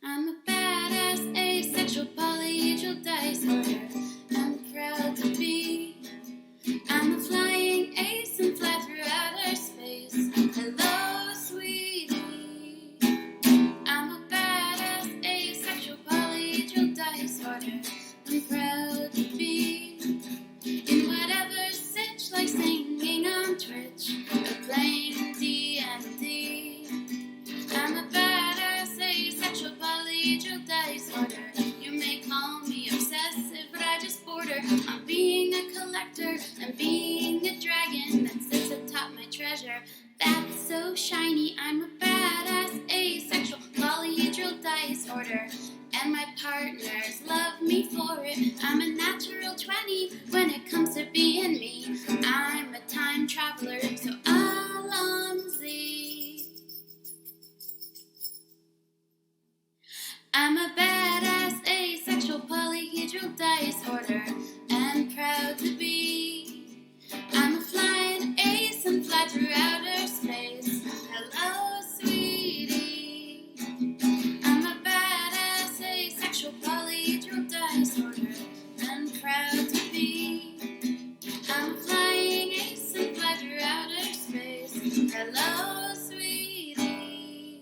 I'm a badass, asexual, polyhedral disorder. I'm proud to be. I'm a flying ace and fly through outer space. Hello, sweetie. I'm a badass, asexual, polyhedral disorder. I'm proud to be in whatever sitch, like singing on Twitch or playing D&D. I'm a badass, asexual, polyhedral disorder. You may call me obsessive, but I just border on being a collector and being a dragon that sits atop my treasure. That's so shiny. I'm a badass, asexual, polyhedral disorder. And my partners love me for it. I'm a natural 20 when it comes to being me. I'm a time traveler, so Alonzi. I'm a badass, asexual, polyhedral disorder, and proud to be. I'm a flying ace and fly through outer space. Hello, sweetie. I'm a badass, asexual, polyhedral disorder, and proud to be. I'm a flying ace and fly through outer space. Hello, sweetie.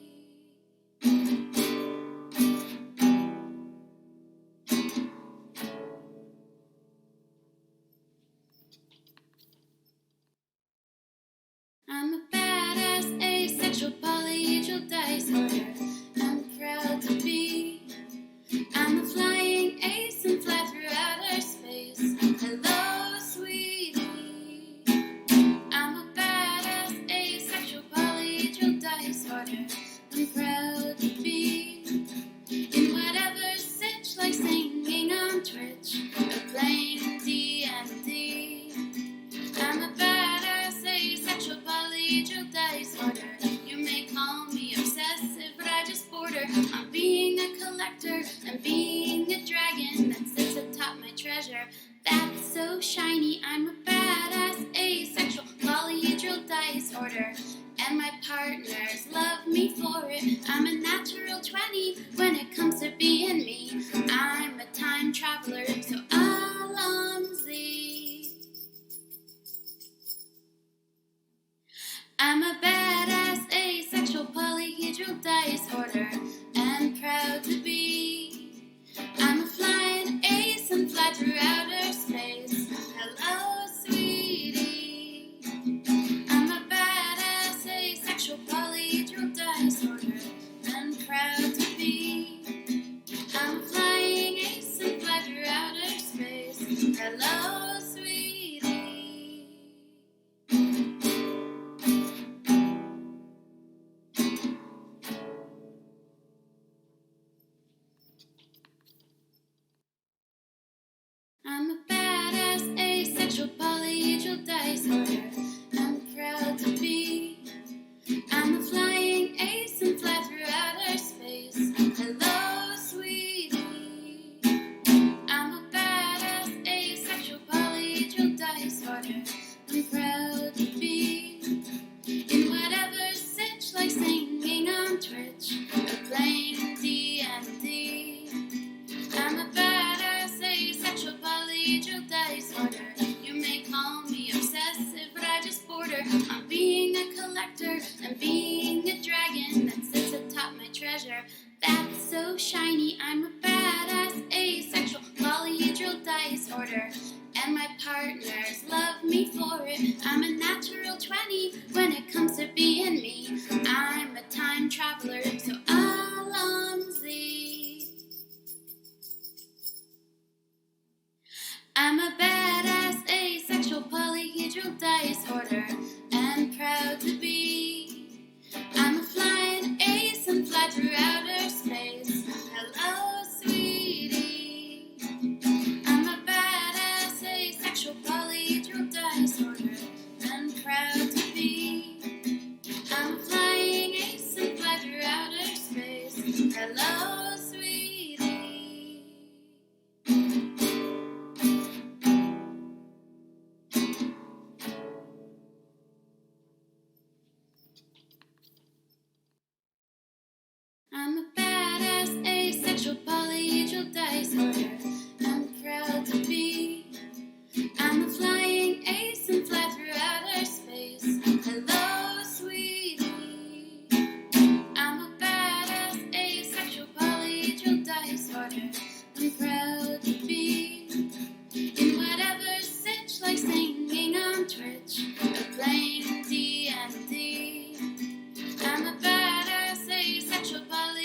I'm a badass, asexual, polyhedral disorder. I'm proud to be. I'm a flying ace and fly through outer space. Hello, sweetie. I'm a badass, asexual, polyhedral disorder. I'm proud to be in whatever sitch, like singing on Twitch or playing D&D. I'm a badass, asexual, polyhedral disorder. You may call me obsessive, but I just border on being a collector and being a dragon that sits atop my treasure. That's so shiny. I'm a badass, asexual, polyhedral disorder. And my partners love me for it. I'm a natural 20 when it comes to being me. I'm a time traveler, so Alonzi. I'm a badass, asexual, polyhedral disorder, and proud to be. I'm a flying ace and fly through outer space. Hello, sweetie. I'm a badass, asexual, polyhedral disorder, and proud to be. I'm a flying ace and fly through outer space. Hello, sweetie. I'm a badass, asexual, polyhedral disorder. I'm proud to be. I'm a flying ace and fly through outer space. Hello, sweetie. I'm a badass, asexual, polyhedral disorder. I'm proud to be in whatever sitch, like singing on Twitch or playing D&D. I'm a badass, asexual, polyhedral disorder. You may call me obsessive, but I just border on being a collector and being a dragon that sits atop my treasure. That's so shiny. I'm a badass, asexual, polyhedral disorder. And my partners love me for it. I'm a natural 20 when it comes to being me. I'm a time traveler, so Alonzi. I'm a badass, asexual, polyhedral disorder, and proud to be. I'm a flying ace and fly through outer space. Hello, sweetie. I'm a badass, asexual, polyhedral disorder, and proud to be. I'm a flying ace and fly through outer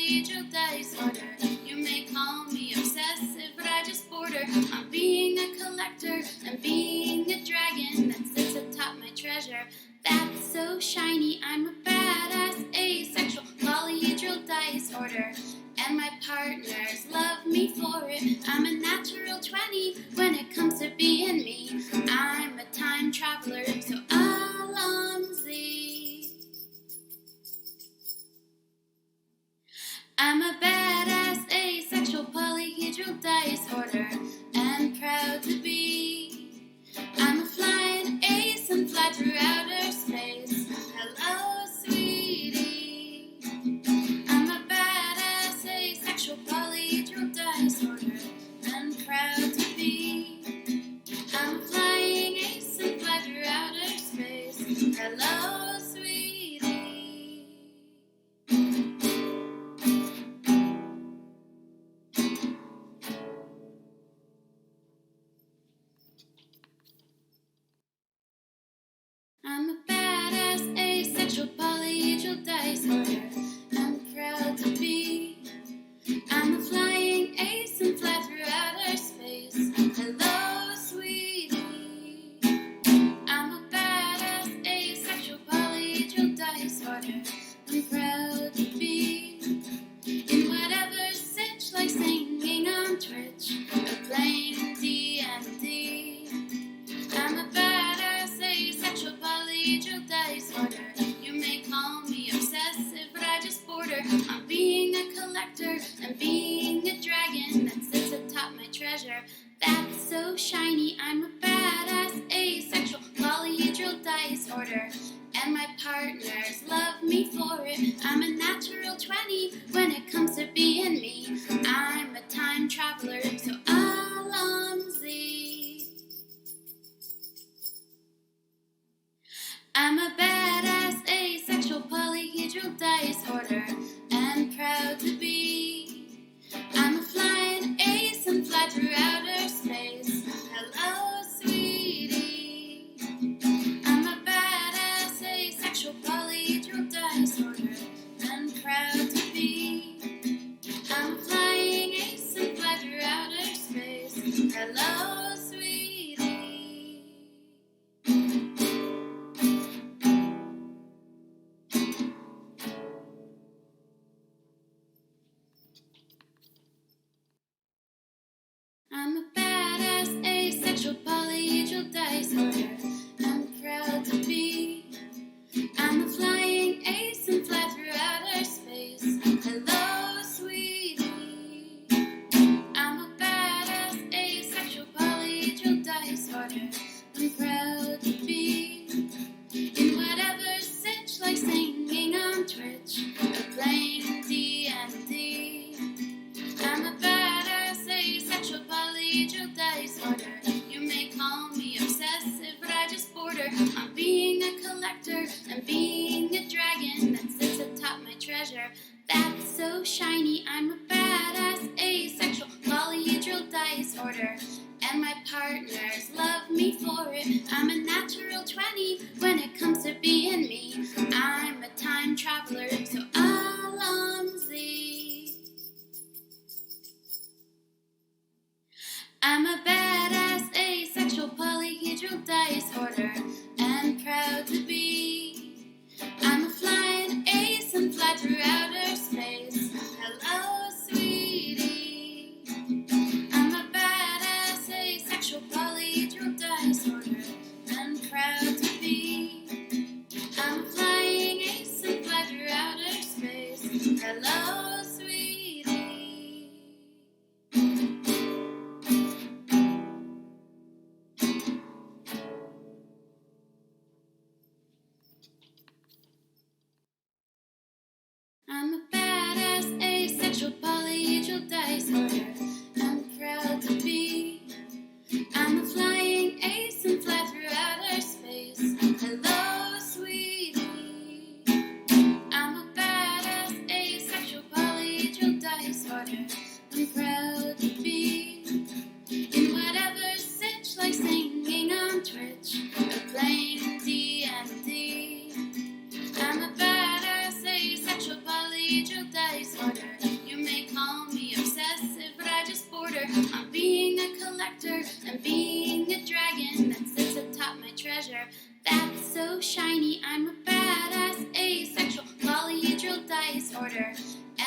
polyhedral disorder. You may call me obsessive, but I just border on being a collector and being a dragon that sits atop my treasure. That's so shiny, I'm a badass asexual polyhedral disorder. And my partners love me for it. I'm a natural 20 when it comes to being me. I'm a time traveler, so Alonzi. I'm a badass asexual polyhedral disorder and proud to be. I'm a flying ace and fly through outer space. Hello, sweetie. I'm a badass asexual polyhedral disorder and proud to be. I'm a flying ace and fly through outer space. Hello, sweetie. I'm a badass asexual polyhedral disorder. I'm proud to be. I'm a flying ace and fly through outer space. Hello, sweetie. I'm a badass asexual polyhedral disorder. I'm proud to be. In whatever sitch, like singing on Twitch or playing D&D. I'm a badass asexual polyhedral disorder. You may call me obsessive, but I just border on being a collector and being a dragon that sits atop my treasure. That's so shiny, I'm a badass asexual polyhedral disorder. And my partners love me for it. I'm a natural 20 when it comes to being me. I'm a time traveler, so Alonzi. I'm a badass asexual polyhedral disorder and proud to be. I'm a flying ace and fly through outer space. Hello, sweetie. I'm a badass asexual polyhedral disorder and proud to be. I'm a flying ace and fly through outer space. Hello, sweetie. I'm a badass asexual polyhedral disorder. I'm proud to be. I'm a flying ace and fly through outer space. Hello, sweetie. I'm a badass asexual polyhedral disorder. I'm proud to be. In whatever sitch, like singing on Twitch or playing D&D. I'm a badass asexual polyhedral disorder. You may call me obsessive, but I just border on being a collector and being a dragon that sits atop my treasure. That's so shiny, I'm a badass asexual polyhedral disorder. And my partners love me for it. I'm a natural 20 when it comes to being me. I'm a time traveler, so Alonzi. I'm a badass asexual polyhedral disorder and proud to be. I'm a flying ace and fly through outer space. Hello, sweetie. I'm a badass asexual polyhedral disorder and proud to be. I'm a flying ace and fly through outer space. Hello, sweetie. I'm a badass asexual polyhedral disorder. I'm proud to be. I'm a flying ace and fly through outer space. Hello, sweetie. I'm a badass asexual polyhedral disorder. I'm proud to be. In whatever sitch, like singing on Twitch or playing D&D. I'm a badass asexual polyhedral disorder.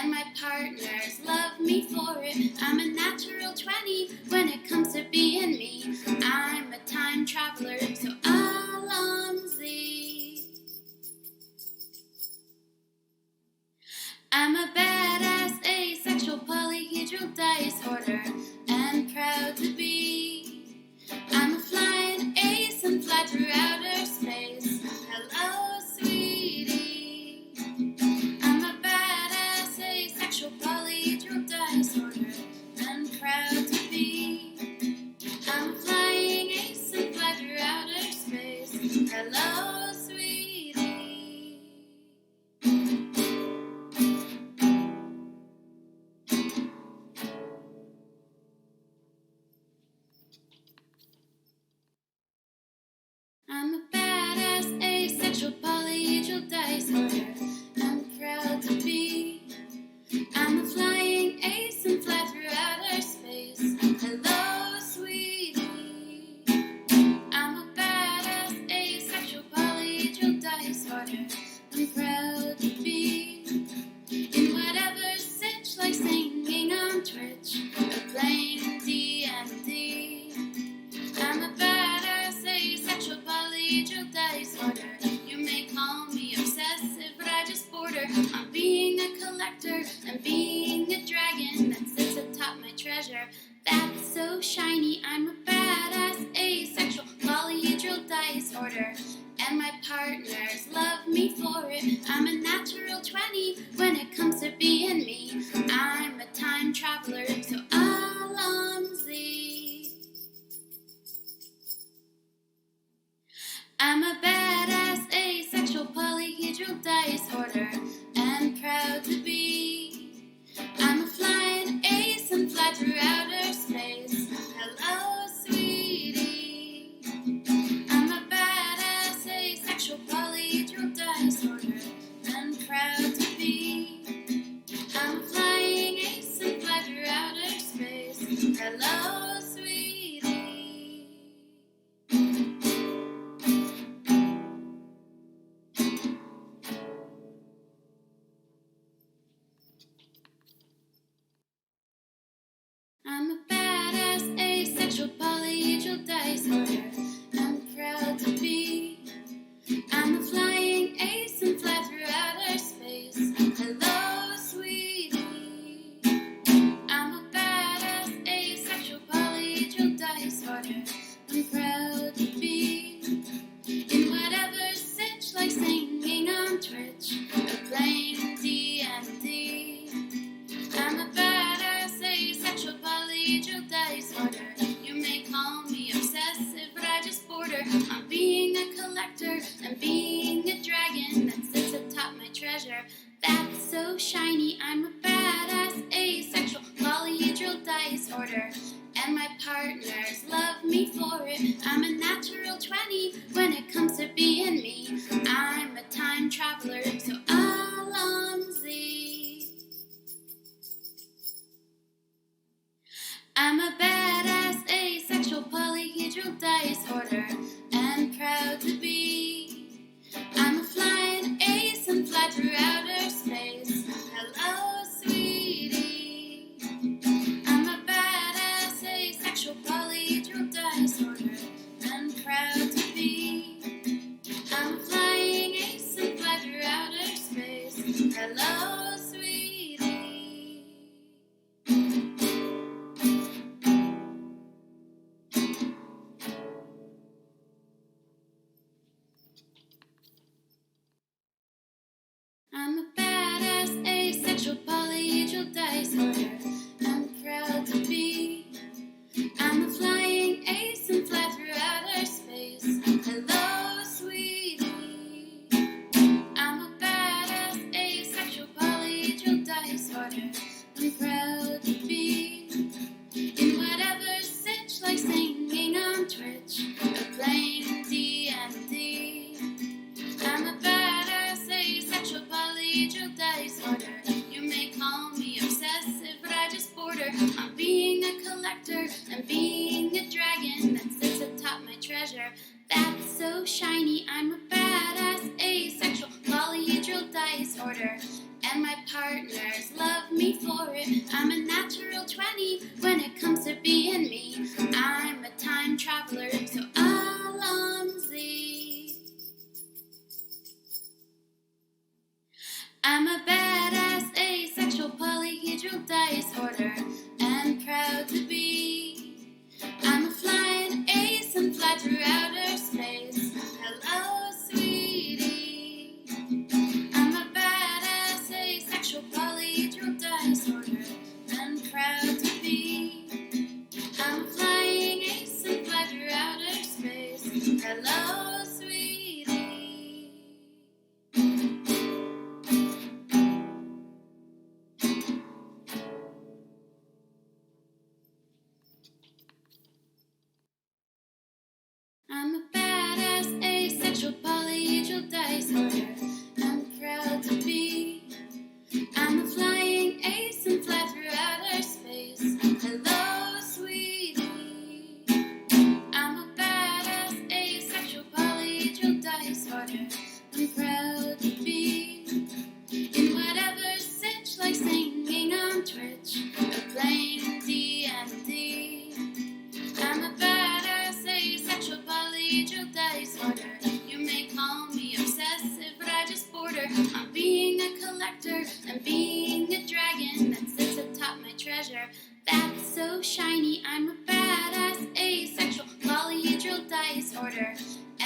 and my partners love me for it. I'm a natural 20 when it comes to being me. I'm a time traveler, so Alonzi. I'm a badass, asexual, polyhedral disorder, and proud to be. I'm a flying ace and fly through outer space. Hello, sweetie. I'm a badass, asexual, polyhedral disorder, and proud to be. I'm a flying ace and fly through outer space. Hello, sweetie. I'm a badass, asexual, polyhedral disorder. I'm proud to be. I'm a flying ace and fly through outer space. Hello, sweetie. I'm a badass, asexual, polyhedral disorder. I'm proud to be. In whatever sitch, like singing on Twitch or playing D&D. I'm a badass, asexual, polyhedral disorder. You may call me obsessive, but I just border on being a collector and being a dragon that sits atop my treasure. That's so shiny. I'm a badass, asexual, polyhedral disorder, and my partners love me for it. I'm a natural 20 when it comes to being me. I'm a time traveler, so Alonzi. I'm a badass, asexual, polyhedral disorder, and proud to be. I'm a flying ace and fly through outer space. Hello, sweetie. I'm a badass, asexual, polyhedral disorder, and proud to be. I'm a flying ace and fly through outer space. Hello, sweetie. I'm a badass, asexual, polyhedral disorder. I'm proud to be. I'm a flying ace and fly through outer space. Hello, sweetie. I'm a badass, asexual, polyhedral disorder. I'm proud to be. In whatever sitch, like singing on Twitch or playing D&D. I'm a badass, asexual, polyhedral disorder. You may call me obsessive, but I just border on being a collector and being a dragon that sits atop my treasure. That's so shiny. I'm a badass, asexual, polyhedral disorder, and my partners love me for it. I'm a natural 20 when it comes to being me. I'm a time traveler, so Alonzi. I'm a badass, asexual, polyhedral disorder, and proud to be. I'm a flying ace and fly through outer space. Hello, sweetie. I'm a badass, asexual, polyhedral disorder, and proud to be. I'm a flying ace and fly through outer space. Hello, sweetie. I'm a badass, asexual, polyhedral disorder. I'm proud to be. I'm a flying ace and fly through outer space. Hello, sweetie. I'm a badass, asexual, polyhedral disorder. I'm proud to be. In whatever sitch, like singing on Twitch or playing D&D. I'm a badass, asexual, polyhedral disorder. You may call me obsessive, but I just border on being a collector and being a dragon that sits atop my treasure. That's so shiny. I'm a badass, asexual, polyhedral disorder, and my partners love me for it. I'm a natural 20 when it comes to being me. I'm a time traveler, so Alonzi. I'm a badass, asexual, polyhedral dice order, and proud to be. I'm a flying ace and fly through outer space. Hello, sweetie. I'm a badass, asexual, polyhedral dice order, and proud to be. I'm a flying ace and fly through outer space. Hello, sweetie. I'm a badass, asexual, polyhedral dice order. I'm proud to be. I'm a flying ace and fly through outer space. Hello, sweetie. I'm a badass, asexual, polyhedral dice order. I'm proud to be. In whatever sitch, like singing on Twitch or playing D&D. I'm a badass, asexual, polyhedral dice order. You may call me obsessive, but I just border on being a collector and being a dragon that sits atop my treasure. That's so shiny. I'm a badass, asexual, polyhedral dice order,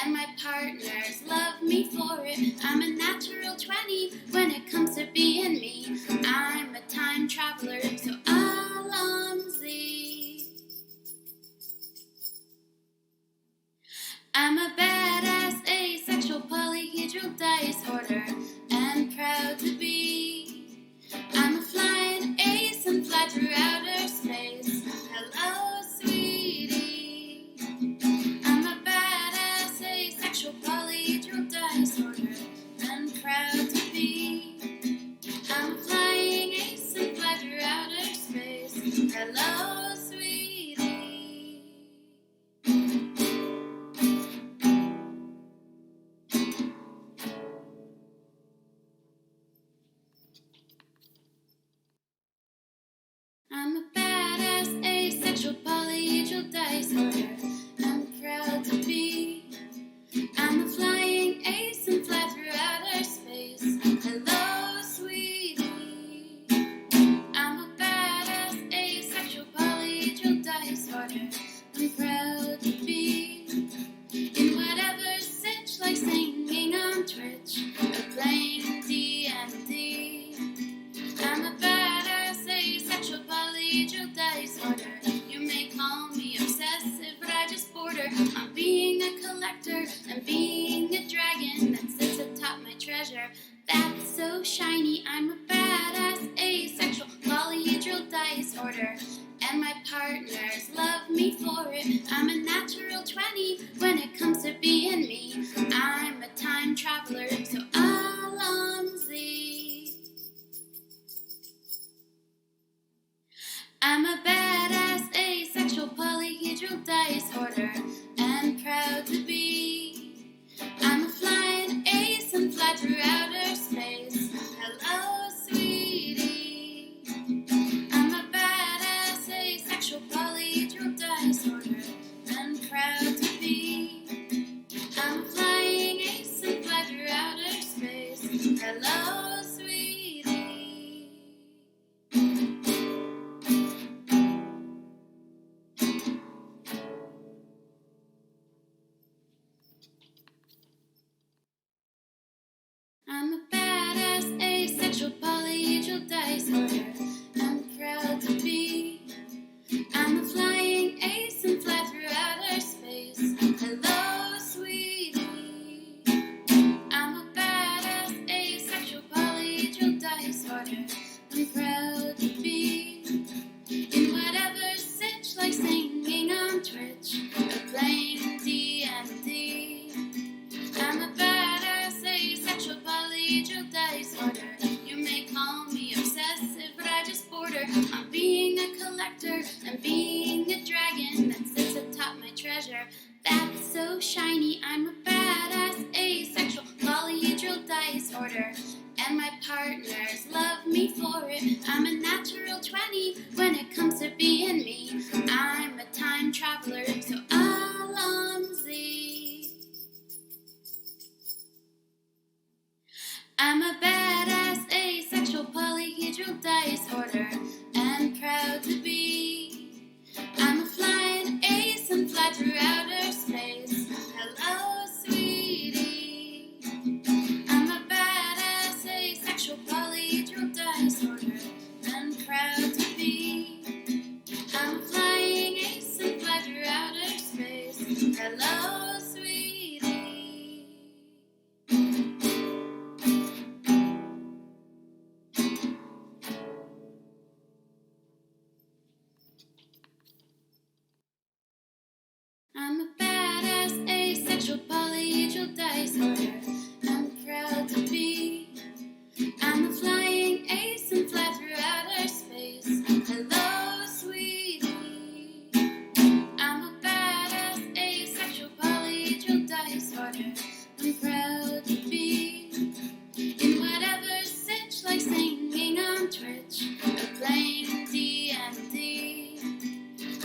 and my partners love me for it. I'm a natural 20 when it comes to being me. I'm a time traveler, so Alonzi. I'm a badass, asexual, polyhedral dice order, and proud to be. I'm a flying ace and fly through outer space. Hello, sweetie. I'm a badass, asexual, polyhedral dice order, and proud to be. I'm a flying ace and fly through outer space. Hello, sweetie. I'm a badass, asexual, polyhedral dice order. I'm proud to be. I'm a flying ace and fly through outer space. Hello, sweetie. I'm a badass, asexual, polyhedral dice order. I'm proud to be. In whatever sitch, like singing on Twitch or playing D&D. I'm a badass, asexual, polyhedral dice order. You may call me obsessive, but I just border on being a collector and being a dragon that sits atop my treasure. That's so shiny. I'm a badass, asexual, polyhedral dice order, and my partners love me for it. I'm a natural 20 when it comes to being me. I'm a time traveler, so Alonzi. I'm a badass, asexual, polyhedral dice order, and proud to be. I'm a flying ace and fly through outer space. Hello, sweetie. I'm a badass, asexual, polyhedral dice order, and proud to be. I'm a flying ace and fly through outer space. Hello, sweetie. I'm a badass, asexual, polyhedral dice order. I'm proud to be. I'm a flying ace and fly through outer space. Hello, sweetie. I'm a badass, asexual, polyhedral dice order. I'm proud to be. In whatever sitch, like singing on Twitch or playing D&D. I'm a badass, asexual, polyhedral dice order. You may call me obsessive, but I just border on being a collector and being a dragon that sits atop my treasure. That's so shiny. I'm a badass, asexual, polyhedral dice order, and my partners love me for it. I'm a natural order and proud to be. I'm a flying ace and fly through outer space. Hello, sweetie. I'm a badass asexual polyhedral disorder and proud to be. I'm a flying ace and fly through outer space. Hello, sweetie. I'm a badass asexual polyhedral disorder. I'm proud to be. I'm a flying ace and fly through outer space. Hello, sweetie. I'm a badass asexual polyhedral disorder. I'm proud to be. In whatever sitch, like singing on Twitch or playing D&D.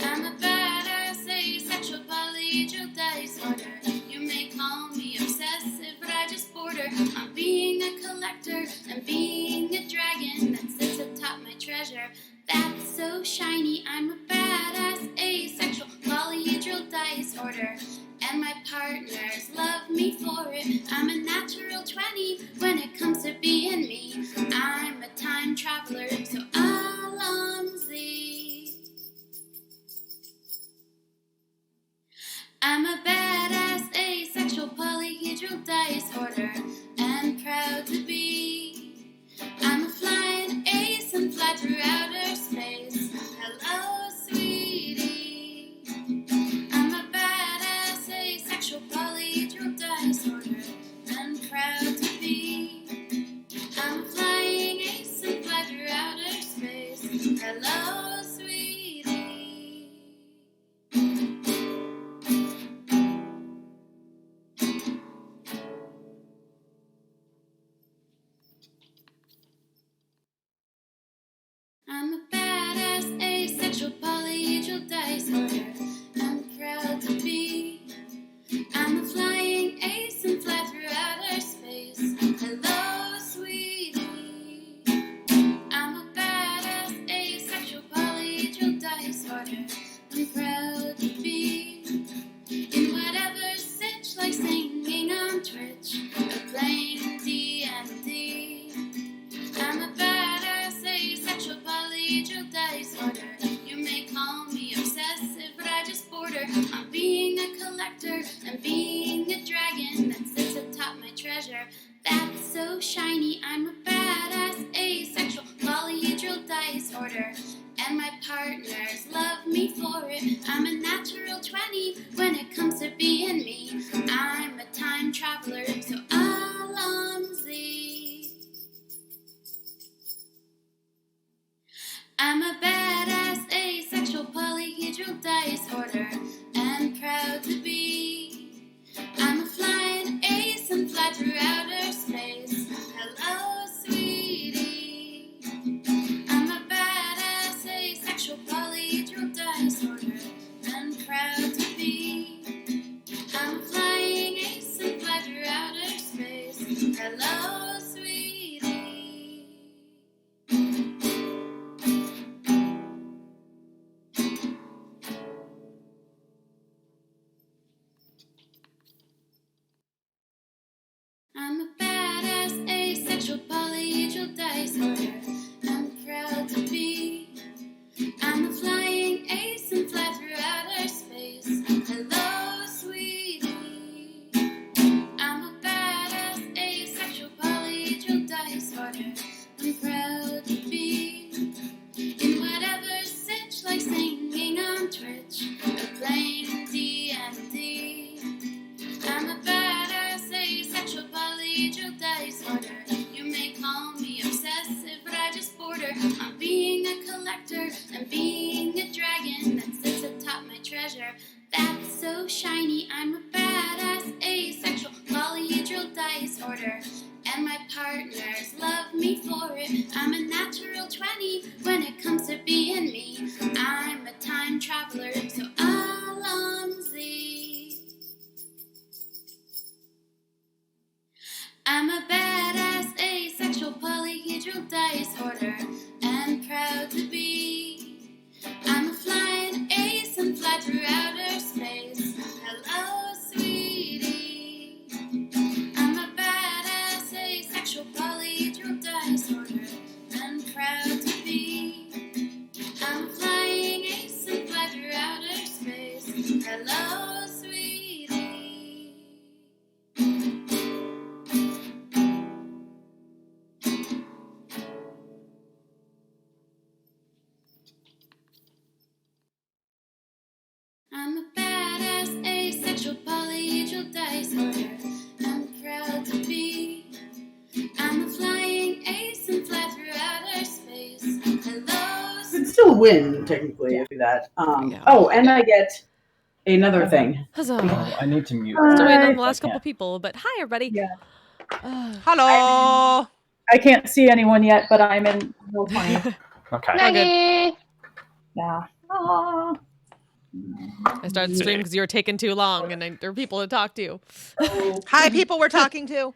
I'm a badass asexual polyhedral disorder. You may call me obsessive, but I just border on being a collector and being a dragon that sits atop my treasure. That's so shiny. I'm a badass asexual polyhedral disorder, and my partners love me for it. I'm a natural 20 when it comes to being me. I'm a time traveler, so Alonzi. I'm a badass asexual polyhedral disorder and proud to be. I'm a flying ace and fly through outer space. Hello, sweetie. I'm a badass asexual polyhedral disorder and proud to be. I'm a flying ace and fly through outer space. Hello, sweetie. I'm a badass asexual polyhedral disorder. I'm proud to be. I'm a flying ace and fly through outer space. Hello, sweetie. I'm a badass asexual polyhedral disorder. I'm proud to be. In whatever sitch, like singing on Twitch or playing D&D. I'm a badass asexual polyhedral disorder. You may call me obsessive, but I just border on being a collector and being a dragon that sits atop my treasure. That's so shiny. I'm a badass asexual polyhedral disorder, and my partners love me for it. I'm a natural 20 when it comes to being me. I'm a time traveler, so Alonzi. I'm a badass asexual polyhedral disorder and proud to be. I'm a flying ace and fly through outer space. Hello, sweetie. I'm a badass asexual polyhedral disorder and proud to be. I'm a flying ace and fly through outer space. Hello, sweetie. I'm a badass asexual polyhedral disorder. I'm proud to be. I'm a flying ace and fly through outer space. Hello, sweetie. I'm a badass asexual polyhedral disorder. I'm proud to be. In whatever sitch, like singing on Twitch or playing D&D. I'm a badass asexual polyhedral disorder. You may call me obsessive, but I just border on being a collector and being a dragon that sits atop my treasure. That's so shiny. I'm a badass asexual polyhedral disorder, and my partners love me for it. I'm a natural 20 when it comes to being me. I'm a time traveler, so Alonzi. I'm a badass asexual polyhedral disorder and proud could still win technically if you do that. Oh, and I get another thing. Huzzah. Oh, I need to mute. Still waiting on the last couple people, but hi everybody. Yeah. Hello. I can't see anyone yet, but I'm in roll 20. Okay. Maggie! Yeah. Aww. I started the stream because you were taking too long, and there are people to talk to. Hi, people we're talking to.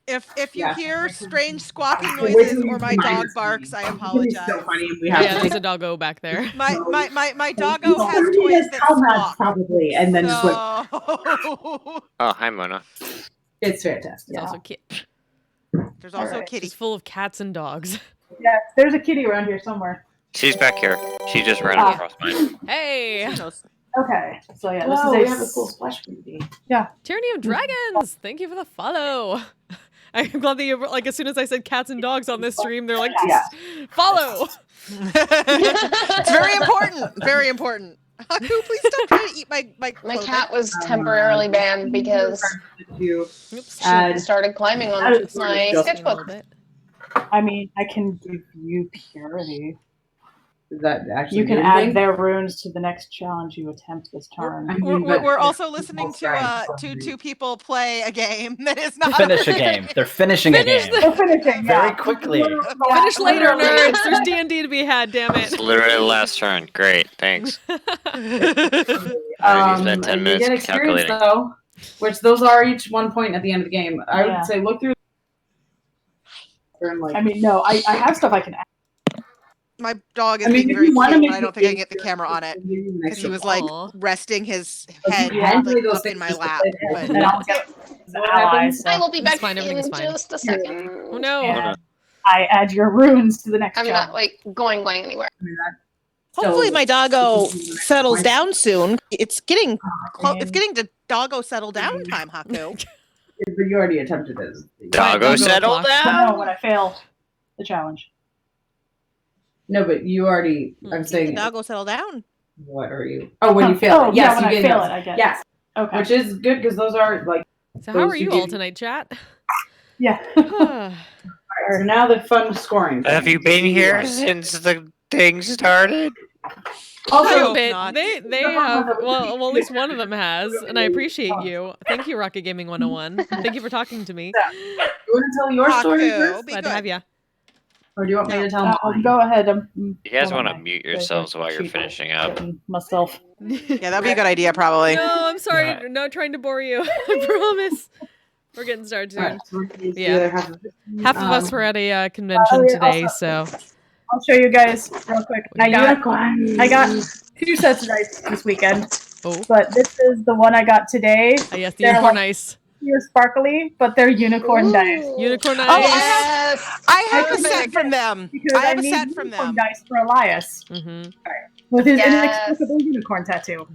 If you hear strange squawking noises or my dog barks, I apologize. So funny. We have Yeah, there's a doggo back there. My doggo has toys that squawk. Probably, and then just went. So... Oh, hi, Mona. It's fantastic. There's also kitty. There's also a kitty. It's full of cats and dogs. Yeah, there's a kitty around here somewhere. She's back here. She just ran across mine. Hey! Okay, so yeah, This this we is have a full splash movie. Tyranny of Dragons! Thank you for the follow. I'm glad that you, like, as soon as I said cats and dogs on this stream, they're like, follow! It's very important. Very important. Haku, please stop trying to eat my My clothing. cat was temporarily banned because Oops. she started climbing on my sketchbook. I mean, I can give you purity. Is that actually You can your add thing? their runes to the next challenge you attempt this turn. We're also listening to two people play a game that is not Finish a game. They're finishing a game. They're finishing, Very quickly. Finish later, nerds! There's D&D to be had, damn it. It's literally the last turn. Great, thanks. I spent 10 you minutes get experience calculating. though, which those are each 1 point at the end of the game. I Yeah. would say look through. Like, I mean, no, I have stuff I can add. My dog is I mean, being if very you wanna cute, make but I don't think I can get the camera on it. Because he was like Aw. resting his Like, head you can like, do those up in things my just to lap. play But And I'll get the allies. I will be It's back fine, in everything's fine. just a second. Oh no. And I add your runes to the next I'm challenge. not like going anywhere. hopefully So- my doggo settles down soon. It's getting it's getting to doggo settle down time, Haku. But you already attempted it. Doggo Doggo settle clock. But no, down. when I fail the challenge. No, but you already. I'm The saying. doggo settle down. What are you? Oh, when you fail Oh, it. yeah, Yes, when you I get fail those. it, I get it. Yes, Okay. which is good because those are like. So how Those are who you all give- tonight, chat? Yeah. Alright, so now the fun scoring. Have you been here since the thing started? Also, Bit. not. They have, well, at least one of them has, and I appreciate you. Thank you, Rocket Gaming 101. Thank you for talking to me. you want to tell your story Haku, first, be Glad to good. have you. or do you want me to tell mine? Go ahead. You guys want to mute yourselves while you're finishing up? Myself. Yeah, that'd be a good idea, probably. No, I'm sorry. Yeah. Not trying to bore you. I promise. We're getting started soon. Alright, so we're gonna use the Yeah. other half of it. Half of us were at a convention yeah, today, also- so I'll show you guys real quick. I got Unicorns. 2 sets of dice this weekend, oh, but this is the one I got today. yes, the They're unicorn like- ice, They're sparkly, but they're unicorn dice. unicorn Oh, ice. Yes! I have a Perfect. set from them. Because I have a need set from unicorn them. dice for Elias Mm-hmm. with his Yes. inexplicable unicorn tattoo.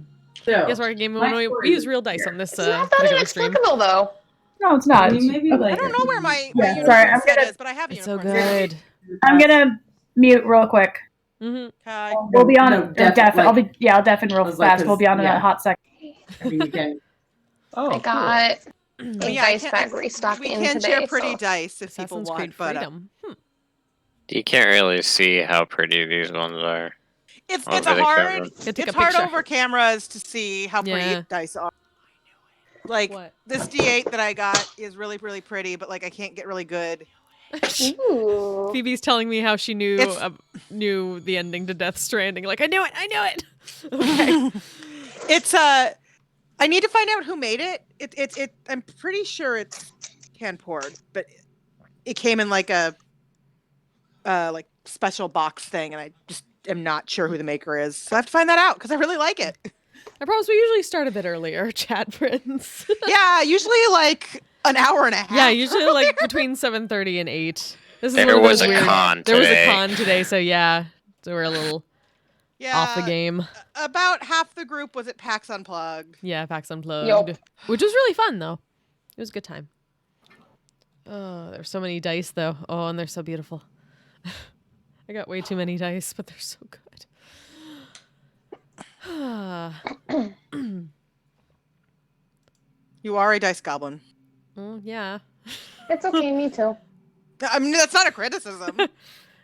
So, Yes, Rocket Gaming my 101. story We use is real dice here. on this It's not that particular stream. inexplicable, though. No, it's not. I mean, maybe Okay. like I don't know where my Yeah, unicorn sorry, I'm set gonna- is, but I have It's so unicorn good. I'm gonna mute real quick. Mm-hmm. We'll be on No, deaf. I'll deafen real I was like, fast. We'll be on in yeah. a hot second. I mean, you can. Oh, I got a Yeah, I dice can- bag restock We in can today. share pretty so. dice if people Assassin's want, Creed but Freedom. You can't really see how pretty these ones are. it's Over a the hard camera. Yeah, take it's a hard picture. over cameras to see how pretty Yeah. dice are. Like What? this D8 that I got is really pretty, but like I can't get really good. Ooh. Phoebe's telling me how she knew It's- knew the ending to Death Stranding. Like, I knew it. Okay. It's I need to find out who made it. It I'm pretty sure it's hand poured, but it came in like a like special box thing, and I just am not sure who the maker is. So I have to find that out because I really like it. I promise we usually start a bit earlier, chat friends. Yeah, usually like an hour and a half. Yeah, usually like between 7:30 and 8. This is There one of was those a weird. con There was a today. con today, so yeah, so we're a little Yeah, off the game. About half the group was at PAX Unplugged. Yeah, PAX Unplugged, Yup. which was really fun though. It was a good time. Oh, there's so many dice though. Oh, and they're so beautiful. I got way too many dice, but they're so good. You are a dice goblin. Oh, yeah. It's okay, me too. I mean, that's not a criticism.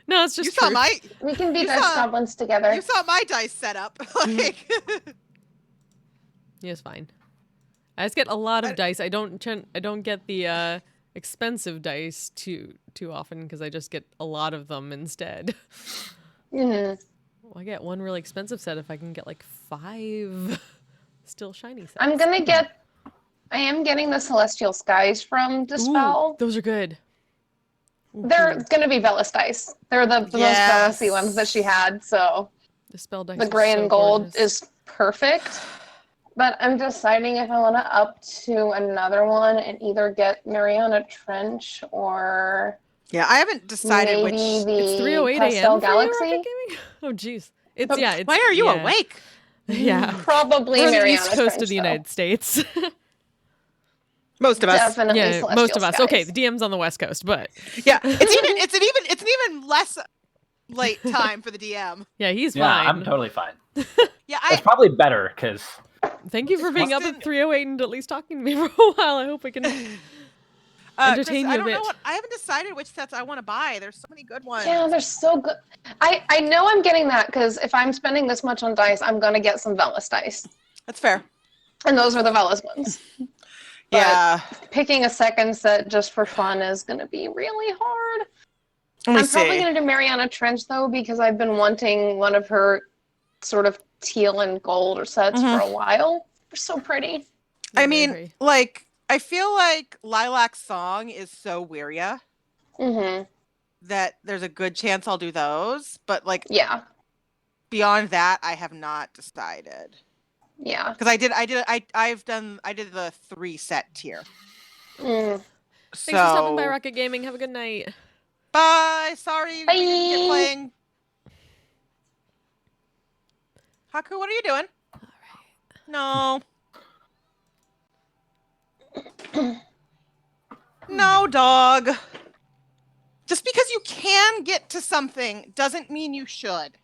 No, it's just You saw truth. my We can be You dice saw- goblins together. you saw my dice setup. Like, Yeah, it's fine. I just get a lot of I- dice. I don't get the expensive dice too often because I just get a lot of them instead. Mhm. Well, I get one really expensive set if I can get like 5 still shiny sets. I am getting the Celestial Skies from Dispel. Ooh, those are good. Ooh, They're cool. gonna be Velas dice. They're the Yes. most Velasy ones that she had, so Dispel dice the are gray so and gold gorgeous. is perfect. But I'm deciding if I want to up to another one and either get Mariana Trench or yeah, I haven't decided maybe which. the It's 3:08 Pastel a.m. for you, Galaxy. Rocket Gaming? Oh, jeez. It's yeah. It's Why are you yeah. awake? Yeah. Probably We're on the Mariana east coast Trench, of the though. United States. Most of us. Definitely Yeah, Celestial most of us. Skies. Okay, the DM's on the west coast, but Yeah, it's an even less late time for the DM. yeah, he's Yeah, fine. I'm totally fine. Yeah, It's probably better because Thank you for being up Kristen- at 3:08 and at least talking to me for a while. I hope I can entertain Kristen, you I a don't know bit. I haven't decided which sets I want to buy. There's so many good ones. Yeah, they're so good. I know I'm getting that because if I'm spending this much on dice, I'm gonna get some Velas dice, That's fair. and those are the Velas ones. But Yeah. picking a second set just for fun is gonna be really hard. Let me I'm probably see. gonna do Mariana Trench though because I've been wanting one of her sort of teal and gold sets for a while. They're so pretty. I Very mean, pretty. like, I feel like Lilac's Song is so Weirya Mm-hmm. that there's a good chance I'll do those. But like Yeah. beyond that, I have not decided. Yeah. Because I did the 3 set tier. Mm. Thanks for stopping by, Rocket Gaming. Have a good night. Bye. Sorry. Bye. You're playing. Haku, what are you doing? No. No, dog. Just because you can get to something doesn't mean you should.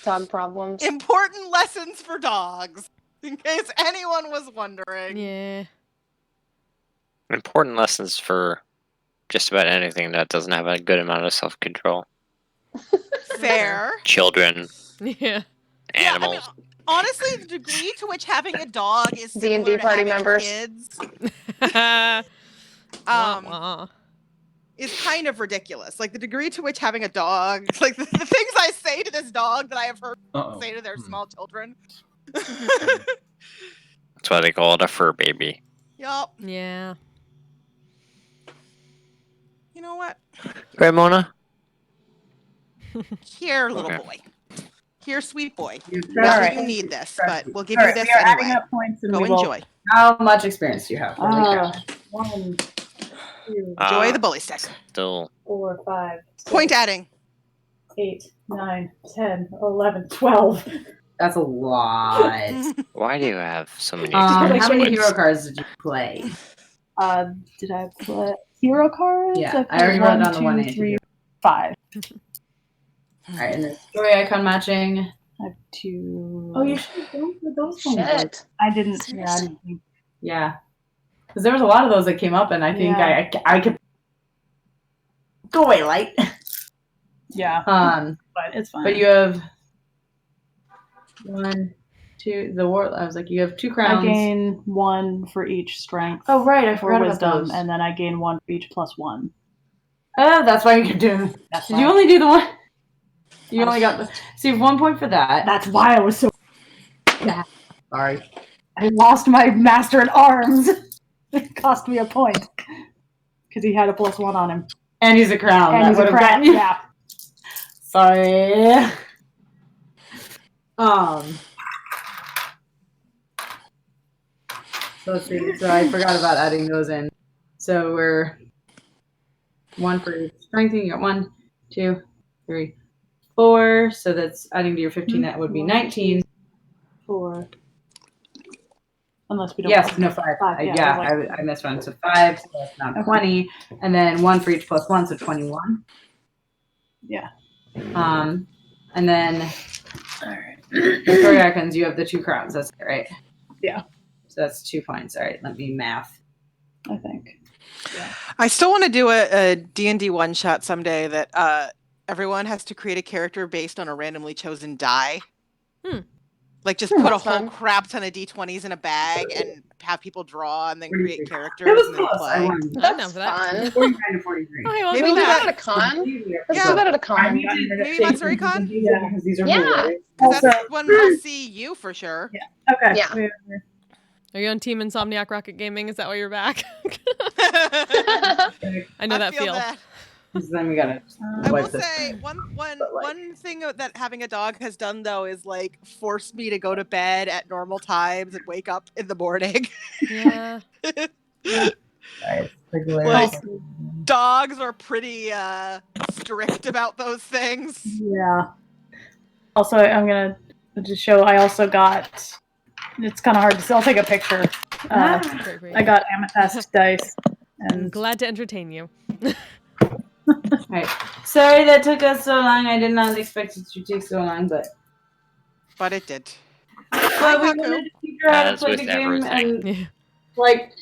Dog problems. Important lessons for dogs, in case anyone was wondering. Yeah. Important lessons for just about anything that doesn't have a good amount of self-control. Fair. Children, Yeah. Yeah, I mean, animals. honestly, the degree to which having a dog is D&D similar to party having members. kids Wah, wah. is kind of ridiculous. Like the degree to which having a dog, like the things I say to this dog that I have heard say to their small children. That's why they call it a fur baby. Yup. Yeah. You know what? Right, Mona? Here, little Okay. boy. Here, sweet boy. You Not trust that me. you need this, Trust but me. we'll give All you right, this we are adding anyway. up points and Go we will- enjoy. How much experience do you have? Holy cow. 1, 2, Enjoy the bully stick. Still, 4, 5, Point adding. 8, 9, 10, 11, 12. That's a lot. why do you have so many How experience many points? hero cards did you play? Did I put hero cards? Yeah, I put already wrote down the 1, 1 2, and 3, 5. Alright, and the story icon matching. I have 2. Oh, you should have gone for those ones. Shit. I didn't. Yeah, I didn't think. Yeah. Because there was a lot of those that came up, and I think Yeah. I could. Go away, light. Yeah, but it's fine. But you have 1, 2. The war. I was like, you have 2 crowns. I gain 1 for each strength. Oh right, I or forgot about wisdom, those. and then I gain 1 for each +1. Oh, that's why you could do. That's Did why. you only do the one? You only got the. So you have 1 point for that. That's why I was so. Sorry. I lost my master at arms. It cost me a point because he had a +1 on him, And he's a crown. and That he's a would've crap. gotten you. Yeah. Sorry. So let's see. So I forgot about adding those in. So we're 1 for strengthening. You got 1, 2, 3, 4. So that's adding to your 15. That would be 19. 4. Unless we don't. Yes, no 5. 5, yeah, Yeah, I was I missed one. So 5. So that's not 20. And then 1 for each +1, so 21. Yeah. And then story icons. You have the 2 crowns. That's it, right? Yeah. So that's 2 points. All right, let me math. I think. I still want to do a D&D one-shot someday that everyone has to create a character based on a randomly chosen die. Like just put a That's whole fun. crap ton of D20s in a bag and have people draw and then create 43. characters It was and then close. I play. won. I'm That's down for that. fun. 49 to 43. Oh, hey, welcome Maybe We do back. that at a con. Let's do that at a con. Maybe Monterey Con? Yeah, because these are Yeah. hilarious. Because Also, that's when we'll see you for sure. okay. Yeah. Are you on Team Insomniac Rocket Gaming? Is that why you're back? I I know that feel. that. Then we gotta. I will wipe this. say one thing that having a dog has done though is like force me to go to bed at normal times and wake up in the morning. Yeah. Like dogs are pretty strict about those things. Yeah. Also, I'm gonna just show. I also got. It's kind of hard to see. I'll take a picture. Great, great. I got amethyst dice, I'm and glad to entertain you. Right. Sorry that took us so long. I did not expect it to take so long, but But it did. we wanted to figure out how to As play with the game everything. and Yeah. like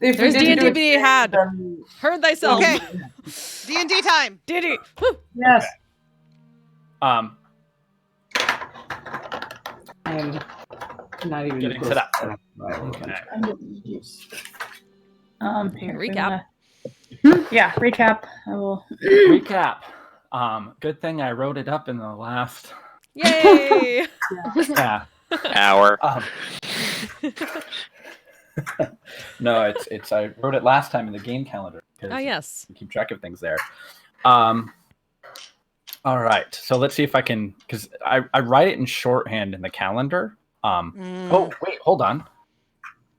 if There's we didn't do D&D it to be had. then- Heard thyself. Okay. D&D time. D&D. Woo. yes, Um, I am not even Getting close set up. to that. Here, Recap. Yeah, recap. I will. recap. Good thing I wrote it up in the last. Yay. Yeah. Hour. No, it's. I wrote it last time in the game calendar because Ah, yes. you keep track of things there. All right, so let's see if I can, because I write it in shorthand in the calendar. Oh wait, hold on.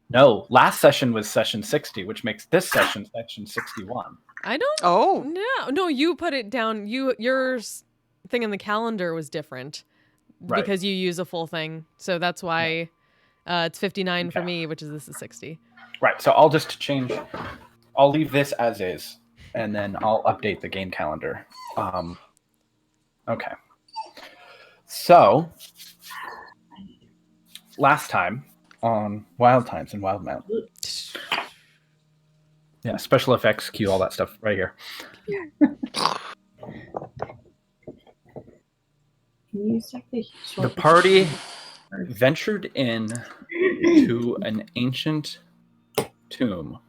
No, last session was session 60, which makes this session session 61. I don't Oh. No, you put it down. Yours thing in the calendar was different Right. because you use a full thing. So that's why it's 59 for Okay. me, which is this is 60. Right, so I'll just change. I'll leave this as is, and then I'll update the game calendar. Okay. So last time on Wild Times and Wildemount. Yeah, special effects, cue, all that stuff right here. The party ventured in to an ancient tomb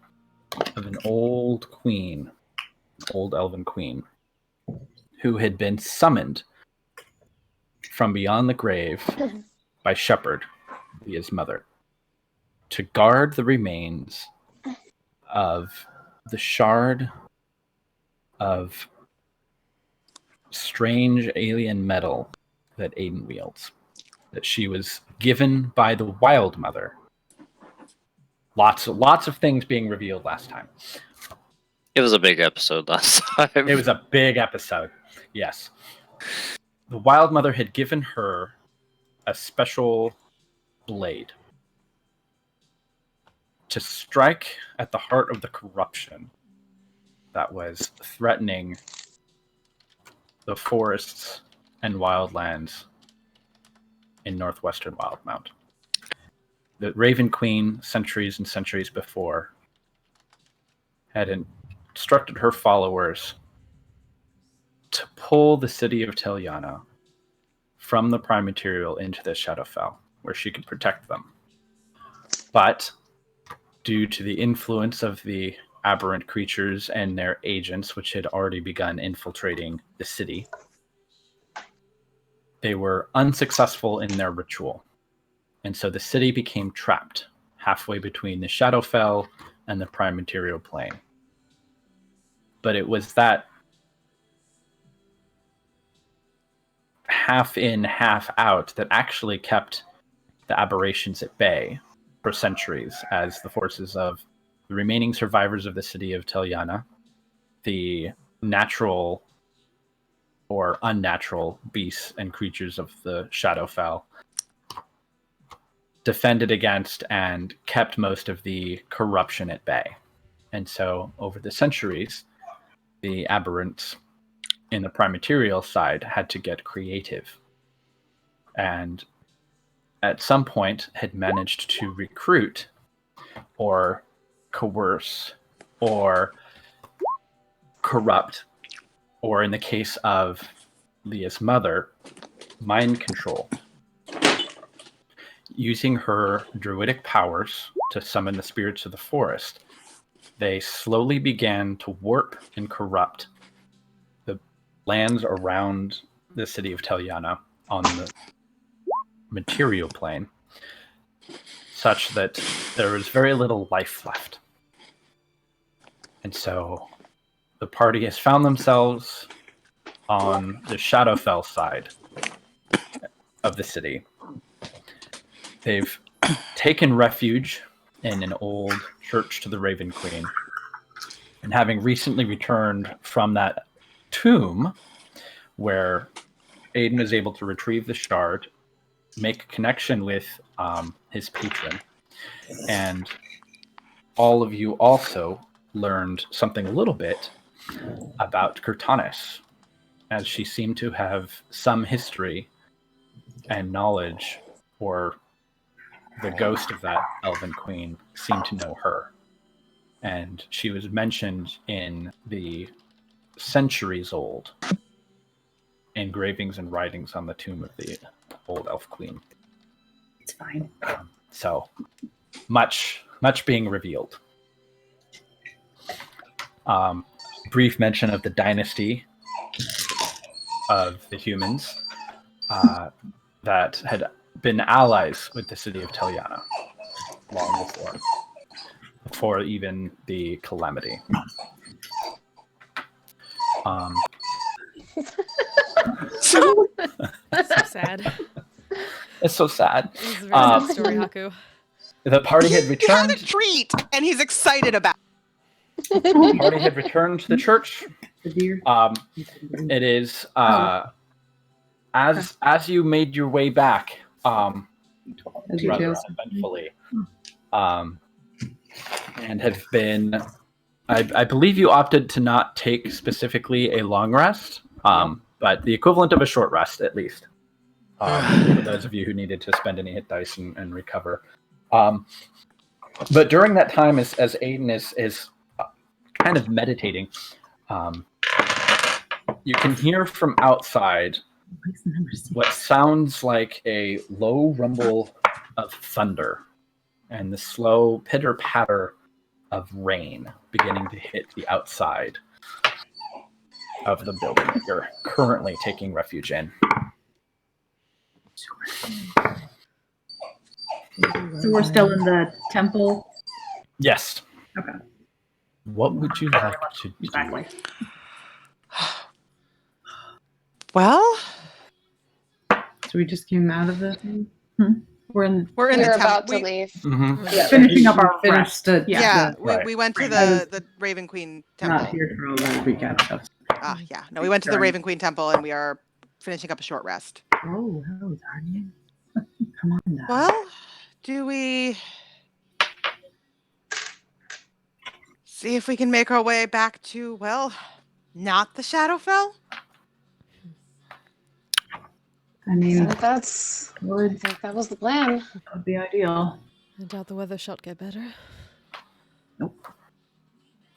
of an old queen, old elven queen, who had been summoned from beyond the grave by Shepherd, his mother, to guard the remains of the shard of strange alien metal that Aiden wields, that she was given by the Wild Mother. Lots of things being revealed last time. It was a big episode last time. It was a big episode. Yes. The Wild Mother had given her a special blade to strike at the heart of the corruption that was threatening the forests and wildlands in northwestern Wildemount. The Raven Queen, centuries and centuries before, had instructed her followers to pull the city of Teliana from the Prime Material into the Shadowfell, where she could protect them. But due to the influence of the aberrant creatures and their agents, which had already begun infiltrating the city, they were unsuccessful in their ritual. And so the city became trapped halfway between the Shadowfell and the Prime Material plane. But it was that half in, half out that actually kept the aberrations at bay for centuries, as the forces of the remaining survivors of the city of Teliana, the natural or unnatural beasts and creatures of the Shadowfell, defended against and kept most of the corruption at bay. And so over the centuries, the aberrants in the Prime Material side had to get creative. And at some point had managed to recruit or coerce, or corrupt, or in the case of Leah's mother, mind control. Using her druidic powers to summon the spirits of the forest, they slowly began to warp and corrupt the lands around the city of Teliana on the material plane, such that there was very little life left. And so the party has found themselves on the Shadowfell side of the city. They've taken refuge in an old church to the Raven Queen. And having recently returned from that tomb where Aiden is able to retrieve the shard, make a connection with his patron, and all of you also learned something a little bit about Kurtanis, as she seemed to have some history and knowledge, or the ghost of that elven queen seemed to know her. And she was mentioned in the centuries-old engravings and writings on the tomb of the old elf queen. It's fine. So, much being revealed. Brief mention of the dynasty of the humans that had been allies with the city of Teliana long before even the calamity. So sad. It's so sad. This is a very sad story, Haku. The party had He had returned. a treat, and he's excited about The party had returned to the church. The deer. It is as you made your way back, rather eventfully, and have been. I believe you opted to not take specifically a long rest, but the equivalent of a short rest, at least, for those of you who needed to spend any hit dice and recover. But during that time, as Aiden is kind of meditating, you can hear from outside what sounds like a low rumble of thunder and the slow pitter-patter of rain beginning to hit the outside of the building that you're currently taking refuge in. So we're still in the temple. Yes. Okay. What would you like to do? Exactly. Well, So we just came out of the thing? We're in. we're in We're the about temple. to leave. Mm-hmm. Yeah, finishing up our Finished rest. the- Yeah, Right. we went to Right. the Raven Queen Not temple. here for all that recap stuff. Yeah. No, we went to the Sorry. Raven Queen temple, and we are finishing up a short rest. Oh, hello, Darnie. Come on now. Well, do we see if we can make our way back to, well, not the Shadowfell? I I mean, think that's. I would think that was the plan. be ideal. I doubt the weather shall get better.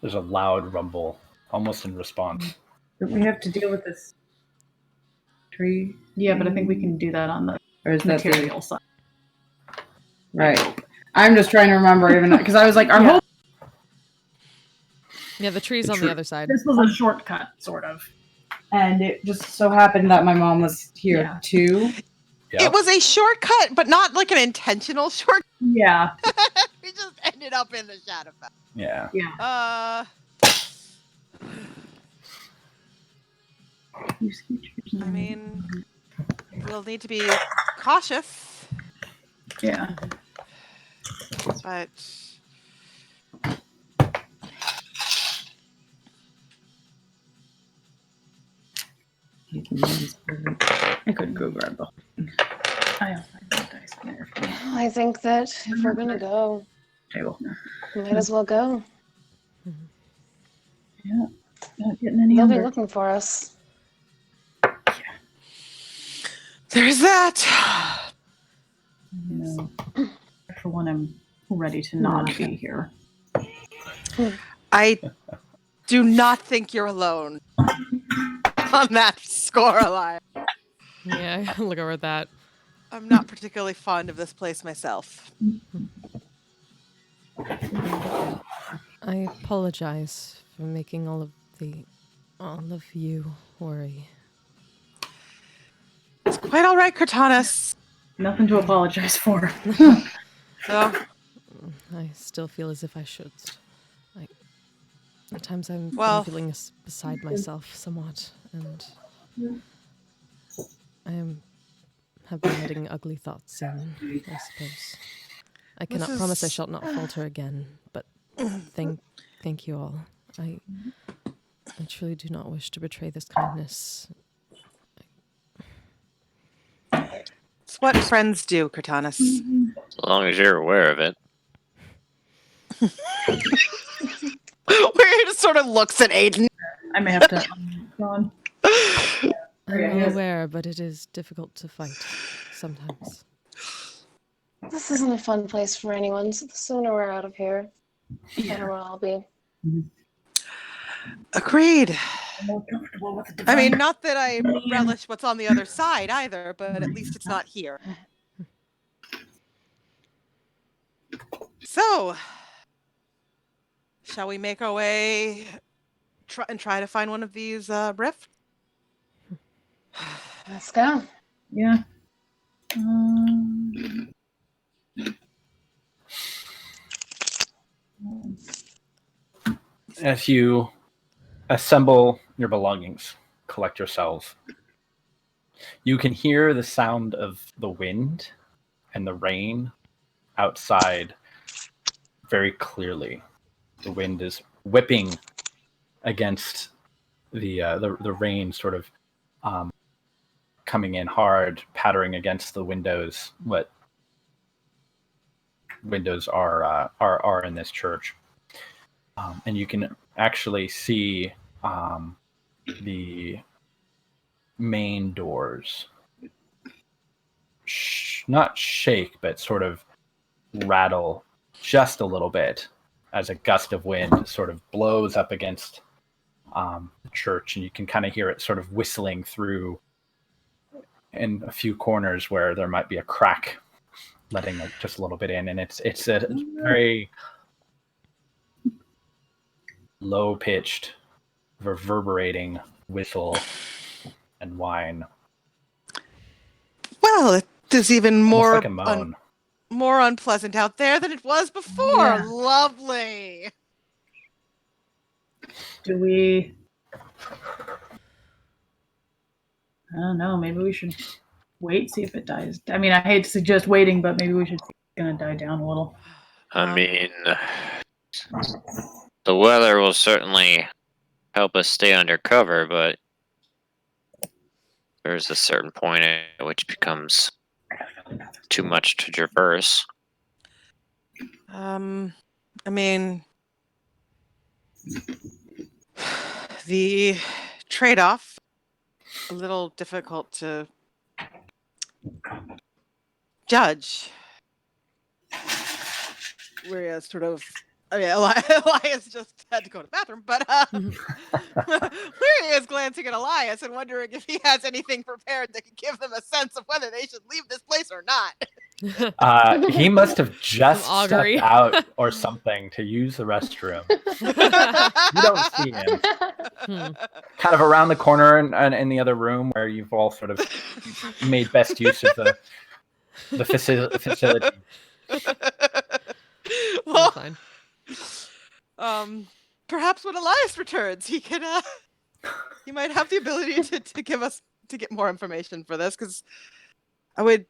There's a loud rumble, almost in response. Don't we have to deal with this tree? Yeah, but I think we can do that on the Or is that the- material side. Right. I'm just trying to remember, even because I was like, our Yeah. whole Yeah, the tree's The on tree- the other side. This was a shortcut, sort of. and it just so happened that my mom was here Yeah. too. Yep. It was a shortcut, but not like an intentional shortcut. Yeah. We just ended up in the Shadowfell. Yeah. I mean, we'll need to be cautious, Yeah. but I could go grab the. I have my dice in there for the I think that if we're gonna go, table. we might as well go. Not getting any They'll be younger. looking for us. there's that. No. For when I'm ready to not be here. I do not think you're alone on that score, Elias. Yeah, look over at that. I'm not particularly fond of this place myself. I apologize for making all of you worry. It's quite all right, Cortanus. Nothing to apologize for. So, I still feel as if I should. At times I'm Well- feeling beside myself somewhat, and have been letting ugly thoughts in, I suppose. I cannot is- promise I shall not falter again, but thank you all. I truly do not wish to betray this kindness. it's what friends do, Cortanus. As long as you're aware of it. Where he just sort of looks at Aiden. I may have to. Gone. I'm Yeah, well yes. aware, but it is difficult to fight sometimes. This isn't a fun place for anyone, so the sooner we're out of here, the better we'll all be. Agreed. I'm more comfortable with the I mean, divine. not that I relish what's on the other side either, but at least it's not here. So, shall we make our way try to find one of these rifts? Let's go. Yeah. As you assemble your belongings, collect yourselves, you can hear the sound of the wind and the rain outside very clearly. The wind is whipping against the rain, sort of coming in hard, pattering against the windows. What windows are in this church, and you can actually see the main doors not shake, but sort of rattle just a little bit as a gust of wind sort of blows up against the church, and you can kind of hear it sort of whistling through in a few corners where there might be a crack, letting just a little bit in, and it's a very low-pitched, reverberating whistle and whine. Well, it is even Almost more like a moan. more unpleasant out there than it was before. Yeah. Lovely. Do we? I don't know. Maybe we should wait, see if it dies. I mean, I hate to suggest waiting, but maybe we should see if it's gonna die down a little. I mean, the weather will certainly help us stay under cover, but there's a certain point at which it becomes too much to traverse. I mean, the trade-off a little difficult to judge. Whereas sort of, I mean, Elias just had to go to the bathroom, but Weary is glancing at Elias and wondering if he has anything prepared that could give them a sense of whether they should leave this place or not. He must have just Some augury. stepped out or something to use the restroom. You don't see him. Kind of around the corner and in the other room where you've all sort of made best use of the facility. Well, Fine. Perhaps when Elias returns, he can he might have the ability to get more information for this, because I would,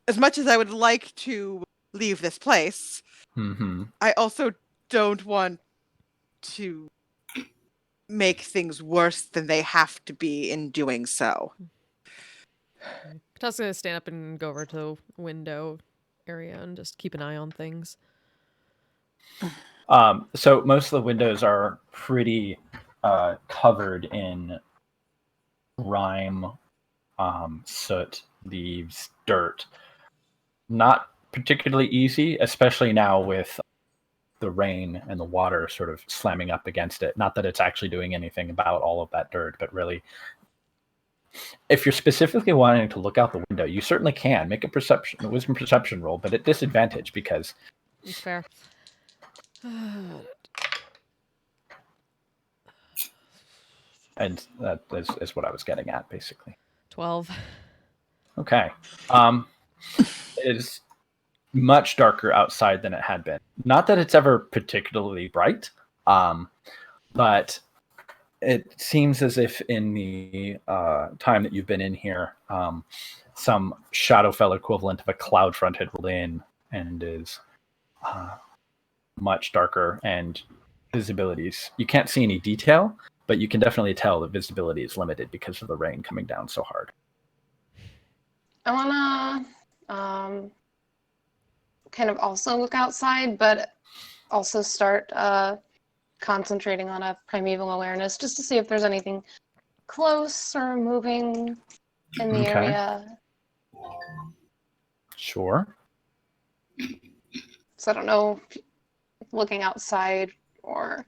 as much as I would like to leave this place, Mm-hmm. I also don't want to make things worse than they have to be in doing so. Kata's gonna stand up and go over to the window area and just keep an eye on things. So most of the windows are pretty covered in grime, soot, leaves, dirt. Not particularly easy, especially now with the rain and the water sort of slamming up against it. Not that it's actually doing anything about all of that dirt, but really, if you're specifically wanting to look out the window, you certainly can make a wisdom perception roll, but at disadvantage because It's fair. and that is what I was getting at, basically. 12. Okay. It is much darker outside than it had been. Not that it's ever particularly bright, but it seems as if in the time that you've been in here, some Shadowfell equivalent of a cloud front had rolled in and is much darker, and visibilities. You can't see any detail, but you can definitely tell that visibility is limited because of the rain coming down so hard. I wanna kind of also look outside, but also start concentrating on a primeval awareness just to see if there's anything close or moving in the area. Sure. So I don't know if looking outside or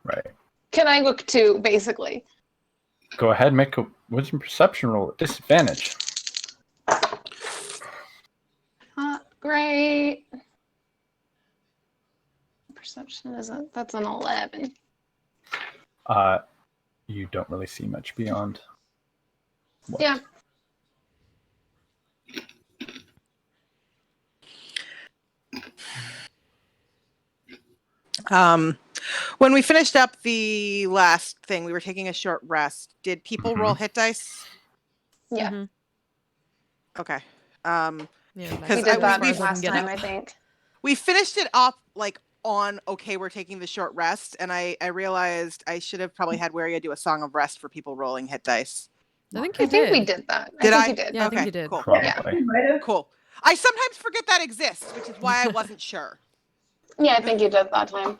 Right. can I look too, basically? Go ahead and make a wisdom perception roll at disadvantage. Great. Perception isn't, that's an 11. You don't really see much beyond. What? Yeah. When we finished up the last thing, we were taking a short rest. Did people roll hit dice? Yeah. Mhm. Okay. Yeah, We Because did that we've- last time, I think. We finished it up like on okay, we're taking the short rest, and I realized I should have probably had Waria do a song of rest for people rolling hit dice. I think you I think did. we did that. Did I I? think you did. Yeah, I Okay, think you did. cool. Probably. Cool. I sometimes forget that exists, which is why I wasn't sure. Yeah, I think you did that time.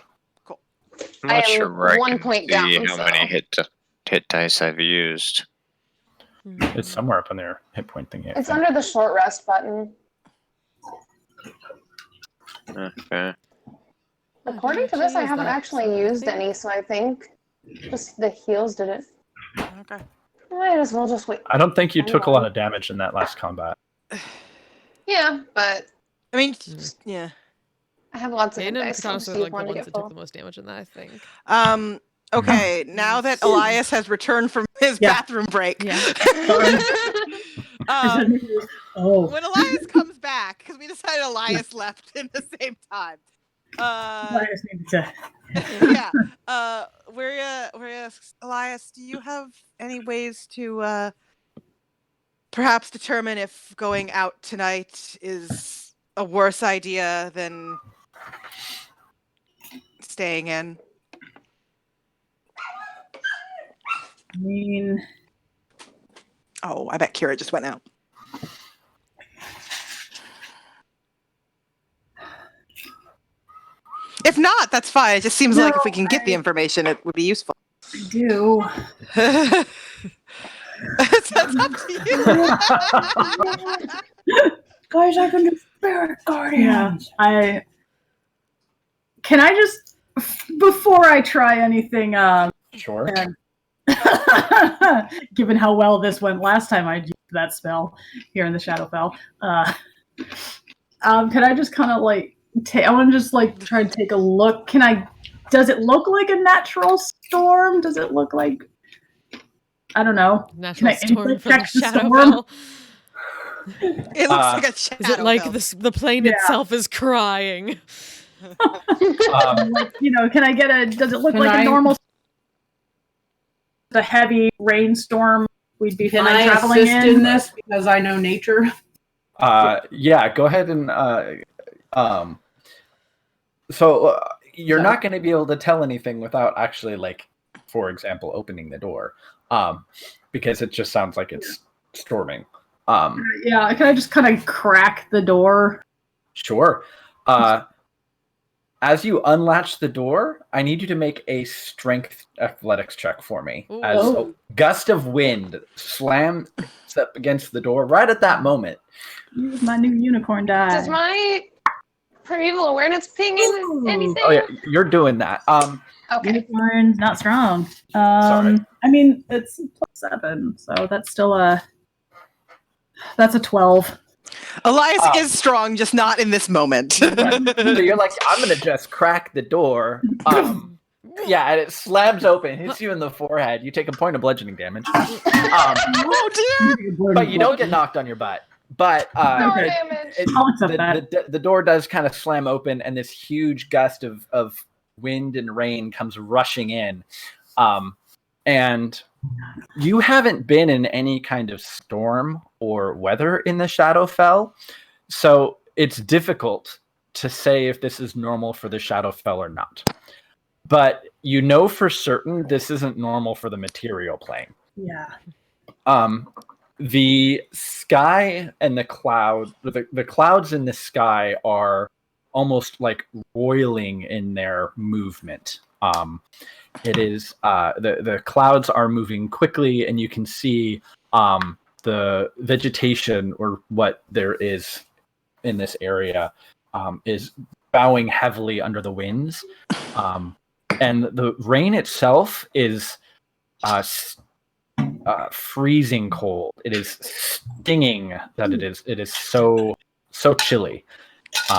I'm I not am sure where I 1 can point see down, how many so- hit dice I've used. It's somewhere up on their hit point thingy. I It's think. under the short rest button. Okay. According to this, I haven't actually used any, so I think just the heals did it. Okay. Might as well just wait. I don't think you took a lot of damage in that last combat. Yeah, but I mean, yeah. I have lots of Hayden hit and dice. so I'll Katana just were use like the one to ones get that took full. the most damage in that, I think. Okay, now that Elias has returned from his bathroom break. Yeah. Oh. When Elias comes back, because we decided Elias left in the same time. I just needed to. Yeah. Waria asks, Elias, do you have any ways to perhaps determine if going out tonight is a worse idea than staying in? I mean, Oh, I bet Kira just went out. If not, that's fine. It just seems like if we can get the information, it would be useful. I do. That's up to you. Guys, I can do spirit guardians. Yeah, can I just before I try anything, Sure. and given how well this went last time I used that spell here in the Shadowfell, can I just kind of like I want to just like try and take a look. Does it look like a natural storm? Does it look like, I don't know. Natural Can I storm insight for the check the storm? Shadowfell. It looks like a shadow. Is it like though. the plane itself is crying? Like, can I get does it look Can like I- a normal, a heavy rainstorm we'd be Can fine I traveling assist in this because I know nature? Yeah, go ahead and so you're not going to be able to tell anything without actually, like, for example, opening the door, because it just sounds like it's storming. Yeah, can I just kind of crack the door? Sure. As you unlatch the door, I need you to make a strength athletics check for me. Ooh. As a gust of wind slams up against the door right at that moment. Use my new unicorn die. Does my primeval awareness pinging anything? Oh yeah, you're doing that. Okay. Unicorn's not strong. Sorry. I mean, it's +7, so that's still that's a 12. Elias is strong, just not in this moment. So you're like, I'm gonna just crack the door. Yeah, and it slams open, hits you in the forehead. You take a point of bludgeoning damage. Oh dear! But you don't get knocked on your butt. But More damage. I'll accept that. the door does kind of slam open, and this huge gust of wind and rain comes rushing in. And you haven't been in any kind of storm or weather in the Shadowfell, so it's difficult to say if this is normal for the Shadowfell or not. But you know for certain this isn't normal for the material plane. Yeah. The sky and the clouds in the sky are almost like roiling in their movement. It is the clouds are moving quickly, and you can see the vegetation, or what there is in this area, is bowing heavily under the winds. And the rain itself is freezing cold. It is stinging that it is so chilly. It's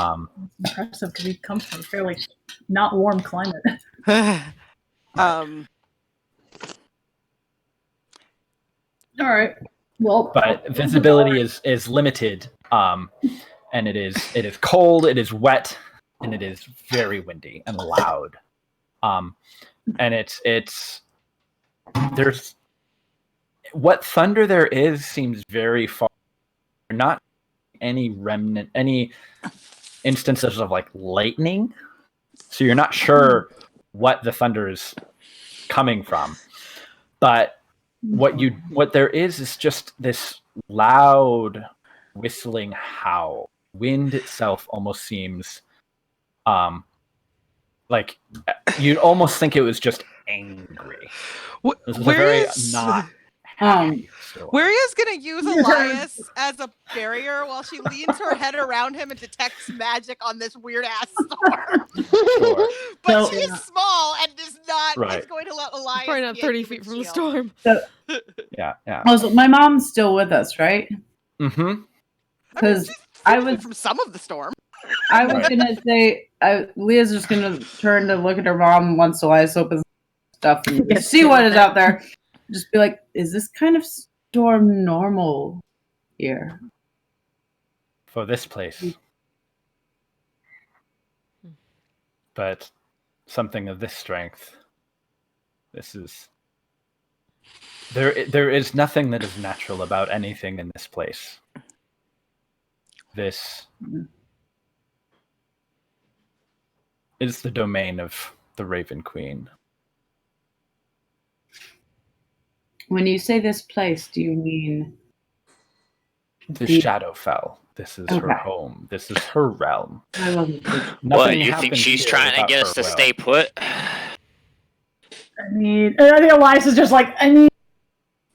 impressive because he comes from a fairly not warm climate. All right. Well, But visibility is limited, and it is cold. It is wet, and it is very windy and loud. And it's there's what thunder there is seems very far. Not any instances of like lightning, so you're not sure what the thunder is coming from. But what there is just this loud whistling howl. Wind itself almost seems like you'd almost think it was just angry. This is Waria's gonna use Elias as a barrier while she leans her head around him and detects magic on this weird ass storm. Sure. But she's small and is not. Right. Is going to let Elias. Probably not be a 30 human feet from the shield. storm. Yeah. Also, my mom's still with us, right? Mm-hmm. Because she's I free was from some of the storm. I was gonna say Leah's just gonna turn to look at her mom once Elias opens stuff and see what is out there. Just be like, is this kind of storm normal here? For this place. But something of this strength. There is nothing that is natural about anything in this place. This is the domain of the Raven Queen. When you say this place, do you mean The Shadowfell. This is her Okay. home. This is her realm. I wasn't sure. What, Nothing you think happens she's here trying to without get her us to will. stay put? I mean, I think Elias is just like,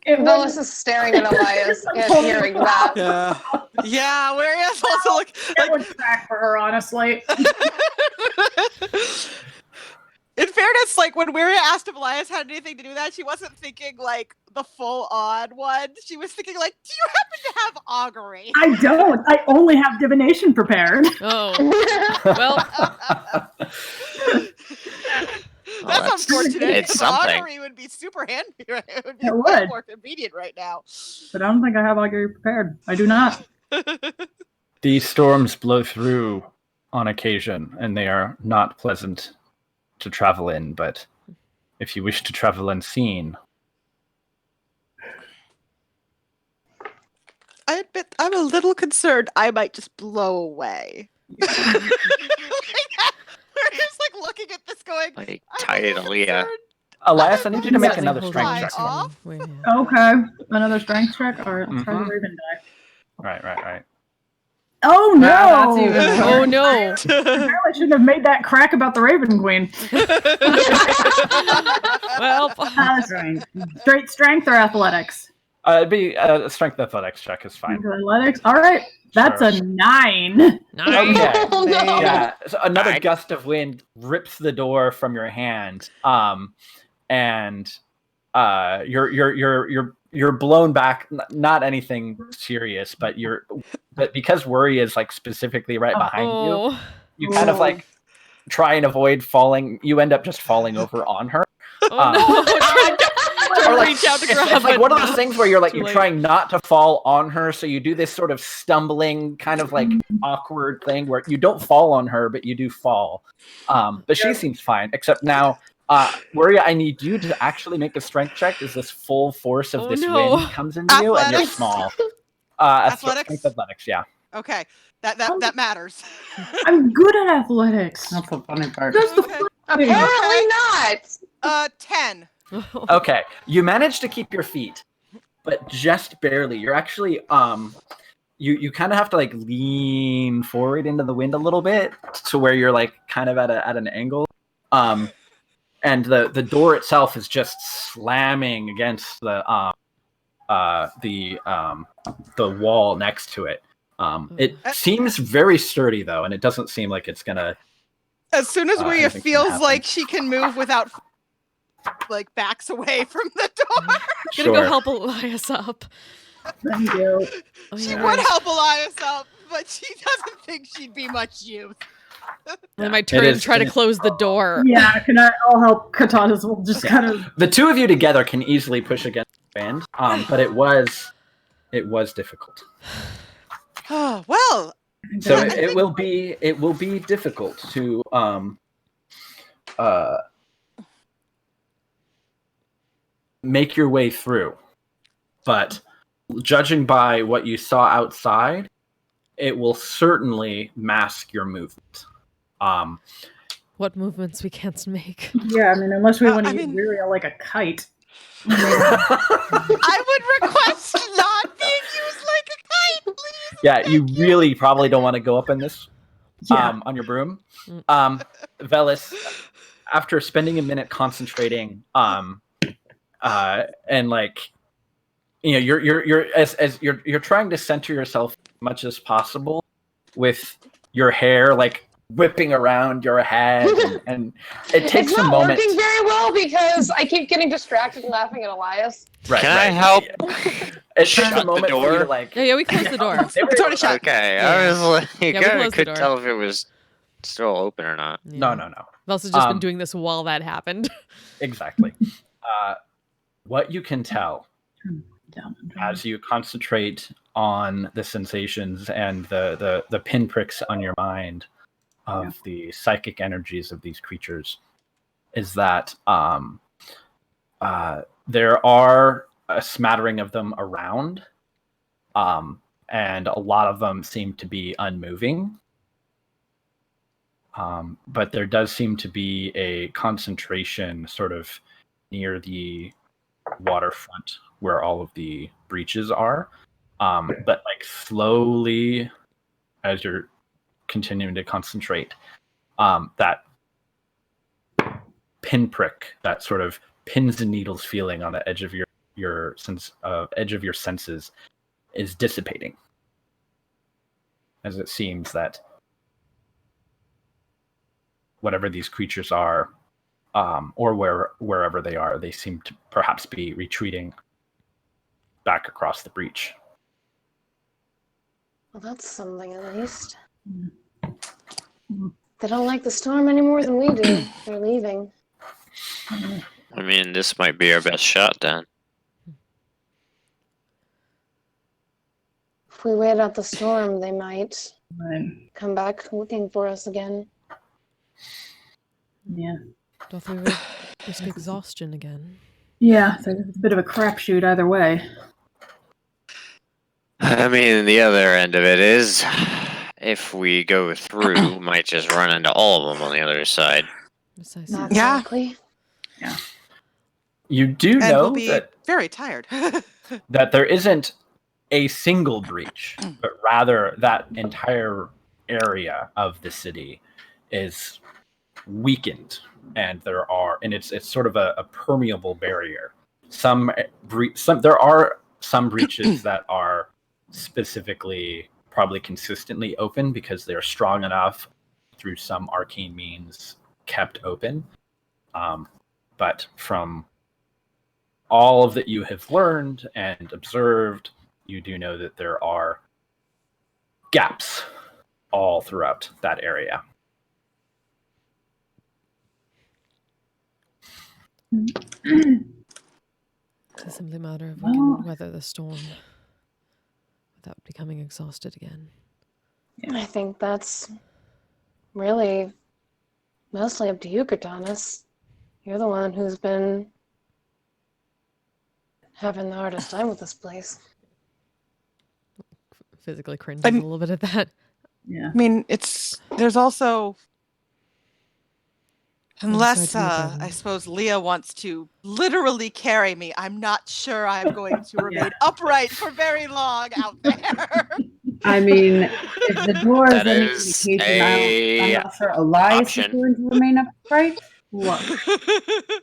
Velis is staring at Elias and hearing that. Yeah. Waria's also like it would crack for her, honestly. In fairness, like when Waria asked if Elias had anything to do with that, she wasn't thinking like the full on one. She was thinking like, do you happen to have augury? I don't. I only have divination prepared. Oh. Well, That's unfortunate. it's something. Augury would be super handy. It would be It way would. more convenient right now. But I don't think I have augury prepared. I do not. These storms blow through on occasion, and they are not pleasant to travel in, but if you wish to travel unseen... I admit I'm a little concerned I might just blow away. We're just like looking at this going, Like, I'm tied a it, little Aaliyah. concerned. Elias, I need you to make Something another holds strength on check. to Off? him. Wait, Okay. Another strength check? All right, let's try the Mhm. Raven die. Right. Oh, no! Wow, that's even worse. Oh no! Apparently I shouldn't have made that crack about the Raven Queen. Well, Straight strength or athletics? It'd be a strength athletics check is fine. Athletics. All right. That's Sure. a 9. Okay. Oh, no. Yeah. So another Alright. gust of wind rips the door from your hand. And you're blown back. Not anything serious, but because worry is like specifically right behind you. Oh. You kind of like try and avoid falling. You end up just falling over on her. Oh no. Trying Or to like, reach out to it's grab, like but one of no. those things where you're like Too you're late. trying not to fall on her, so you do this sort of stumbling, kind of like awkward thing where you don't fall on her, but you do fall. But she seems fine, except now, Waria, I need you to actually make a strength check as this full force of Oh, this no. wind comes into you, and you're Athletics. small. Athletics? Strength athletics, yeah. Okay, that matters. I'm good at athletics. That's the funny part. That's the Okay. fun Apparently Okay. not. 10. Okay, you manage to keep your feet, but just barely. You're actually you kind of have to like lean forward into the wind a little bit to where you're like kind of at an angle. And the door itself is just slamming against the wall next to it. It seems very sturdy though, and it doesn't seem like it's gonna. As soon as Rhea anything can feels happen. like she can move without like backs away from the door. Gonna go help Elias up. Thank you. Oh, She yeah, would right. help Elias up, but she doesn't think she'd be much use. I might It turn and is- try it to is- close the door. Yeah, I'll help Katana's. We'll just kind of. The two of you together can easily push against the wind, but it was difficult. Oh, well, So it will be difficult to make your way through. But judging by what you saw outside, it will certainly mask your movement. What movements we can't make. Yeah, I mean, unless we want I to use mean- Uriel like a kite. I would request not being used like a kite, please. Yeah, you really probably don't want to go up in this Yeah. on your broom. Velis, after spending a minute concentrating, and like, you know, you're trying to center yourself as much as possible with your hair like whipping around your head, and it takes It's a not moment. working very well because I keep getting distracted and laughing at Elias. Right, Can I right. help? It Shut takes a the moment for you to door? like. Yeah, we closed the door. It's already shut. Okay, Yeah. I was like, Yeah, we I closed the couldn't door. tell if it was still open or not. No. Vel's has just been Um, doing this while that happened. Exactly. What you can tell Down. as you concentrate on the sensations and the pinpricks on your mind of the psychic energies of these creatures is that there are a smattering of them around, and a lot of them seem to be unmoving. But there does seem to be a concentration sort of near the waterfront where all of the breaches are. But like slowly, as you're continuing to concentrate, that pinprick, that sort of pins and needles feeling on the edge of your senses, is dissipating. As it seems that whatever these creatures are, or wherever they are, they seem to perhaps be retreating back across the breach. Well, that's something at least. They don't like the storm any more than we do. They're leaving. I mean, this might be our best shot then. If we wait out the storm, they might Right. come back looking for us again. Yeah. Don't we risk exhaustion again? Yeah, so it's a bit of a crapshoot either way. I mean, the other end of it is, if we go through, we might just run into all of them on the other side. Besides, Not Yeah. likely. You do And know we'll be that very tired. that there isn't a single breach, but rather that entire area of the city is weakened, and it's sort of a permeable barrier. There are some breaches that are specifically probably consistently open because they're strong enough through some arcane means kept open. But from all of that you have learned and observed, you do know that there are gaps all throughout that area. It's simply a matter of we can weather the storm without becoming exhausted again. I think that's really mostly up to you, Cortanus. You're the one who's been having the hardest time with this place. Physically cringes a little bit at that. Yeah. I mean, there's also, unless sorry to be a burden. I suppose Leah wants to literally carry me, I'm not sure I'm going to remain upright for very long out there. I mean, if the door is That any is indication, I'm not sure Elias option. is going to remain upright. Look,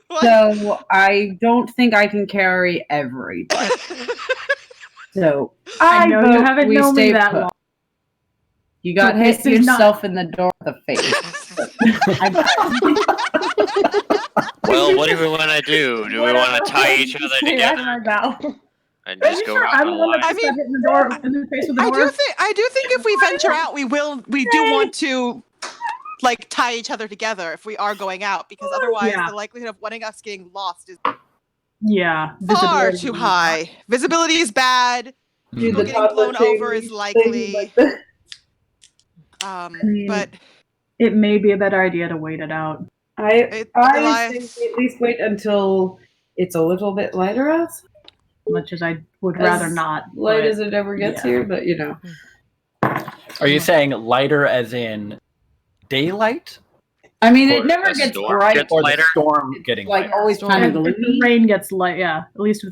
What? So I don't think I can carry everybody. So I know you vote haven't we known me stay that put. long. You got But hit this is not- yourself in the door of the face. Well, what do we want to do? Do we want to tie each other together and Are just you go sure out I'm the the one that line? just got hit in the door in the face with the I door? do think if we venture out, we do want to like tie each other together if we are going out, because otherwise Yeah. the likelihood of one of us getting lost is Yeah. far visibility too is high. Visibility is bad. Dude, People the getting blown toddler over is thing likely. like that. mean, But It may be a better idea to wait it out. I Elias, think at least wait until it's a little bit lighter out. Much as I would rather As not. light but as it ever gets yeah. here, but you know. Are you saying lighter as in daylight? I mean, Or it never the gets storm bright. gets Or lighter? the storm getting Like lighter? always Storm. kind of If the gloomy. rain gets light, yeah. At least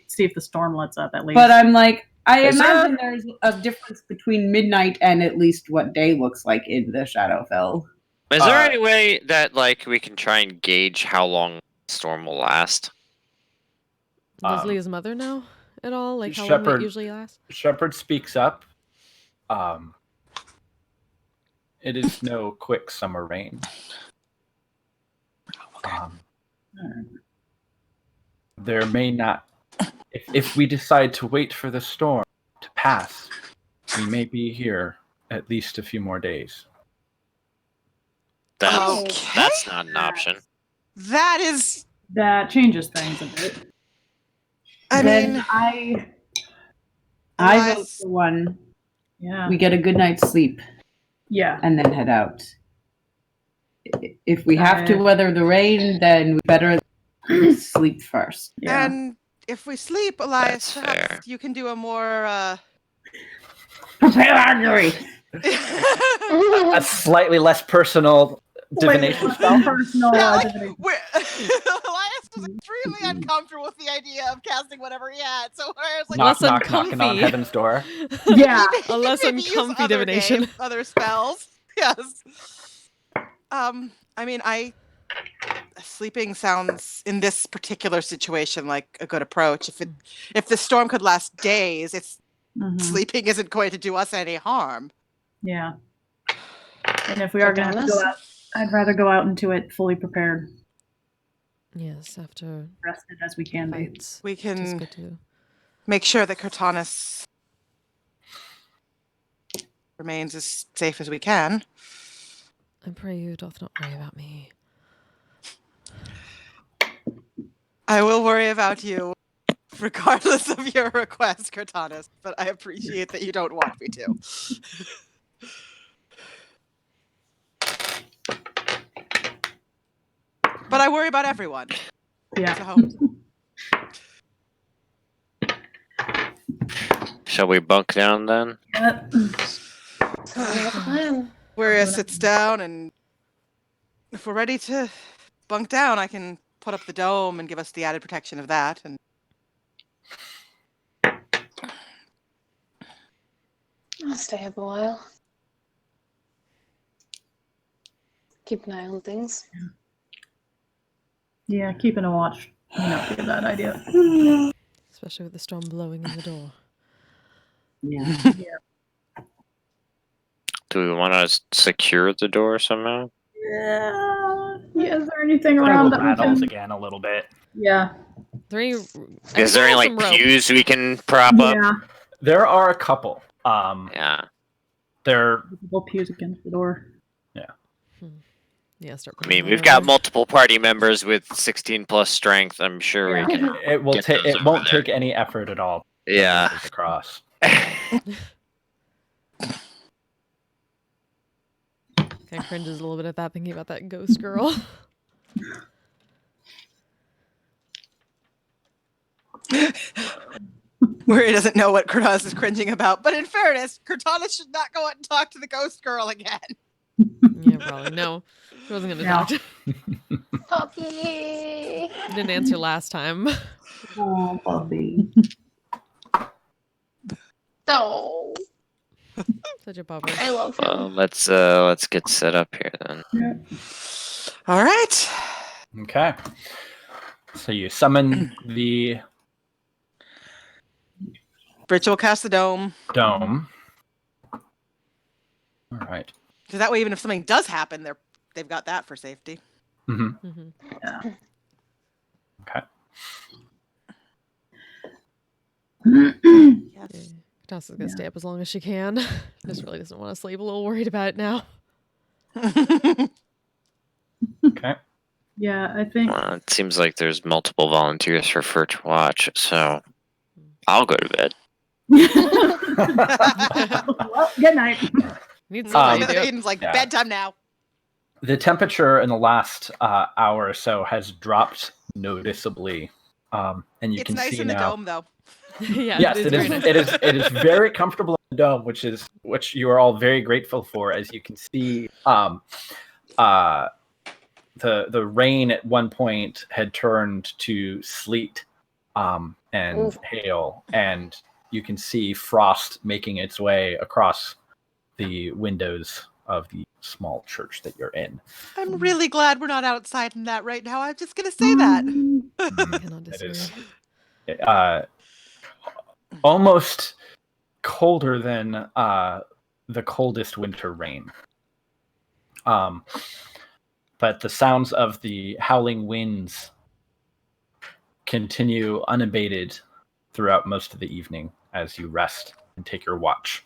see if the storm lets up. At least. But I'm like, I Is imagine there's a difference between midnight and at least what day looks like in the Shadowfell. Is there any way that like we can try and gauge how long the storm will last? Does Um, Leah's mother know at all? Like how long Shepherd- it usually lasts? Shepard speaks up. It is no quick summer rain. There may not. If we decide to wait for the storm to pass, we may be here at least a few more days. That's not an option. that is. that changes things a bit. I Then mean, I vote Elias, for one. Yeah. We get a good night's sleep Yeah. and then head out. If we have to weather the rain, then we better sleep first. Yeah. and if we sleep, Elias, That's perhaps fair. you can do a more. Prepare archery. A slightly less personal divination spell. Personal Yeah, like, divination. Elias was extremely uncomfortable with the idea of casting whatever he had, so I was like, Knock, Less knock, knocking on uncomfy. heaven's door. Yeah. A less maybe use uncomfy other divination. other spells. Yes. I mean, sleeping sounds in this particular situation like a good approach. If the storm could last days, Mhm. sleeping isn't going to do us any harm. Yeah. And if we are going to have to go out, I'd rather go out into it fully prepared, Yes, after rested as we can be. fights. We It's can good to make sure that Cortanus remains as safe as we can. I pray you doth not worry about me. I will worry about you, regardless of your request, Cortanus, but I appreciate that you don't want me to. But I worry about everyone. Yeah. So, Shall we bunk down then? Sounds like a plan. Waria sits down, and if we're ready to bunk down, I can put up the dome and give us the added protection of that. And I'll stay up a while. Keep an eye on things. Yeah, keeping a watch may not be a bad idea. Especially with the storm blowing in the door. Yeah. Do we want to secure the door somehow? Yeah. Is there anything It around that we rattles can? again a little bit. Yeah. Is there any like pews we can prop up? Yeah. There are a couple. Yeah. They're Multiple pews against the door. Yeah, start I putting mean, that we've got over. multiple party members with 16 plus strength. I'm sure we can. it will Get take. those It over won't there. take any effort at all. To Yeah. move these across. Kind of cringes a little bit at that, thinking about that ghost girl. Where he doesn't know what Cortana is cringing about. But in fairness, Cortana should not go out and talk to the ghost girl again. Yeah, probably. No, she wasn't going to No. talk to Puppy. Didn't answer last time. Oh, puppy. No. Such a bummer. I love him. Let's get set up here then. All right. Okay. So you summon the Ritual cast the dome. dome. All right. So that way, even if something does happen, they've got that for safety. Mm-hmm. Mm-hmm. Yeah. Okay. Yes. Tassa's going to stay up as long as she can. Just really doesn't want to sleep. A little worried about it now. Okay. Yeah, I think. Well, it seems like there's multiple volunteers for First Watch, so I'll go to bed. Well, good night. Need somebody to do it. Aiden's like, Yeah. bedtime now. The temperature in the last hour or so has dropped noticeably, and you It's can nice see in the now. dome, though. Yeah, Yes, it it is is. very nice. It is very comfortable in the dome, which you are all very grateful for, as you can see. The rain at one point had turned to sleet, and Oof. hail, and you can see frost making its way across the windows of the small church that you're in. I'm really glad we're not outside in that right now. I'm just going to say that. Cannot It is disagree. almost colder than the coldest winter rain. But the sounds of the howling winds continue unabated throughout most of the evening as you rest and take your watch.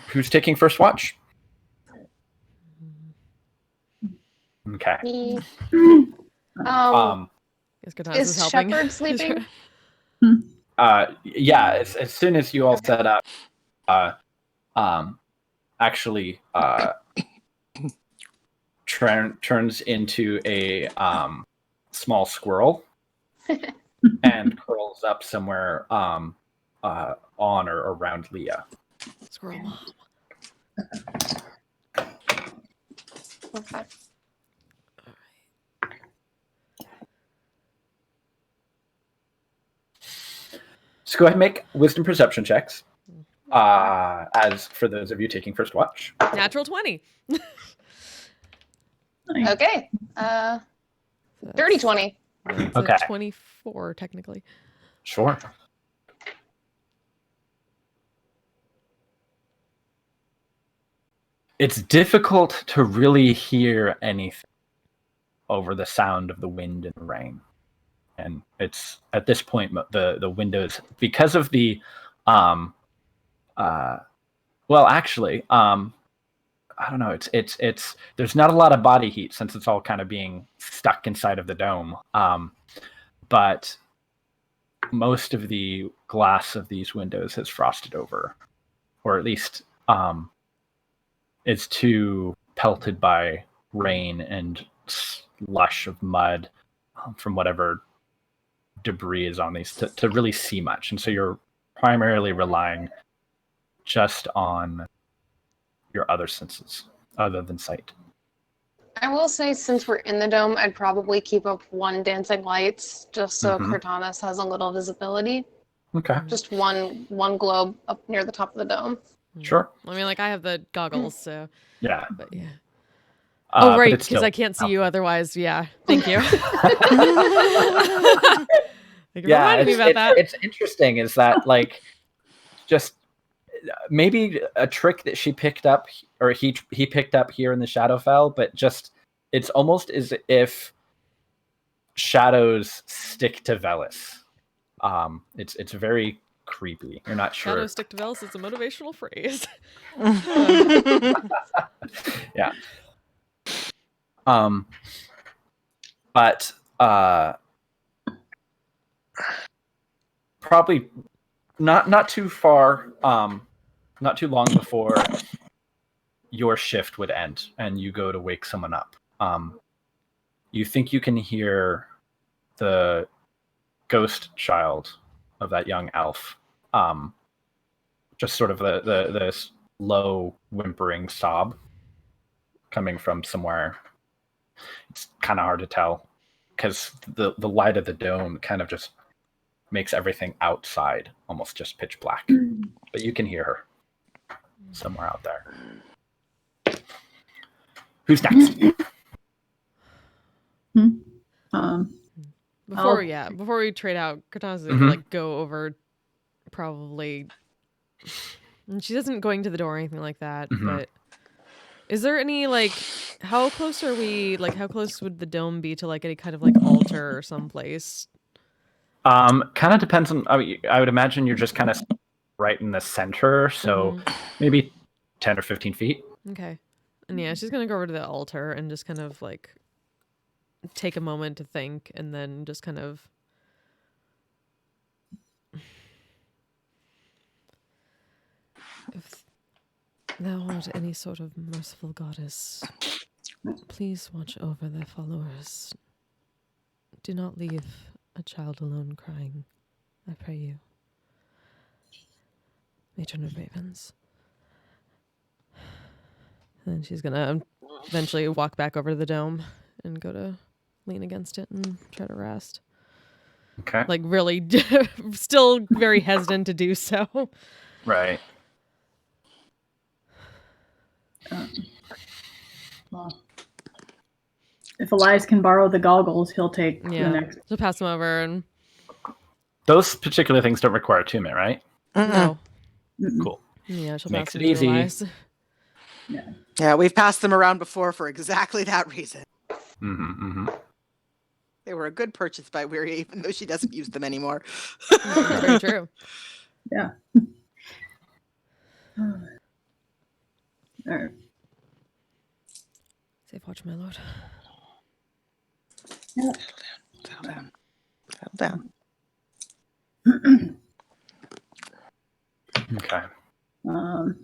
Who's taking first watch? Okay. Me. Guess Katana's Is helping. Shepard sleeping? Yeah, as soon as you all set up, actually turns into a small squirrel and curls up somewhere on or around Leah. Squirrel mom. Okay. So go ahead and make wisdom perception checks. As for those of you taking first watch. Natural 20. Nice. Okay. Dirty 20. It's Okay. a 24, technically. Sure. It's difficult to really hear anything over the sound of the wind and rain. And it's at this point the windows, because of the I don't know, it's there's not a lot of body heat since it's all kind of being stuck inside of the dome. But most of the glass of these windows has frosted over, or at least it's too pelted by rain and slush of mud from whatever debris is on these to really see much. And so you're primarily relying just on your other senses other than sight. I will say, since we're in the dome, I'd probably keep up one dancing lights just so Mhm. Cortanus has a little visibility. Okay, Just one globe up near the top of the dome. sure. I mean, like, I have the goggles, so. Yeah. But yeah. But Right, it's because still I can't see out you there. otherwise. Yeah. Thank you. Like, Yeah, reminded me about that. it's interesting is that like just maybe a trick that she picked up, or he picked up here in the Shadowfell, but just it's almost as if shadows stick to Velis. It's very creepy. You're not sure. Shadow stick to Velis is a motivational phrase. Yeah. But probably not too far, not too long before your shift would end and you go to wake someone up. You think you can hear the ghost child of that young elf, just sort of the low whimpering sob coming from somewhere. It's kind of hard to tell because the light of the dome kind of just makes everything outside almost just pitch black. But you can hear her somewhere out there. Who's next? Before we trade out, Katana's gonna like go over probably. And she isn't going to the door or anything like that, but is there any like how close are we, like how close would the dome be to like any kind of like altar or someplace? Kind of depends on, I would imagine you're just kind of right in the center, so maybe 10 or 15 feet. Okay. And yeah, she's gonna go over to the altar and just kind of like take a moment to think, and then just kind of if thou art any sort of merciful goddess, please watch over their followers. Do not leave a child alone crying, I pray you. Matron of Ravens. And then she's gonna eventually walk back over to the dome and go to lean against it and try to rest. Okay. Like really still very hesitant to do so. Right. Well, if Elias can borrow the goggles, he'll take the next. So pass them over and those particular things don't require attunement, right? no. Cool. Yeah, she'll Makes pass it them to easy. Elias. Yeah, we've passed them around before for exactly that reason. They were a good purchase by Weary, even though she doesn't use them anymore. Very true. Yeah. All right. Safe watch, my lord. Yeah. Settle down. Settle down. Okay. Well,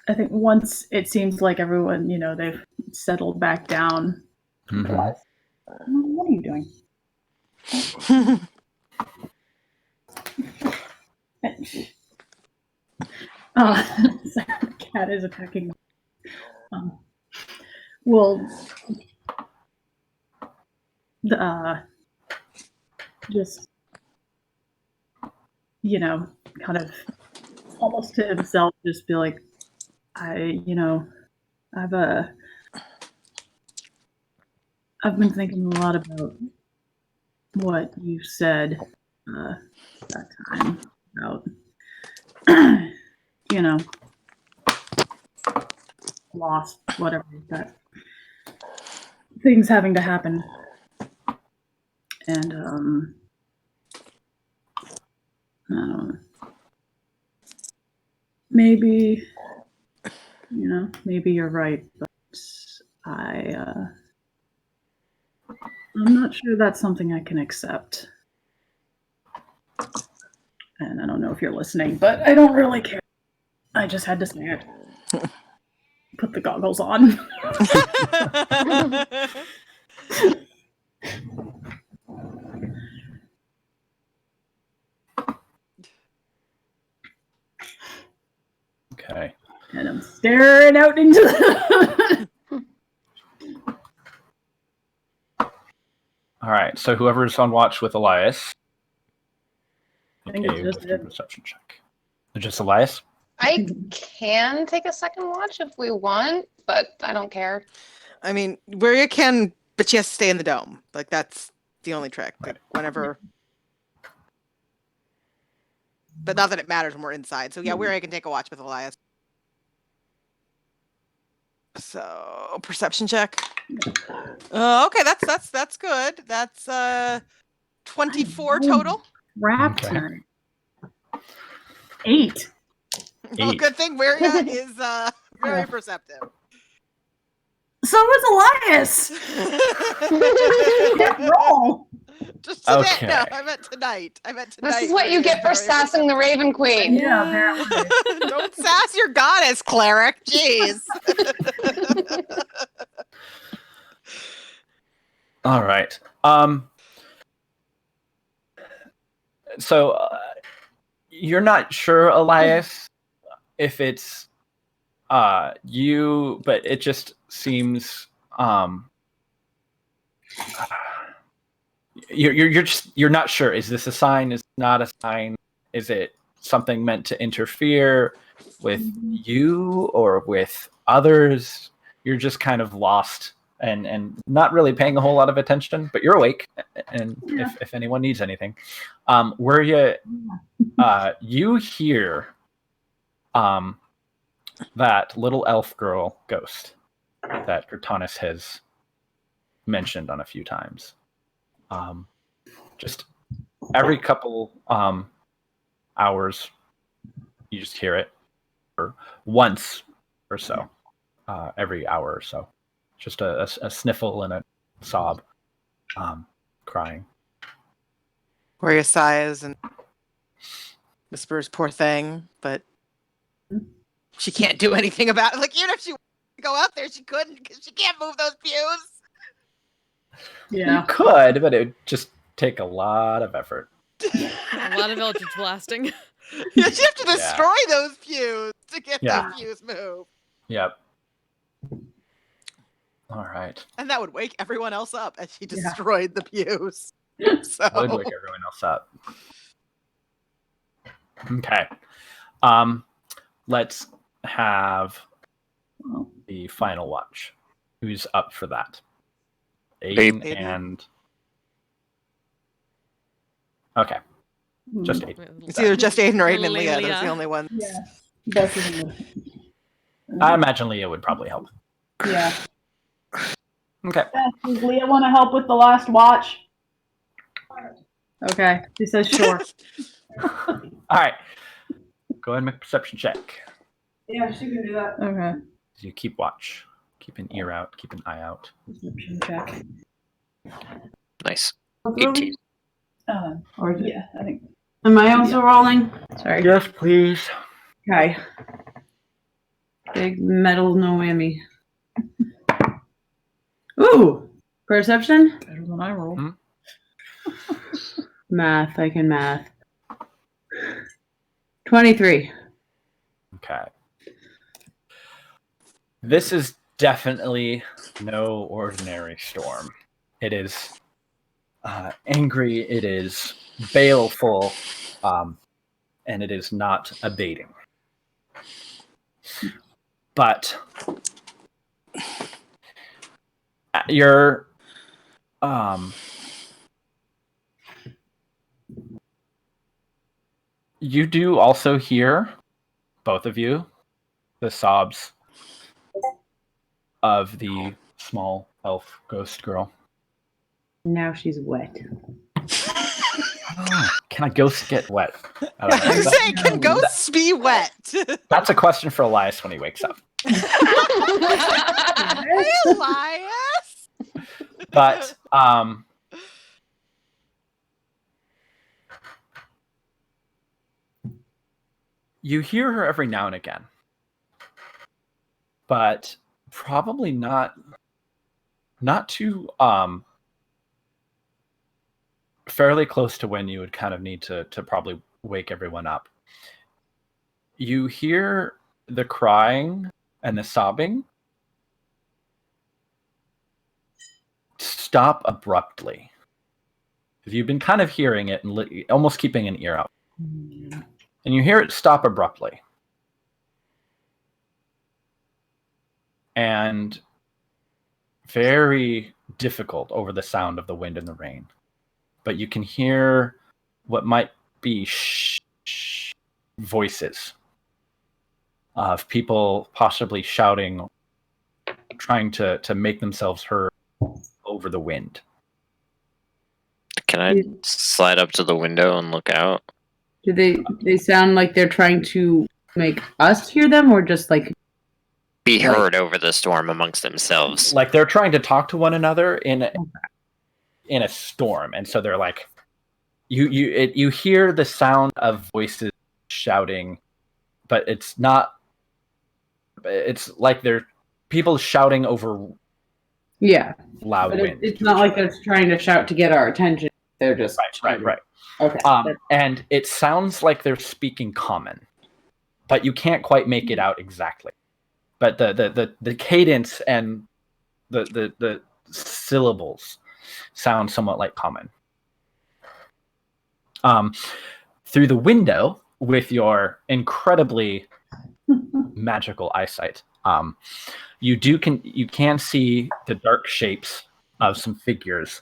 I think once it seems like everyone, they've settled back down. What are you doing? Sorry, the cat is attacking. Well, just kind of almost to himself, just be like, I've been thinking a lot about what you said that time about lost, whatever, that things having to happen, and I don't know. Maybe you're right, but I'm not sure that's something I can accept. And I don't know if you're listening, but I don't really care. I just had to say it. Put the goggles on. Okay. And I'm staring out into the... All right. So whoever's on watch with Elias. I think it's just a perception check. Just Elias? I can take a second watch if we want, but I don't care. I mean, Weary can, but she has to stay in the dome. Like, that's the only trick. Like, whenever... but not that it matters when we're inside. So yeah, Weary can take a watch with Elias. So perception check. Okay, that's good. That's 24 total. Crap Okay. turn. 8. Well, Eight. good thing Weria is very perceptive. So was Elias. Can't roll. Just today. Okay. No, I meant tonight. This is what you get for sassing the Raven Queen. Yeah, apparently. Don't sass your goddess, cleric. Jeez. All right. So you're not sure, Elias, if it's you, but it just seems you're not sure. Is this a sign? Is it not a sign? Is it something meant to interfere with you or with others? You're just kind of lost and not really paying a whole lot of attention, but you're awake. And if anyone needs anything, where you hear that little elf girl ghost that Gertanis has mentioned on a few times. Just every couple hours, you just hear it, or once or so, every hour or so. Just a sniffle and a sob, crying. Weria sighs and whispers, "Poor thing," but she can't do anything about it. Like, even if she wanted to go out there, she couldn't because she can't move those pews. Yeah. You could, but it would just take a lot of effort. A lot of Eldritch blasting. Yeah, you have to destroy those pews to get Yeah. those pews moved. Yep. All right. And that would wake everyone else up as she destroyed the pews. So That would wake everyone else up. Okay. Let's have the final watch. Who's up for that? Aiden and... Okay. Just Aiden. it's either just Aiden or Aiden and Leah. Those are the only ones. Yeah. Both of them. I imagine Leah would probably help. Yeah. Okay. Does Leah want to help with the last watch? Okay. She says sure. All right. Go ahead and make a perception check. Yeah, she can do that. Okay. You keep watch. Keep an ear out. Keep an eye out. Perception check. Nice. 18. Or yeah, I think. Am I also rolling? Sorry. Yes, please. Okay. Big metal no whammy. Ooh! Perception? Better than I roll. Math. I can math. 23. Okay. This is definitely no ordinary storm. It is angry, it is baleful, and it is not abating. But you're you do also hear, both of you, the sobs of the small elf ghost girl. Now she's wet. Can a ghost get wet? I was saying, can ghosts be wet? That's a question for Elias when he wakes up. Hey, Elias! But you hear her every now and again, but probably not too fairly close to when you would kind of need to probably wake everyone up. You hear the crying and the sobbing stop abruptly. You've been kind of hearing it and almost keeping an ear out. And you hear it stop abruptly. And very difficult over the sound of the wind and the rain. But you can hear what might be shh, shh, voices of people possibly shouting, trying to make themselves heard over the wind. Can I slide up to the window and look out? Do they sound like they're trying to make us hear them, or just like be heard over the storm amongst themselves? Like they're trying to talk to one another in a storm, and so they're like, you hear the sound of voices shouting, but it's not. It's like they're people shouting over. Yeah, loud but wind. It's not like they're trying to shout to get our attention. They're just right. Okay. And it sounds like they're speaking common, but you can't quite make it out exactly. But the cadence and the syllables sound somewhat like common. Through the window, with your incredibly magical eyesight, you can see the dark shapes of some figures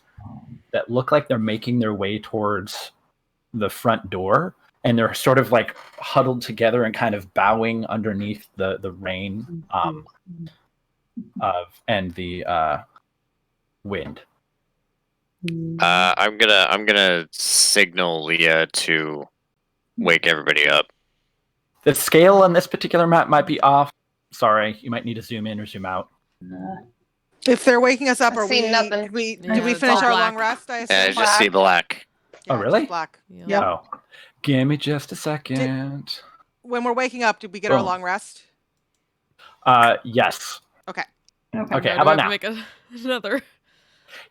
that look like they're making their way towards the front door, and they're sort of like huddled together and kind of bowing underneath the rain and the wind. I'm gonna signal Leah to wake everybody up. The scale on this particular map might be off. Sorry, you might need to zoom in or zoom out. If they're waking us up, I see nothing. did we Yeah, finish it's all our black. long rest? I assume? I just see black. Yeah, Oh, really? just black. Yeah. Oh, give me just a second. When we're waking up, did we get our Boom. long rest? Yes. Okay. Okay, Now how do I about have to now? make another.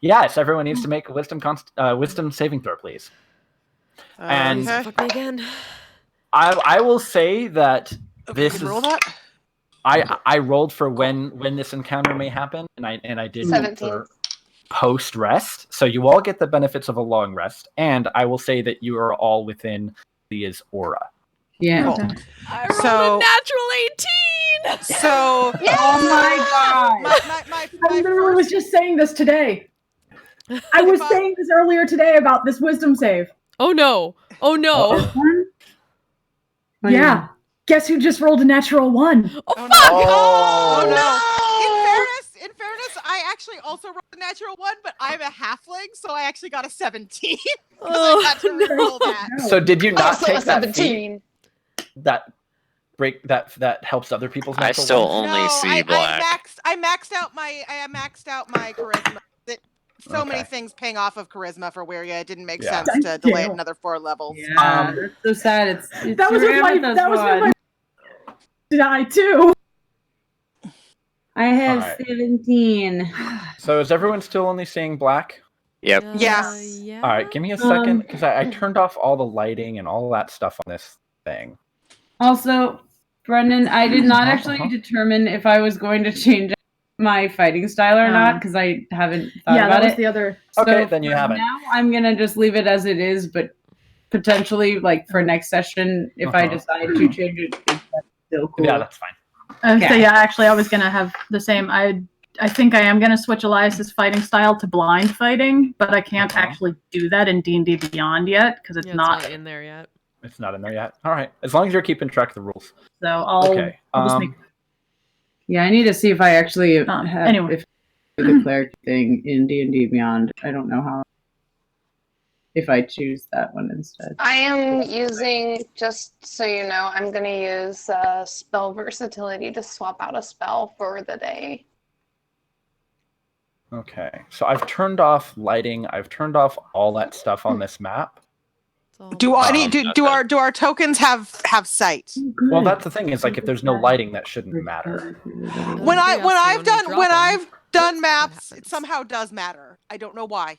Yes, everyone needs to make a wisdom saving throw, please. And- Okay. Fuck me again. I will say that this Roll is. that. I rolled for when this encounter may happen, and I did roll 17. for post rest. So you all get the benefits of a long rest, and I will say that you are all within Leah's aura. Yeah. Cool. I rolled So- a natural 18. So, Oh my god! my I literally was just saying this today. I was saying this earlier today about this wisdom save. Oh no! Oh no! This one? Yeah. Guess who just rolled a natural 1? Oh no! Oh, In fairness, I actually also rolled a natural 1, but I'm a halfling, so I actually got a 17 because Oh, I had to re-roll that. So did you not Also take a that feat 17. that break that helps other people's I natural still ones? only see black. I maxed out my charisma. So many Okay. things paying off of charisma for Weria. It didn't make Yeah. sense to Thank delay you. it another 4 levels. Yeah, that's so sad. It's That was your with my amethyst that was with one. my die too. I have Alright. 17. So is everyone still only seeing black? Yep. Yes. Yeah. All right, give me a second because I turned off all the lighting and all that stuff on this thing. Also, Brendan, I did not actually Uh-huh. determine if I was going to change my fighting style or not because I haven't thought Yeah, about that was it. the other. Okay, So then you for haven't. Now I'm gonna just leave it as it is, but potentially, like for next session, if I Uh-huh. decide to change it, that's still cool. Yeah, that's fine. So Okay. yeah, actually, I was gonna have the same. I think I am gonna switch Elias's fighting style to blind fighting, but I can't Uh-huh. actually do that in D&D Beyond yet because it's Yeah, not. in there yet. It's not in there yet. All right, as long as you're keeping track of the rules. So I'll Okay. just make. Yeah, I need to see if I actually have anyway. if the cleric thing in D&D Beyond. I don't know how. If I choose that one instead. I am using, just so you know, I'm going to use spell versatility to swap out a spell for the day. Okay, so I've turned off lighting. I've turned off all that stuff on this map. It's all Do our tokens have sight? Well, that's the thing is like if there's no lighting, that shouldn't matter. When I've done That's maps, what it happens. somehow does matter. I don't know why.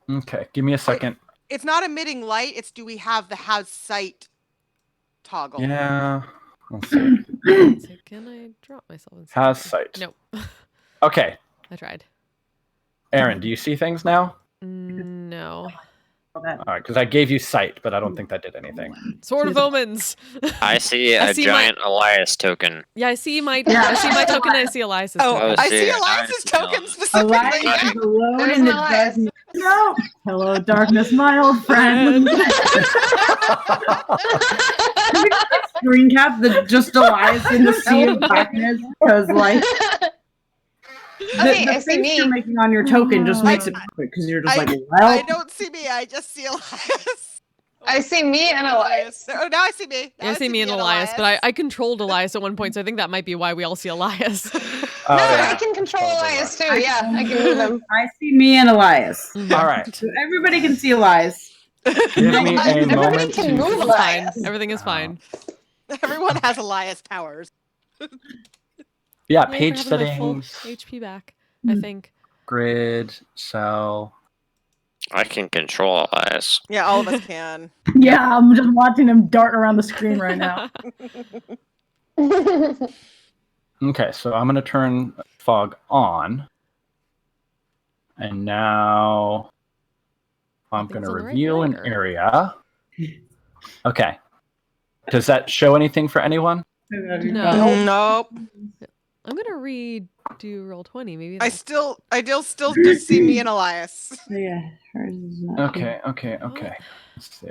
Okay, give me a second. It's not emitting light. It's do we have the has sight toggle? Yeah, let's see. So can I drop myself? In Has something? sight. Nope. Okay, I tried. Aaron, do you see things now? No. All right, because I gave you sight, but I don't think that did anything. Sword of Omens. I see I a see giant Elias token. Yeah, I see my token. And I see Elias's Oh, token. I see see it. Elias's Nice. token specifically. Elias is alone There's in the Elias. darkness. No. Hello, darkness, my old friend. Screen cap that just Elias in the sea of darkness because, like, Okay, the I see face me. you're making on your token just makes it perfect because you're just like, I well, don't see me. I just see Elias. I see me and Elias. Oh, now I see me. Now I see me and Elias, but I controlled Elias at one point, so I think that might be why we all see Elias. Oh, No, yeah. I can control Totally Elias was. too. Yeah, I can move him. I see me and Elias. All right. So everybody can see Elias. Give me a Everybody moment can to. move This is fine. Elias. Everything is fine. Everyone has Elias powers. Yeah, Yay for page having my full settings, HP back, I think. grid, cell. I can control Elias. Yeah, all of us can. Yeah, I'm just watching him dart around the screen right now. Okay, so I'm going to turn fog on. And now I'm going Nothing's to on the right reveal an layer. area. Okay. Does that show anything for anyone? No. Nope. I'm gonna redo roll 20. Maybe I that's... still just see me and Elias. Yeah, hers is not here. Okay. Let's see.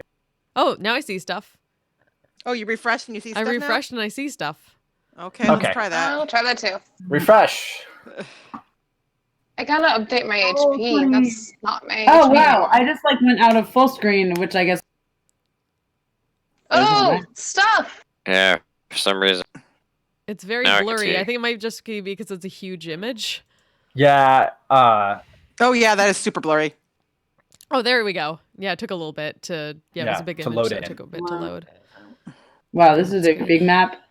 Oh, now I see stuff. Oh, you refreshed and you see I stuff refreshed and I see stuff. now? Okay, Okay. let's try that. I'll try that too. Refresh. I gotta update my Oh, HP. please. That's not my Oh HP wow! anymore. I just like went out of full screen, which I guess. Oh, stuff! Yeah, for some reason. It's very Now I can blurry. see. I think it might just be because it's a huge image. Yeah. Oh yeah, that is super blurry. Oh, there we go. Yeah, it took a little bit to... Yeah, it was Yeah, a big to image, load so it it in. took a bit to load. Wow, this is a big map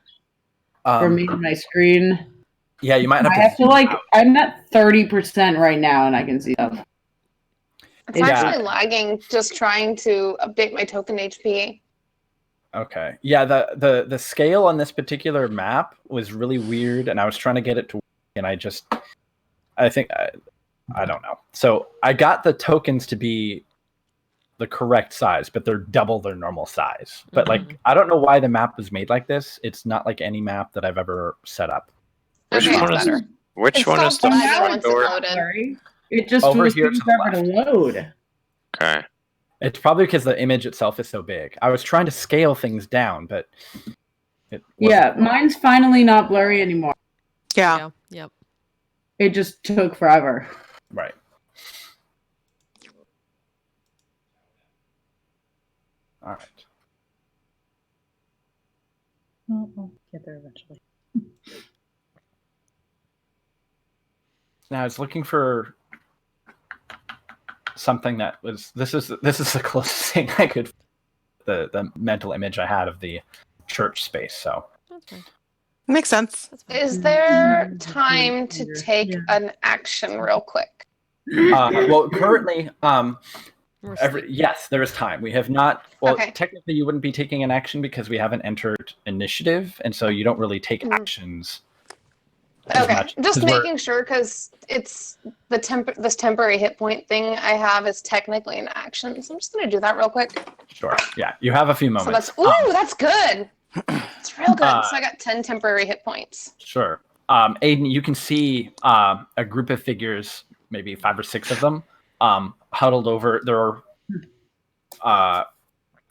for me on my screen. Yeah, you might have I to. have to zoom like. out. I'm at 30% right now, and I can see stuff. It's Yeah. actually lagging just trying to update my token HP. Okay. Yeah, the scale on this particular map was really weird, and I was trying to get it to work, and I think I don't know. So I got the tokens to be the correct size, but they're double their normal size. But like, I don't know why the map was made like this. It's not like any map that I've ever set up. Which Okay, one it's is better. which It one is stopped the lagging front once it door? loaded. Sorry. It just Over was here taking to the forever to load. Okay. It's probably because the image itself is so big. I was trying to scale things down, but it wasn't. Yeah, mine's finally not blurry anymore. Yeah. Yep. It just took forever. Right. All right. We'll get there eventually. Now I was looking for something that was. This is the closest thing I could. The mental image I had of the church space. So That's fine. Makes sense. That's fine. Is there time to take Yeah. an action real quick? well, currently, We're asleep. yes, there is time. We have not. Well, Okay. technically, you wouldn't be taking an action because we haven't entered initiative, and so you don't really take Mhm. actions. as Okay, much, just 'cause we're- making sure because it's this temporary hit point thing I have is technically an action, so I'm just gonna do that real quick. Sure. Yeah, you have a few So moments. that's that's good. It's real good. Uh, So I got 10 temporary hit points. Sure. Aiden, you can see a group of figures, maybe 5 or 6 of them, huddled over. There are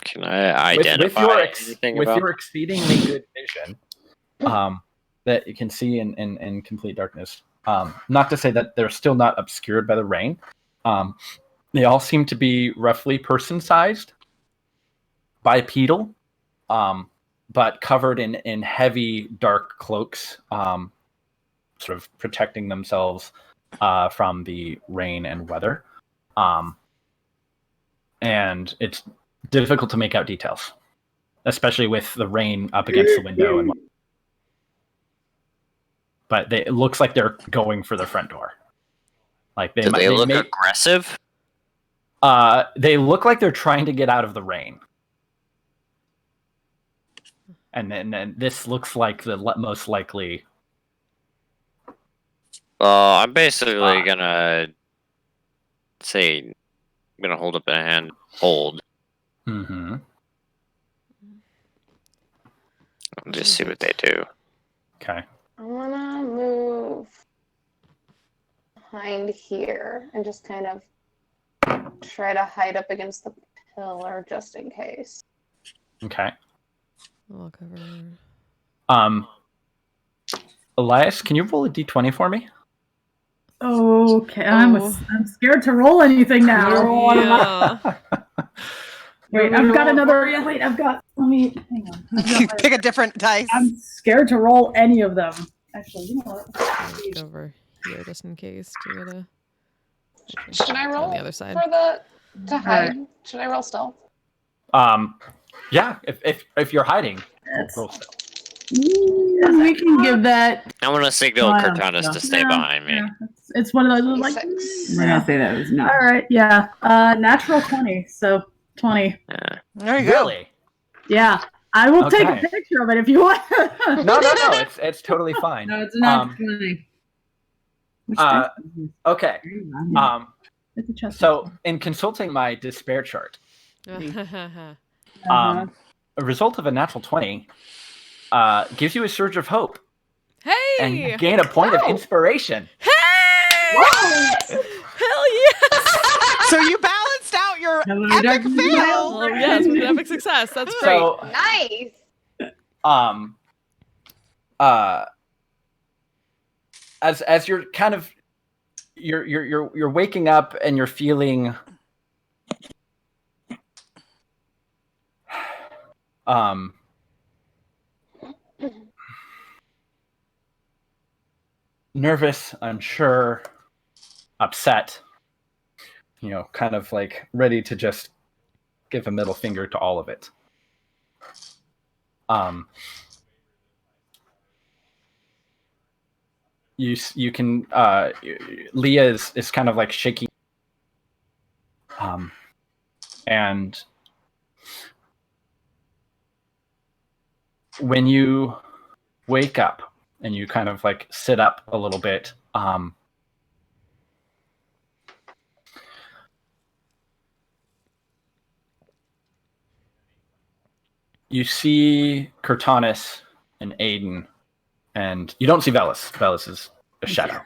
Can I identify anything with about? your exceedingly good vision, that you can see in complete darkness. Not to say that they're still not obscured by the rain. They all seem to be roughly person-sized, bipedal, but covered in heavy, dark cloaks, sort of protecting themselves from the rain and weather. And it's difficult to make out details, especially with the rain up against the window. But it looks like they're going for the front door. Like Do they look may, aggressive? they look like they're trying to get out of the rain. And then this looks like the most likely. Well, I'm basically gonna say, I'm gonna hold up a hand, hold. Mm-hmm. Just see what they do. Okay. I'm gonna move behind here and just kind of try to hide up against the pillar just in case. Okay. I'll cover. Elias, can you roll a d20 for me? Okay, Oh. I'm scared to roll anything now. Yeah. Wait, I've got another. Wait, I've got. Let me hang on. I've got Pick a different dice. I'm scared to roll any of them. Actually, you know what? I'll go over here just in case to get a. Should I roll on the other side? for to hide? Alright. Should I roll stealth? Yeah. If you're hiding, That's- roll stealth. We can give that. I want to signal Oh, Cortanus to stay behind me. Yeah, it's one of those like. 26. We're gonna say that was not. All right, yeah. Natural 20, so 20. There you go. Really? Yeah, I will take a Okay. picture of it if you want. No. It's totally fine. No, it's not funny. Which Uh, dice is Okay. this? It's a chest. So in consulting my despair chart, Uh-huh. a result of a natural 20 gives you a surge of hope Hey! and you gain a point of inspiration. Hey! Hell yes! So you balanced out your Hello, epic darkness, my fail. old Oh, yes, with an epic success. That's great. So Nice. as you're kind of you're waking up and you're feeling nervous, unsure, upset, kind of like ready to just give a middle finger to all of it. You can Leah is kind of like shaking, and when you wake up and you kind of like sit up a little bit, you see Cortanus and Aiden, and you don't see Velis. Velis is a shadow.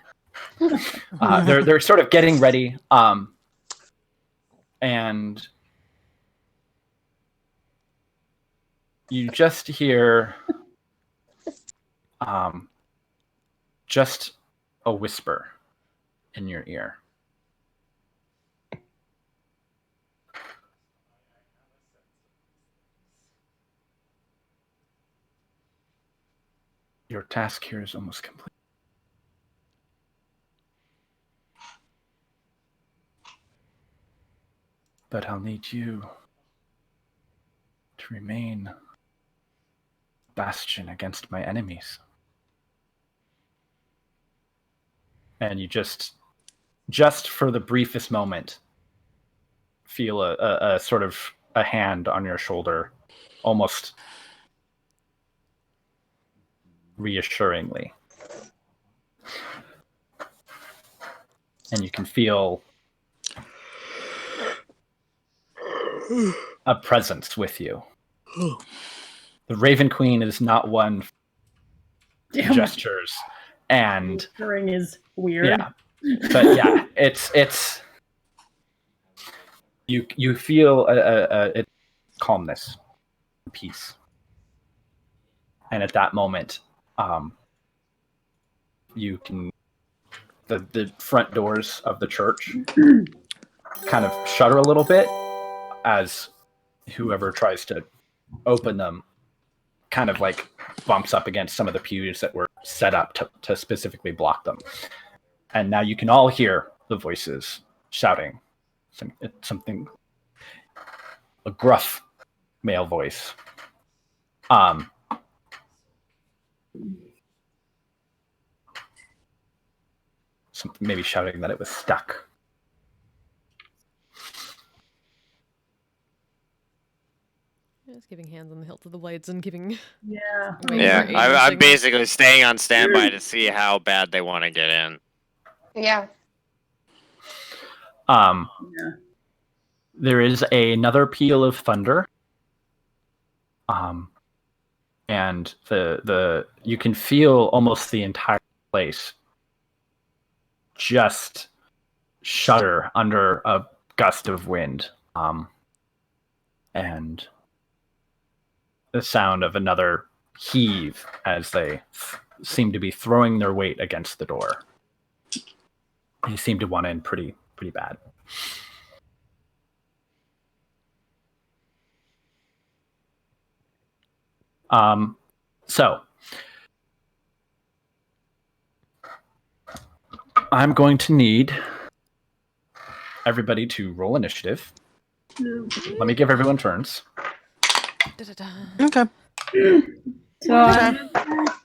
They're sort of getting ready, and you just hear just a whisper in your ear. Your task here is almost complete. But I'll need you to remain a bastion against my enemies. And you just for the briefest moment, feel a sort of a hand on your shoulder, almost reassuringly. And you can feel a presence with you. The Raven Queen is not one for Damn, gestures, and whispering is weird. yeah, but yeah, it's you feel a calmness, peace, and at that moment, you can the front doors of the church kind of shudder a little bit as whoever tries to open them kind of like bumps up against some of the pews that were set up to specifically block them. And now you can all hear the voices shouting something, a gruff male voice. Something maybe shouting that it was stuck. Just giving hands on the hilt of the blades and giving. Yeah. waiting Yeah, for Aiden's I'm signal. basically staying on standby to see how bad they want to get in. Yeah. Yeah. There is another peal of thunder. And the you can feel almost the entire place just shudder under a gust of wind, and the sound of another heave as they seem to be throwing their weight against the door. They seem to want in pretty bad. So I'm going to need everybody to roll initiative. Let me give everyone turns. Okay. So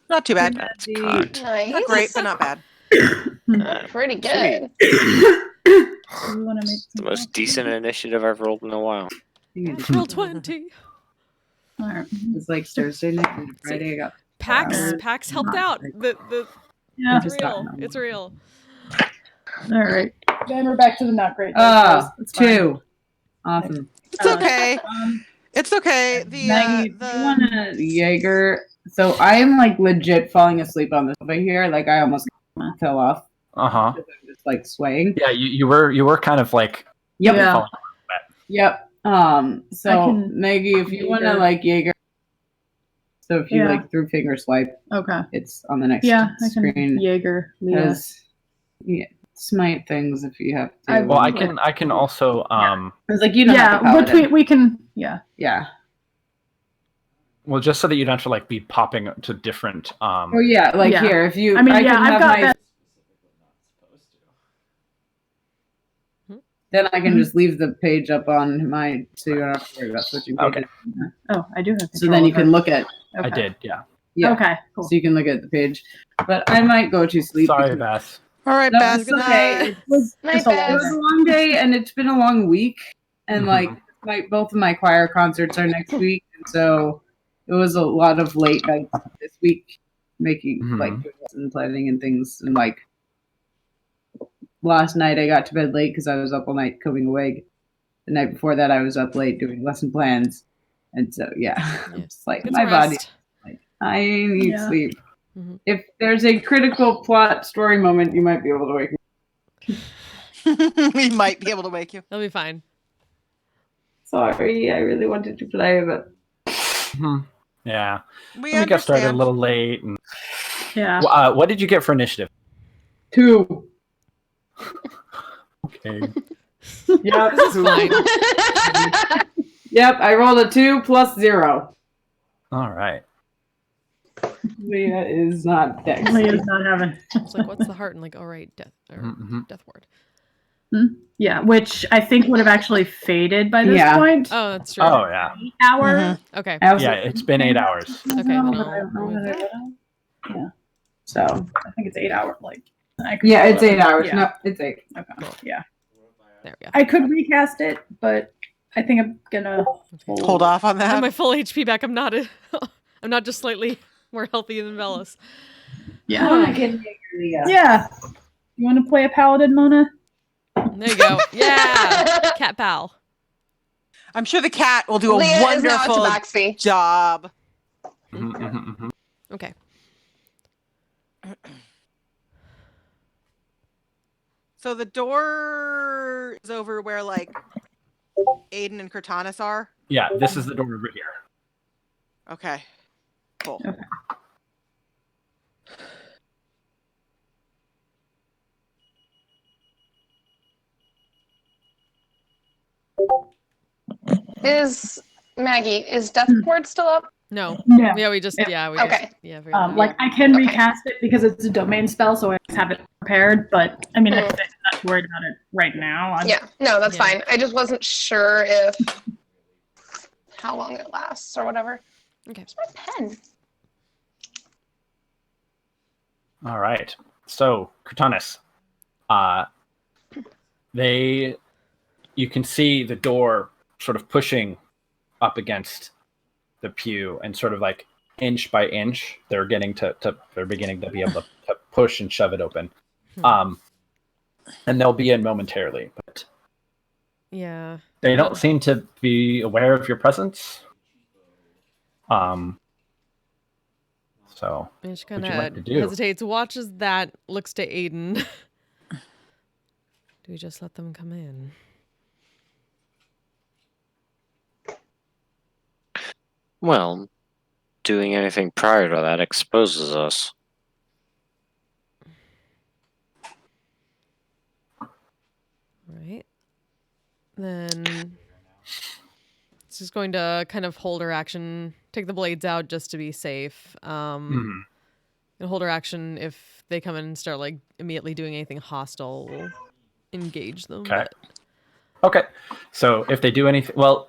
Not too bad. That's cunt. Nice. Not great, but not bad. Pretty good. We want to make The most decent initiative I've rolled in a while. Natural 20. All right. It's like Thursday night and Friday. I got PAX helped out. Yeah. It's real. It's real. All right. Then we're back to the not great. dice. It's fine. 2. Awesome. It's okay. It's okay. Maggie, Do you want a Jaeger? So I am like legit falling asleep on this over here. Like I almost fell off. Uh-huh. I'm just like swaying. Yeah, you were kind of like Yep. Yeah. falling. Yep. I So can- Maggie, if you want to Jaeger. like Jaeger, so if you Yeah. like through finger swipe, Okay. it's on the next Yeah, I can screen. Jaeger. Leah. Because smite things if you have to. Well, I can also I was like, you know, Yeah, we can. Yeah. yeah. well, just so that you don't have to like be popping to different Oh yeah, like Yeah. here if you. I mean, yeah, can I've have got my. that. Then I can just leave the page up on my, so you don't have to worry about switching pages. Okay. Oh, I do have. So then you can look at. I did, yeah. Yeah. Okay. Cool. So you can look at the page, but I might go to sleep. Sorry, because- Beth. All right, No, Beth. it's okay. It was, Night, Just a long it Beth. was a long day, and it's been a long week, and like both of my choir concerts are next week, and so it was a lot of late nights this week, making like doing lesson planning and things, and like last night I got to bed late because I was up all night combing a wig. The night before that I was up late doing lesson plans, and so it's like Get my some body, rest. like I need Yeah. sleep. Mhm. If there's a critical plot story moment, you might be able to wake me. We might be able to wake you. That'll be fine. Sorry, I really wanted to play, but Yeah. We We got started a understand. little late. And, Yeah. what did you get for initiative? 2. Okay. Yep. This is fine. Yep, I rolled a 2 plus 0. All right. Leah is not dex. Leah's not having. It's like, what's the heart? And like, all right, death or Mhm. death ward. Yeah, which I think would have actually faded by this Yeah. point. Oh, that's true. Oh yeah. Hour. Mhm. Okay. I also- Yeah, it's been 8 hours. Okay, then but I I'll don't know remove that I that. will. Yeah. So I think it's 8 hours. Like. I could yeah, pull it's it 8 up. hours. Yeah. No, it's 8. Okay. Cool. Yeah. There we go. I could recast it, but I think I'm gonna Hold off on I have that. my full HP back. I'm not I'm not just slightly more healthy than Velas. Yeah. I can make Leah. Yeah. You want to play a paladin, Mona? There you go. Yeah. Cat pal. I'm sure the cat will do a Leah is now a wonderful tabaxi. job. Mhm, mhm, mhm. Okay. So the door is over where like Aiden and Cortanis are. Yeah, this is the door over here. Okay. Cool. Okay. Is Maggie, is Death Ward still up? No. No. Yeah, we just Yeah. we Okay. just very good. Like I can Okay. recast it because it's a domain spell, so I just have it prepared. But I mean, I'm Mm. not too worried about it right now. Yeah, no, that's Yeah. fine. I just wasn't sure if how long it lasts or whatever. Okay. Where's my pen? All right. So, Cortanis, you can see the door sort of pushing up against the pew, and sort of like inch by inch, they're beginning to be able to push and shove it open. And they'll be in momentarily, but Yeah. they don't seem to be aware of your presence. So And she What'd kind you like to of do? hesitates, watches that, looks to Aiden. Do we just let them come in? Well, doing anything prior to that exposes us. Right. Then it's just going to kind of hold her action, take the blades out just to be safe. And hold her action if they come in and start like immediately doing anything hostile, we'll engage them. Okay. Okay. So if they do anything, well,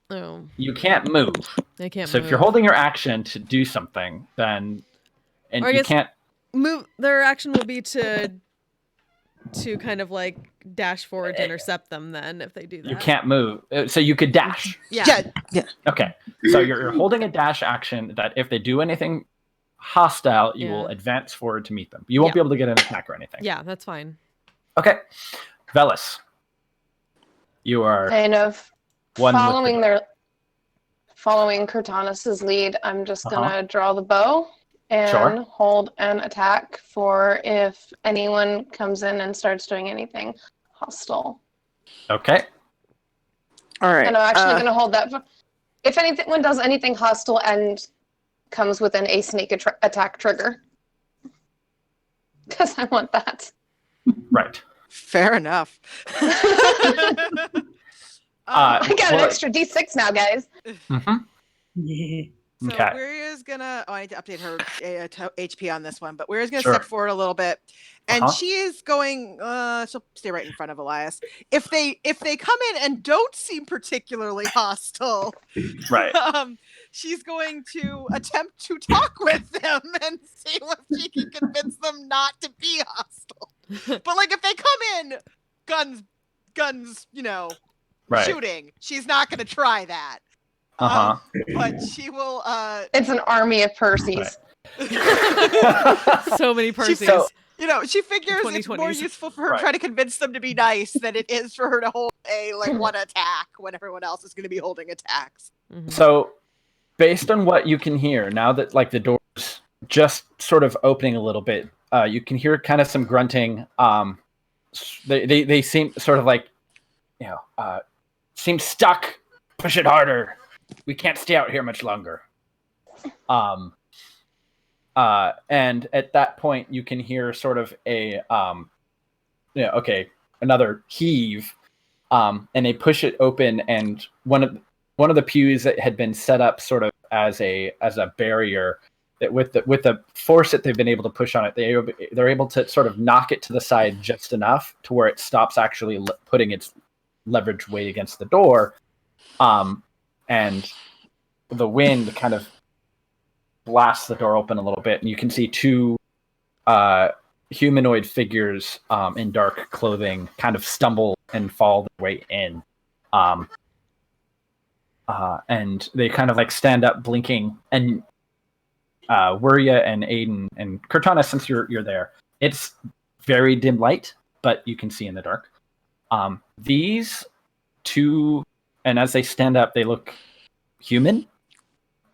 Oh, you can't move. they can't So move. if you're holding your action to do something, then and Or I you guess can't move, their action will be to kind of like dash forward to intercept them then if they do that. you can't move. So you could dash. Yeah. Okay. So you're holding a dash action that if they do anything hostile, you will advance forward to meet them. You won't be able to get an attack or anything. Yeah, that's fine. Okay. Velis. You are Kind of one following with following Cortanus's lead. I'm just gonna draw the bow and Sure. hold an attack for if anyone comes in and starts doing anything hostile. Okay. All right. And I'm actually gonna hold that for if anyone does anything hostile and comes within a sneak attack trigger. Because I want that. Right. Fair enough. I got an extra D6 now, guys. Yeah. So Okay. Wiria's gonna. Oh, I need to update her HP on this one, but Wiria's gonna Sure. step forward a little bit, and she is going. She'll stay right in front of Elias. If they come in and don't seem particularly hostile, Right. she's going to attempt to talk with them and see if she can convince them not to be hostile. But like, if they come in, guns, Right. shooting, she's not gonna try that. But she will. It's an army of Percys. So many Percys. She figures it's more useful for her to try to convince them to be nice than it is for her to hold one attack when everyone else is going to be holding attacks. So, based on what you can hear, now that the door's just sort of opening a little bit, you can hear kind of some grunting. They seem sort of seem stuck. Push it harder. We can't stay out here much longer. And at that point, you can hear sort of another heave, and they push it open, and one of the pews that had been set up sort of as a barrier, that with the force that they've been able to push on it, they're able to sort of knock it to the side just enough to where it stops actually putting its leverage weight against the door. And the wind kind of blasts the door open a little bit, and you can see two humanoid figures in dark clothing kind of stumble and fall their way in. And they kind of stand up blinking, and Wuria and Aiden and Cortana, since you're there, it's very dim light, but you can see in the dark. These two, and as they stand up, they look human.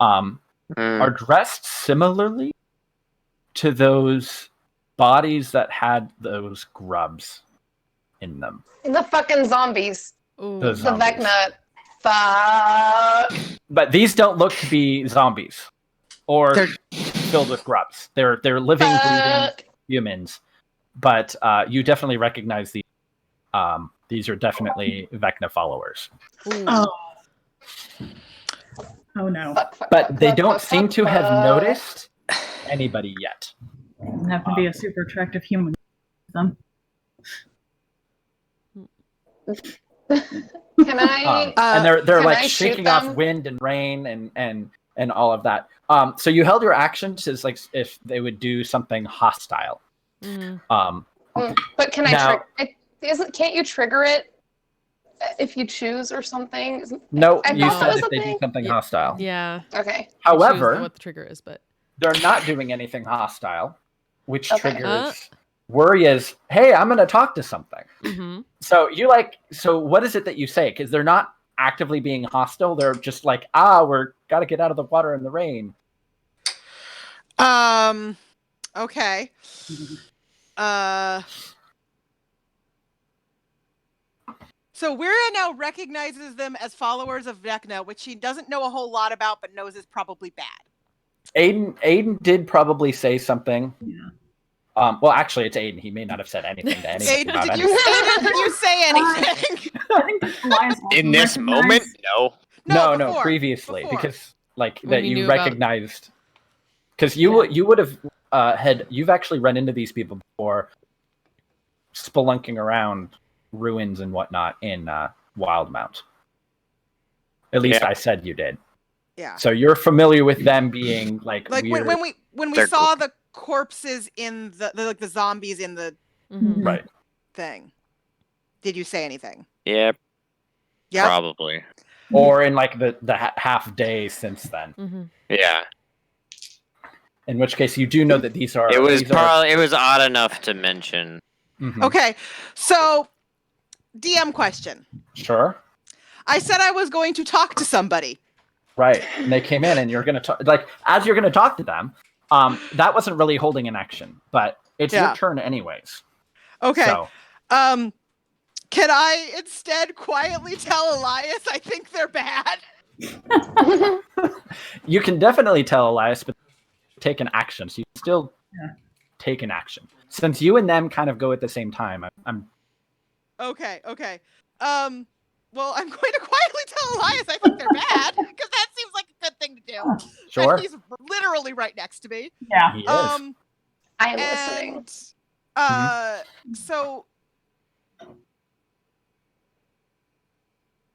Are dressed similarly to those bodies that had those grubs in them. The fucking zombies. Ooh. The Vecna. Fuck. But these don't look to be zombies or filled with grubs. They're living, breathing humans. But you definitely recognize these. These are definitely Vecna followers. Oh no. But they don't seem to have noticed anybody yet. Doesn't have to be a super attractive human. Can I? And they're can I shaking shoot off them? wind and rain and all of that. So you held your actions as if they would do something hostile. But can now- can't you trigger it if you choose or something? No, I you thought that said was if a they do thing. something hostile. Yeah. Okay. However, Choose what the trigger is, but they're not doing anything hostile, which Okay. triggers worry is, hey, I'm going to talk to something. So so what is it that you say? Because they're not actively being hostile. They're just we're got to get out of the water in the rain. Okay. So Wira now recognizes them as followers of Vecna, which she doesn't know a whole lot about, but knows is probably bad. Aiden did probably say something. Yeah. Well, actually, it's Aiden. He may not have said anything to anybody Aiden, about did anything. you say anything? I think Elias also In this recognized- moment, no. No, before. previously, Before. because like When that you you knew about- recognized, because you would have you've actually run into these people before, spelunking around ruins and whatnot in Wildemount. At least Yeah. I said you did. Yeah. So you're familiar with them being like Like weird, when we They're saw the corpses in the zombies in the Mhm. right? thing. Did you say anything? Yeah, Yeah. probably. Or in like the half day since then. Mhm. Yeah. In which case, you do know that these are. It was these are- probably it was odd enough to mention. Mhm. Okay. So, DM question. Sure. I said I was going to talk to somebody. Right. And they came in, and you're gonna talk. Like as you're gonna talk to them, that wasn't really holding an action, but it's Yeah. your turn anyways. Okay. So Can I instead quietly tell Elias I think they're bad? you can definitely tell Elias, but take an action. So you can still take an action. Since you and them kind of go at the same time, I'm Okay. Well, I'm going to quietly tell Elias I think they're bad because that seems like a good thing to do. sure. And he's literally right next to me. Yeah. He is. I am listening. And so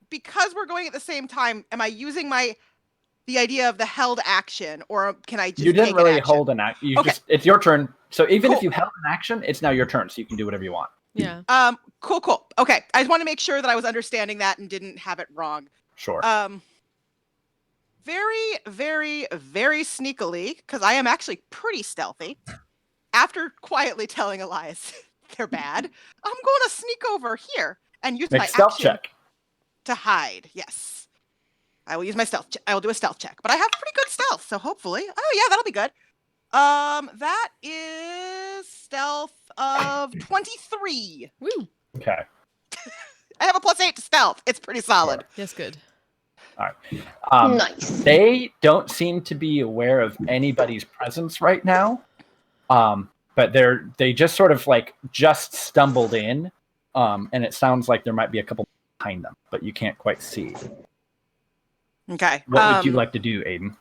because we're going at the same time, am I using the idea of the held action, or can I just You didn't take really an action? hold an action. Okay. It's your turn. So even Cool. if you held an action, it's now your turn. So you can do whatever you want. Yeah. Cool. Okay, I just want to make sure that I was understanding that and didn't have it wrong. Sure. Very, very, very sneakily, because I am actually pretty stealthy. After quietly telling Elias they're bad, I'm going to sneak over here and use Make my stealth action check. to hide. Yes, I will use my stealth. I will do a stealth check, but I have pretty good stealth, so hopefully, oh yeah, that'll be good. That is stealth of 23. Woo. Okay. I have a +8 to stealth. It's pretty solid. Yes, good. All right. Nice. They don't seem to be aware of anybody's presence right now. But they just sort of like just stumbled in. And it sounds like there might be a couple behind them, but you can't quite see. Okay. What would you like to do, Aiden?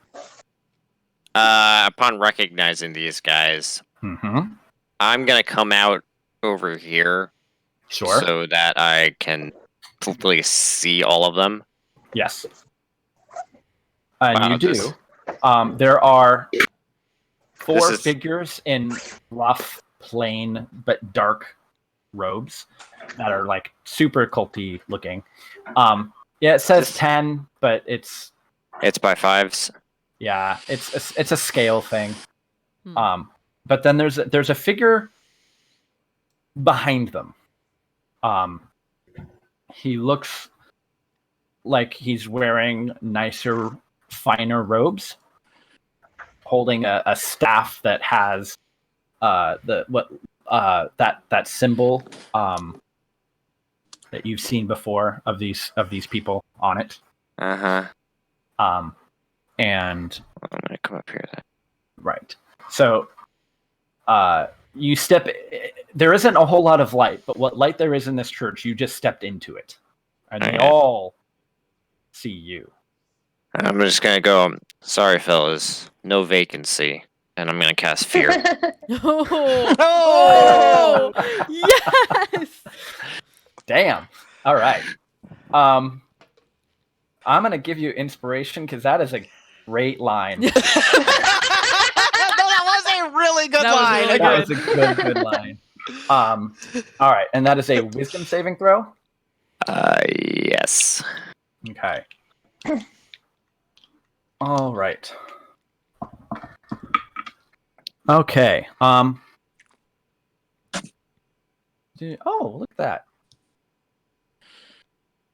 Upon recognizing these guys, Mm-hmm. I'm gonna come out over here Sure. so that I can hopefully see all of them. Yes. And Wow, you do. this- There are four This is- figures in rough, plain, but dark robes that are like super culty looking. Yeah, it says 10, but it's It's by fives. yeah, it's a scale thing. Hmm. But then there's a figure behind them. He looks like he's wearing nicer, finer robes, holding a staff that has that symbol that you've seen before of these people on it. Uh-huh. And I'm gonna come up here then. right. So you step. There isn't a whole lot of light, but what light there is in this church, you just stepped into it, and they Okay. all see you. I'm just gonna go, sorry fellas, no vacancy. And I'm gonna cast fear. Oh, yes. Damn. All right. I'm gonna give you inspiration because that is a great line. No, that was a really good That was line. really That was a good line. All right, and that is a wisdom saving throw. Yes. Okay. All right. Okay. Oh, look at that.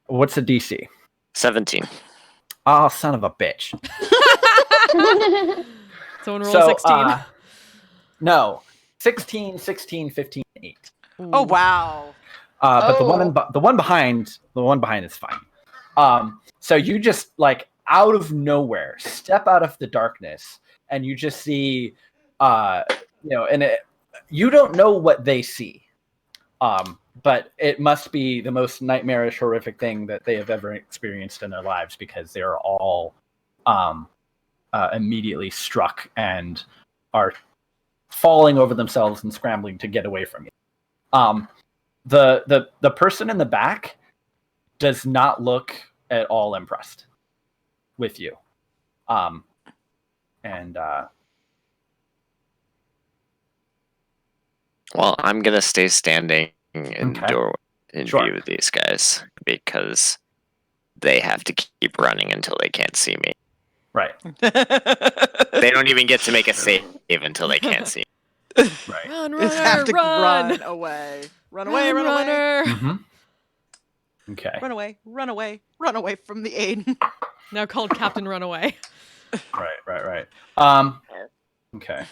What's the DC? 17. Oh, son of a bitch. Someone roll 16. No. 16, 16, 15, 8. Oh, wow. But the one behind is fine. So you just like out of nowhere step out of the darkness, and you just see, you don't know what they see, but it must be the most nightmarish, horrific thing that they have ever experienced in their lives, because they are all immediately struck and are falling over themselves and scrambling to get away from you. The person in the back does not look at all impressed with you. Well, I'm gonna stay standing in the door in Sure. view of these guys, because they have to keep running until they can't see me. Right. They don't even get to make a save until they can't see me. Right. Run, Just have to run! run away. Run away, run away. Runner. Mm-hmm. Okay. Run away, run away, run away from the Aiden. Now called Captain Runaway. Right. Okay.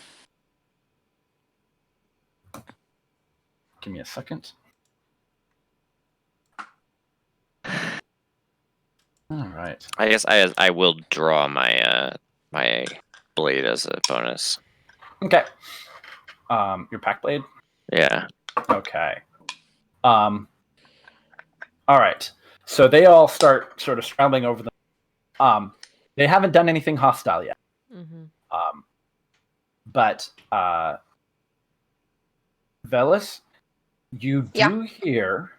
Give me a second. All right. I guess I will draw my my blade as a bonus. Okay. Your pack blade? Yeah. Okay. All right. So they all start sort of scrambling over them. They haven't done anything hostile yet. Mm-hmm. But Velis, you do hear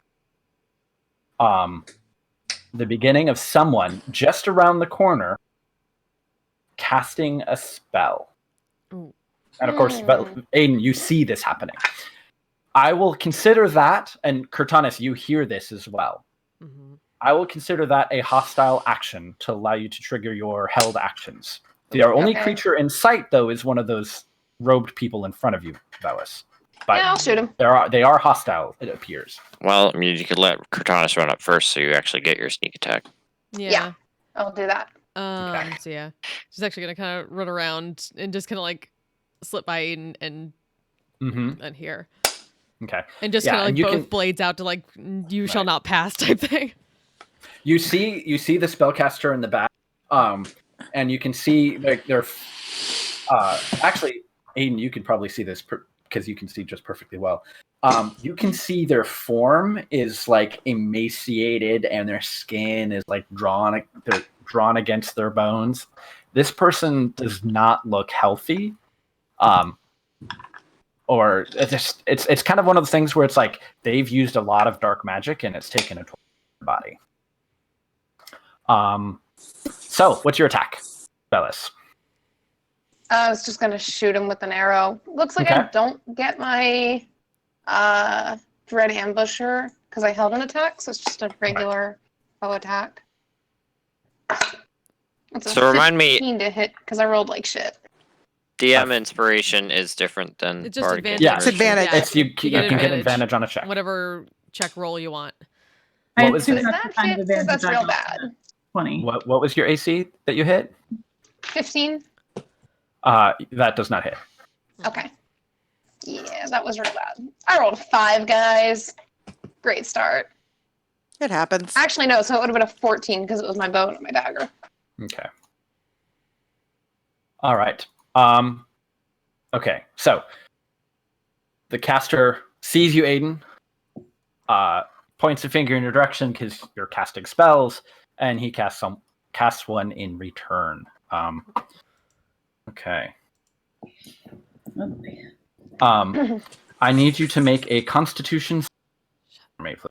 the beginning of someone just around the corner casting a spell. Ooh. And of course, Aiden, you see this happening. I will consider that, and Cortanis, you hear this as well. Mm-hmm. I will consider that a hostile action to allow you to trigger your held actions. The only creature in sight, though, is one of those robed people in front of you, Velis. But Yeah, I'll shoot him. They are hostile, it appears. Well, I mean, you could let Cortanis run up first, so you actually get your sneak attack. Yeah. I'll do that. So yeah, she's actually gonna kind of run around and just kind of like slip by Aiden and here. Okay. And just kind of like both blades out to like you shall not pass type thing. You see the spellcaster in the back, and you can see like they're actually, Aiden, you can probably see this because you can see just perfectly well. You can see their form is like emaciated, and their skin is like drawn against their bones. This person does not look healthy. Or it's kind of one of the things where it's like they've used a lot of dark magic and it's taken a toll on their body. So what's your attack, Velis? I was just gonna shoot him with an arrow. Looks like I don't get my Dread Ambusher because I held an attack, so it's just a regular bow attack. It's So remind me, 15 to hit because I rolled like shit. DM inspiration is different than It's just bardic advantage. Yeah, It's advantage. Yeah, It's you can get advantage on a check. Whatever check roll you want. I What had was two it? Does extra that times hit? Because advantage that's on real it. bad. 20. What was your AC that you hit? 15? That does not hit. Okay. Yeah, that was real bad. I rolled a 5, guys. Great start. It happens. Actually, no, so it would have been a 14 because it was my bow and my dagger. Okay. All right. Okay. So the caster sees you, Aiden. Points a finger in your direction because you're casting spells, and he casts one in return. Okay. I need you to make a Constitution for me, please.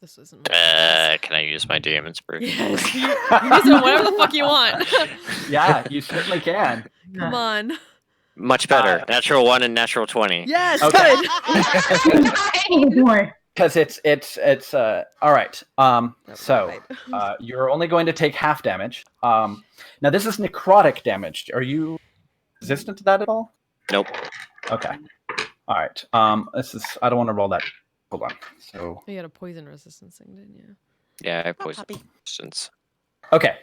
This isn't. Can I use my DM inspiration? Yes. You use it whatever the fuck you want. Yeah, you certainly can. Come on. Much better. Natural 1 and natural 20. Yes. Okay. Oh boy. Because it's all right. So right. you're only going to take half damage. Now this is necrotic damage. Are you resistant to that at all? Nope. Okay. All right. This is. I don't want to roll that. Hold on. So. You had a poison resistance thing, didn't you? Yeah, I have poison resistance. Okay.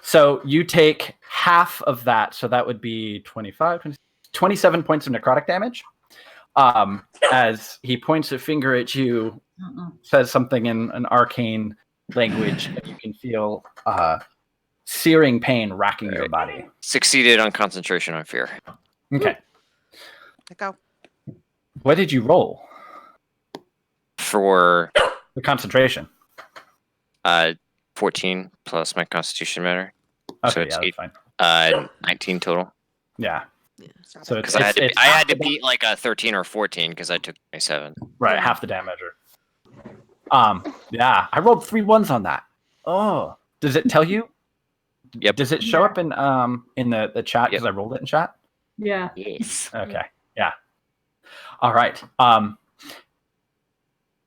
So So you take half of that. So that would be 27 points of necrotic damage. As he points a finger at you, says something in an arcane language, and you can feel searing pain racking your body. Succeeded on concentration on fear. Okay. Go. What did you roll? For The concentration. 14 plus my constitution matter. Okay, So it's yeah, that's fine. 19 total. Yeah. So Because I had to beat like a 13 or 14 because I took 27. Right, half the damage. Yeah, I rolled 3 1s on that. Oh, does it tell you? Yep. Does it show up in the chat because I rolled it in chat? Yeah. Yes. Okay. Yeah. All right.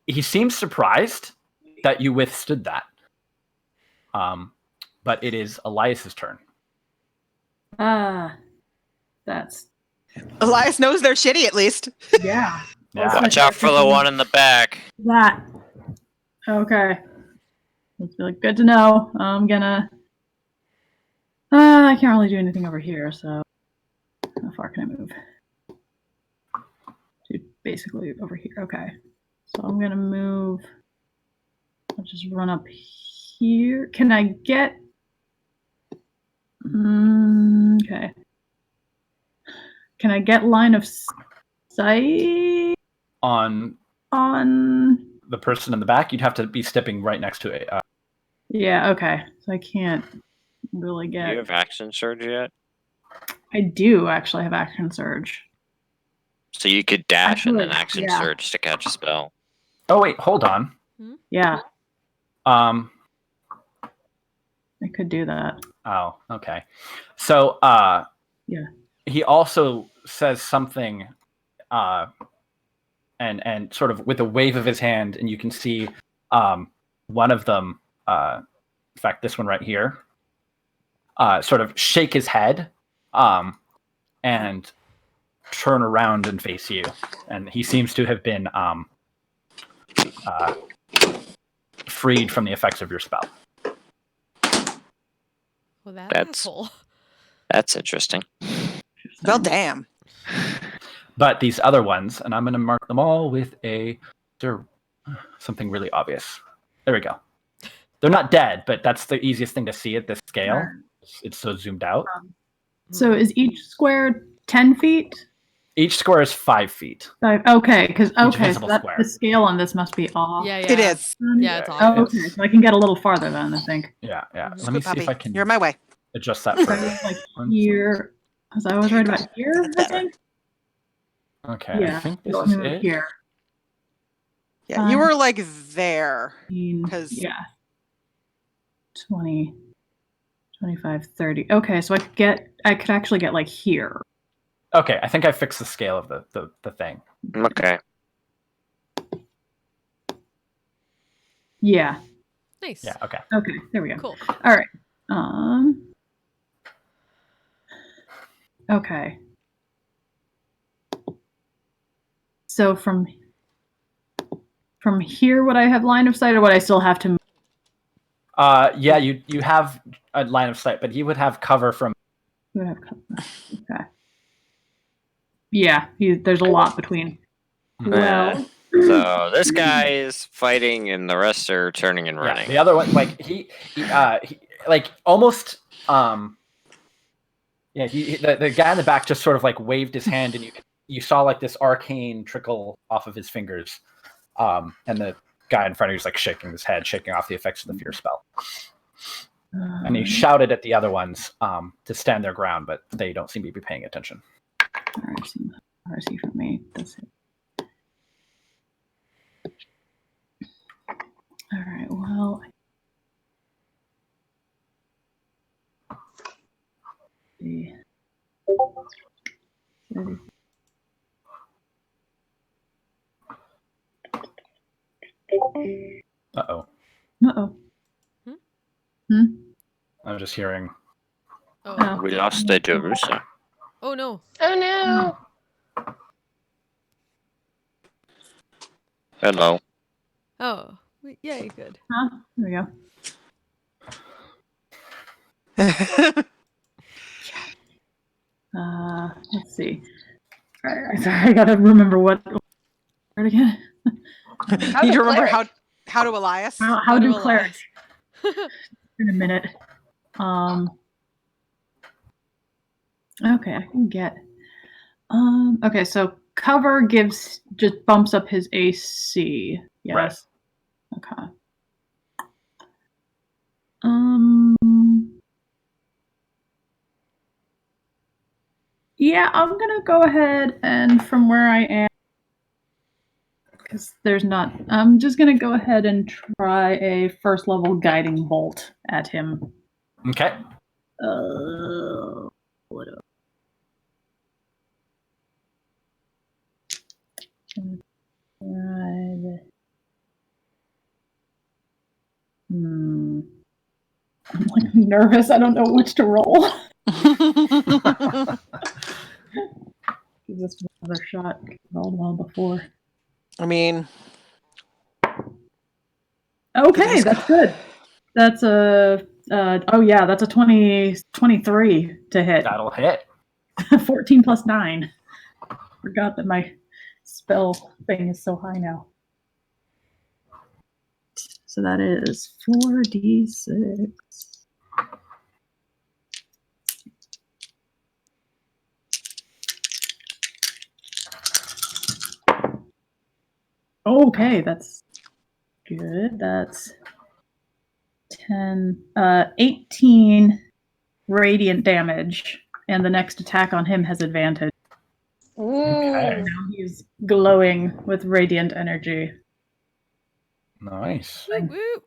He seems surprised that you withstood that. But it is Elias's turn. That's Elias knows they're shitty at least. yeah. Yeah. Watch out for the one in the back. That. Okay. That's really good to know. I'm gonna. I can't really do anything over here, so how far can I move? To basically over here. Okay. So I'm gonna move. I'll just run up here. Can I get? Okay. Can I get line of sight On on? the person in the back, you'd have to be stepping right next to it. Yeah. Okay. So I can't really Do get. you have action surge yet? I do actually have action surge. So you could dash and then Actually, action yeah. surge to catch a spell. Oh wait, hold on. Yeah, I could do that. Oh, okay. So Yeah. he also says something and sort of with a wave of his hand, and you can see one of them, in fact this one right here, sort of shake his head and turn around and face you. And he seems to have been freed from the effects of your spell. Well, That's interesting. Well, damn. But these other ones, and I'm going to mark them all with something really obvious. There we go. They're not dead, but that's the easiest thing to see at this scale. It's so zoomed out. So is each square 10 feet? Each square is 5 feet. Okay, because so visible that, square. the scale on this must be off. Yeah. It is. Yeah, it's Yeah, off. Okay, so I can get a little farther then, I think. Yeah. Scoot, Let me see if puppy. I can You're in my way. adjust that So further. like here, because I was right about here, I think. Okay, Yeah, I think so this is let me move it. here. Yeah, you were like there. 'Cause- Yeah. 20, 25, 30. Okay, so I could actually get like here. Okay, I think I fixed the scale of the thing. Okay. Yeah. Nice. Yeah, okay. Okay, there we go. Cool. All right. Okay. So from here, would I have line of sight, or would I still have to move? Yeah, you have a line of sight, but he would have cover from. Would have okay. Yeah, there's a lot between. Well, So this guy is fighting, and the rest are turning and running. Yeah, the other one, like he like almost the guy in the back just sort of like waved his hand, and you saw like this arcane trickle off of his fingers, and the guy in front of you is like shaking his head, shaking off the effects of the fear spell. And he shouted at the other ones to stand their ground, but they don't seem to be paying attention. RC for me. That's it. All right. Well. Uh-oh. Uh-oh. I'm just hearing. Oh. We lost the Jerusa. Oh no. Oh no. Hello. Oh. Yay, good. Huh? There we go. Let's see. Sorry, I gotta remember what word again. How Need to to remember cleric? how to Elias. How to do Elias? clerics? In a minute. Okay, I can get. Okay, so cover just bumps up his AC. Yes. Okay. Yeah, I'm gonna go ahead and from where I am, because there's not. I'm just gonna go ahead and try a first level guiding bolt at him. Okay. What else? I'm like nervous. I don't know which to roll. Give this another shot. Rolled well before. I mean, Okay, that's good. That's a that's a 23 to hit. That'll hit. 14 plus 9. Forgot that my spell thing is so high now. So that is 4d6. Okay, that's good. That's 18 radiant damage, and the next attack on him has advantage. Okay. Ooh. Now he's glowing with radiant energy. Nice. Woo, woo.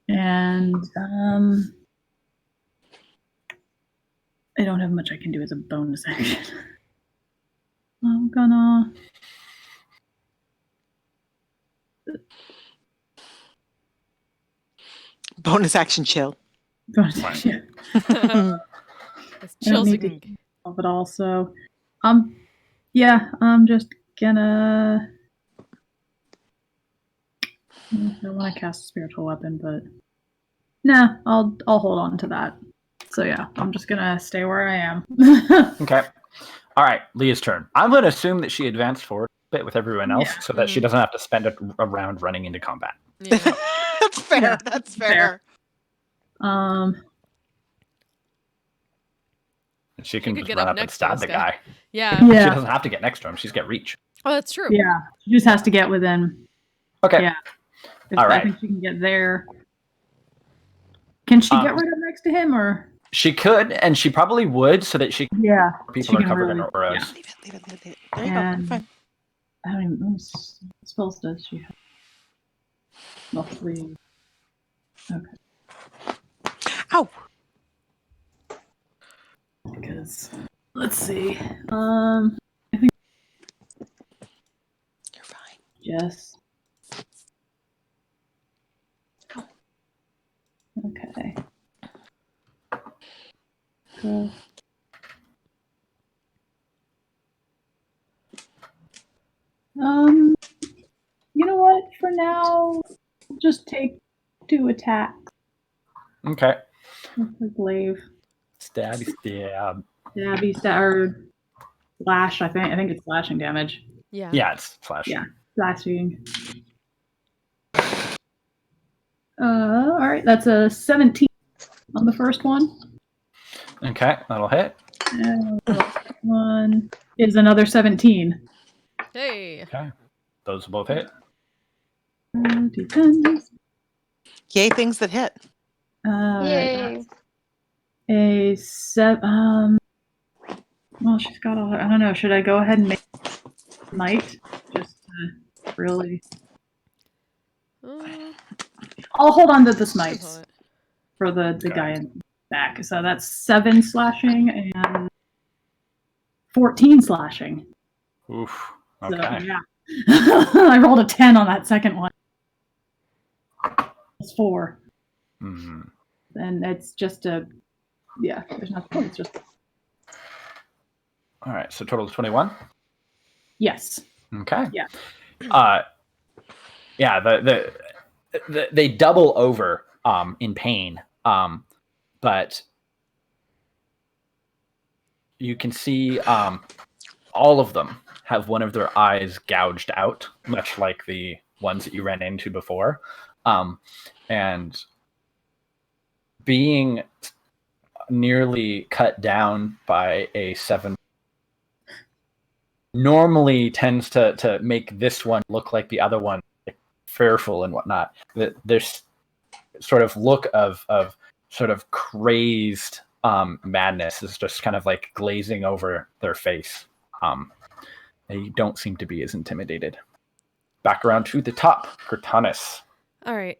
And I don't have much I can do as a bonus action. I'm gonna bonus action chill. bonus Fine. action. As I don't chills you need to can. keep of it all, so yeah, I'm just gonna I want to cast a spiritual weapon, but nah, I'll hold on to that. So yeah, I'm just gonna stay where I am. Okay. All right, Leah's turn. I'm going to assume that she advanced forward a bit with everyone else Yeah. so that she doesn't have to spend a round running into combat. Yeah. That's fair. Yeah, That's fair. fair. And she can could just get run up up and next to stab this the guy. guy. Yeah. She Yeah, doesn't have to get next to him. She's got reach. Oh, that's true. yeah. She just has to get within. Okay. Yeah. All I right. think she can get there. Can she get Um, right up next to him, or? She could, and she probably would, so that Yeah. people are can covered really, in auras. yeah. Leave it. There you go. You're And fine. I don't even know what spells does she have? Mostly. Okay. Ow. Because let's see. I think You're fine. yes. Okay. Cool. You know what? For now, just take 2 attacks Okay. with the glaive. Stabby stab. Stabby or slash. I think it's slashing damage. Yeah. Yeah, it's flash. Yeah, slashing. All right, that's a 17 on the first one. Okay, that'll hit. And the last one is another 17. Hey. Okay. Those both hit. D10s. Yay, things that hit. Yay. A 7. Well, she's got all. I don't know. Should I go ahead and make might just to really? I'll hold on to the smites for the Okay. guy in back. So that's 7 slashing and 14 slashing. Oof. So, Okay. yeah. I rolled a 10 on that second one. It's 4. Mm-hmm. And it's just a. Yeah, there's nothing. It's just. All right, so total is 21. Yes. Okay. Yeah. Yeah. They double over in pain, but you can see all of them have one of their eyes gouged out, much like the ones that you ran into before, and being nearly cut down by a 7 normally tends to make this one look like the other one, like, fearful and whatnot. There's sort of look of sort of crazed madness is just kind of like glazing over their face. They don't seem to be as intimidated. Back around to the top, Cortanus. All right.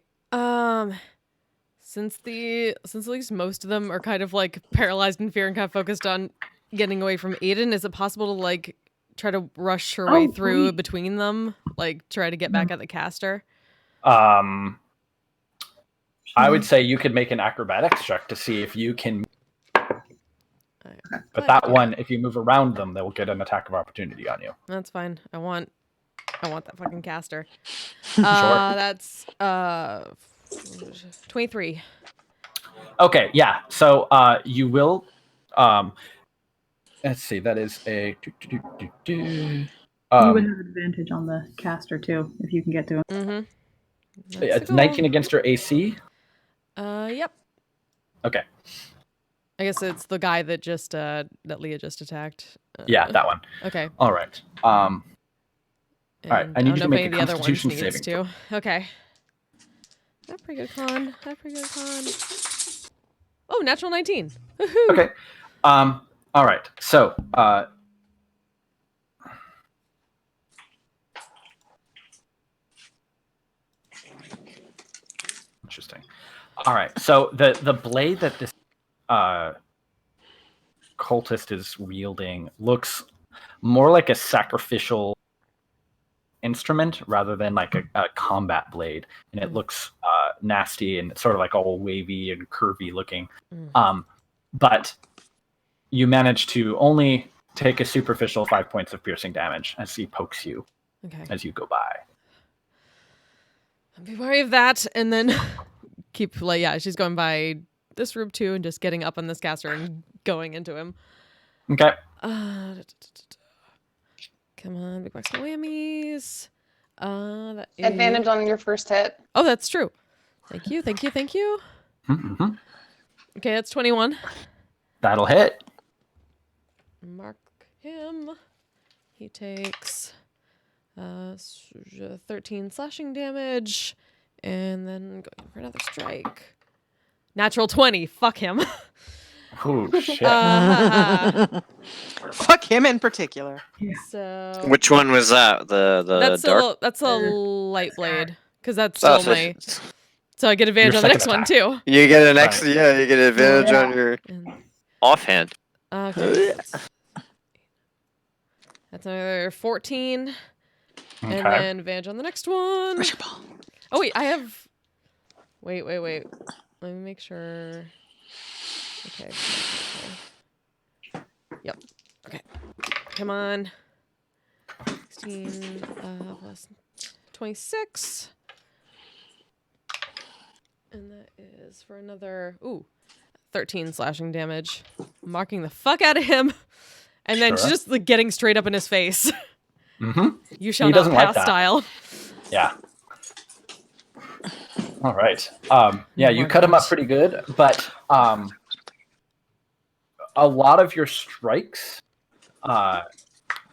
Since at least most of them are kind of like paralyzed in fear and kind of focused on getting away from Aiden, is it possible to like try to rush her way through between them, like try to get back at the caster? I would say you could make an acrobatics check to see if you can. But that one, if you move around them, they will get an attack of opportunity on you. That's fine. I want that fucking caster. Sure. That's 23. Okay, yeah. So you will. Let's see. That is a. You would have advantage on the caster too if you can get to him. Mm-hmm. It's 19 against your AC. Yep. Okay. I guess it's the guy that just that Leah just attacked. Yeah, that one. Okay. All right. All right. I need you to make a the other Constitution ones needs saving. to. Okay. That's pretty good con. Oh, natural 19. Woohoo. Okay. All right. So, interesting. All right. So the blade that this cultist is wielding looks more like a sacrificial instrument rather than like a combat blade, and it looks nasty and it's sort of like all wavy and curvy looking. But you manage to only take a superficial 5 points of piercing damage as he pokes you as you go by. Be wary of that, and then keep like she's going by this room too, and just getting up on this caster and going into him. Okay. Come on, big box of whammies. That is... Advantage on your first hit. Oh, that's true. Thank you. Mm-hmm. Okay, that's 21. That'll hit. Mark him. He takes 13 slashing damage, and then going for another strike. Natural 20. Fuck him. Oh shit. Fuck him in particular. So Which one was that? The dark? That's a light blade, because that's still my. So I get advantage on the next one too. You get an extra, you get advantage on your offhand. Okay. That's another 14. And then advantage on the next one. Where's your ball? Oh wait, I have. Wait. Let me make sure. Okay. Yep. Okay. Come on. 16 plus 26. And that is for another 13 slashing damage. Marking the fuck out of him. And then just like getting straight up in his face. Mm-hmm. You shall not pass style. Yeah. All right. You cut him up pretty good, but a lot of your strikes,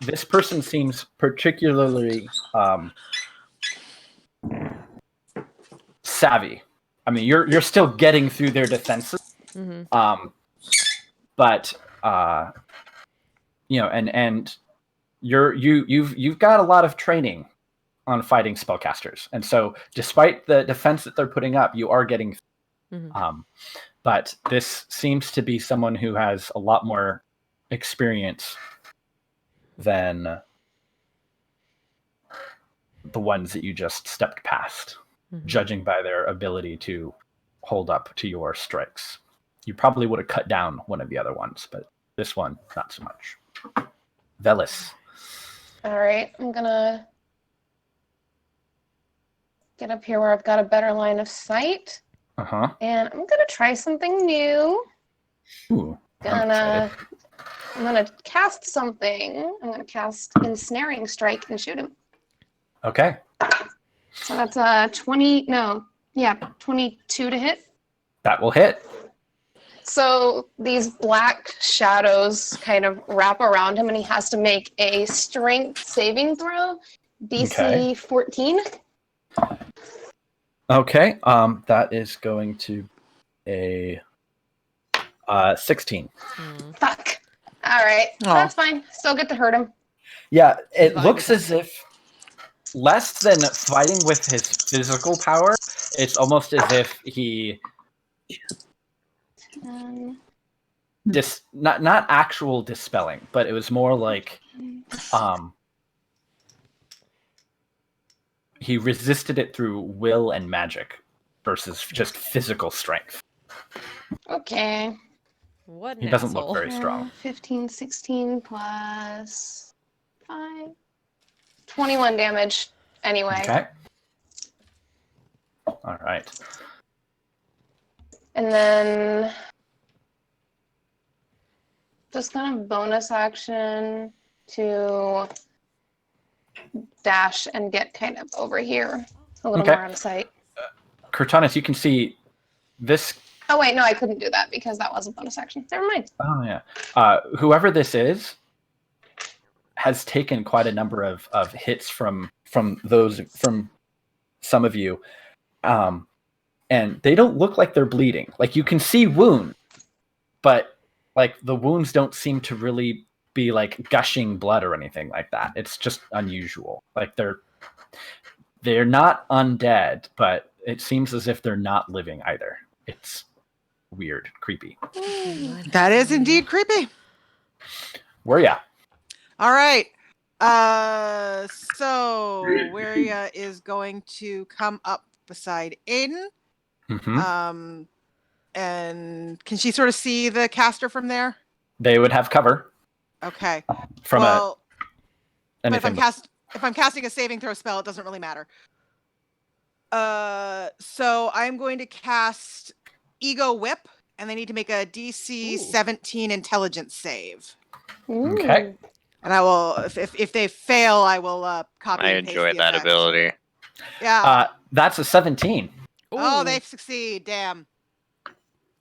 this person seems particularly savvy. I mean, you're still getting through their defenses, but and you've got a lot of training on fighting spellcasters, and so despite the defense that they're putting up, you are getting. But this seems to be someone who has a lot more experience than the ones that you just stepped past, judging by their ability to hold up to your strikes. You probably would have cut down one of the other ones, but this one, not so much. Velis. All right, I'm gonna get up here where I've got a better line of sight, Uh-huh. and I'm gonna try something new. Ooh, I'm I'm excited. gonna cast something. I'm gonna cast Ensnaring Strike and shoot him. Okay. So that's 22 to hit. That will hit. So these black shadows kind of wrap around him, and he has to make a strength saving throw, DC 14. Okay. That is going to a 16. Fuck. All right, that's fine. Still get to hurt him. Yeah, it Survive looks with as if less than fighting with his physical power, it's almost as if he not actual dispelling, but it was more like he resisted it through will and magic versus just physical strength. Okay. What an He doesn't asshole. look very strong. 15, 16 plus 5. 21 damage anyway. Okay. All right. And then just kind of bonus action to dash and get kind of over here a little Okay. more out of sight. Cortanus, you can see this. Oh wait, no, I couldn't do that because that was a bonus action. Never mind. Oh yeah. Whoever this is has taken quite a number of hits from some of you, and they don't look like they're bleeding. Like you can see wounds, but like the wounds don't seem to really be like gushing blood or anything like that. It's just unusual. Like they're not undead, but it seems as if they're not living either. It's weird, creepy. That is indeed creepy. Where ya? All right. So Waria is going to come up beside Aiden. Mm-hmm. And can she sort of see the caster from there? They would have cover Okay. from But anything. if I'm casting a saving throw spell, it doesn't really matter. So I'm going to cast Ego Whip, and they need to make a DC 17 intelligence save. Okay. And I will, if they fail, I will copy I and paste enjoy the that effect. ability. Yeah. That's a 17. Oh, Ooh. they succeed. Damn.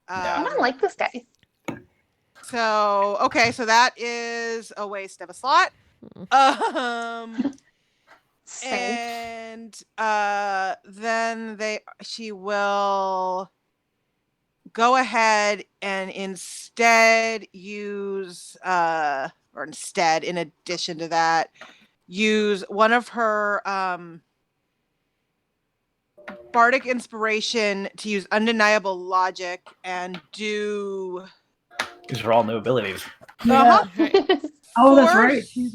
I don't like this guy. So okay, so that is a waste of a slot. And then she will go ahead and instead use in addition to that, use one of her bardic inspiration to use undeniable logic and do These are all new abilities. Oh, that's right. She's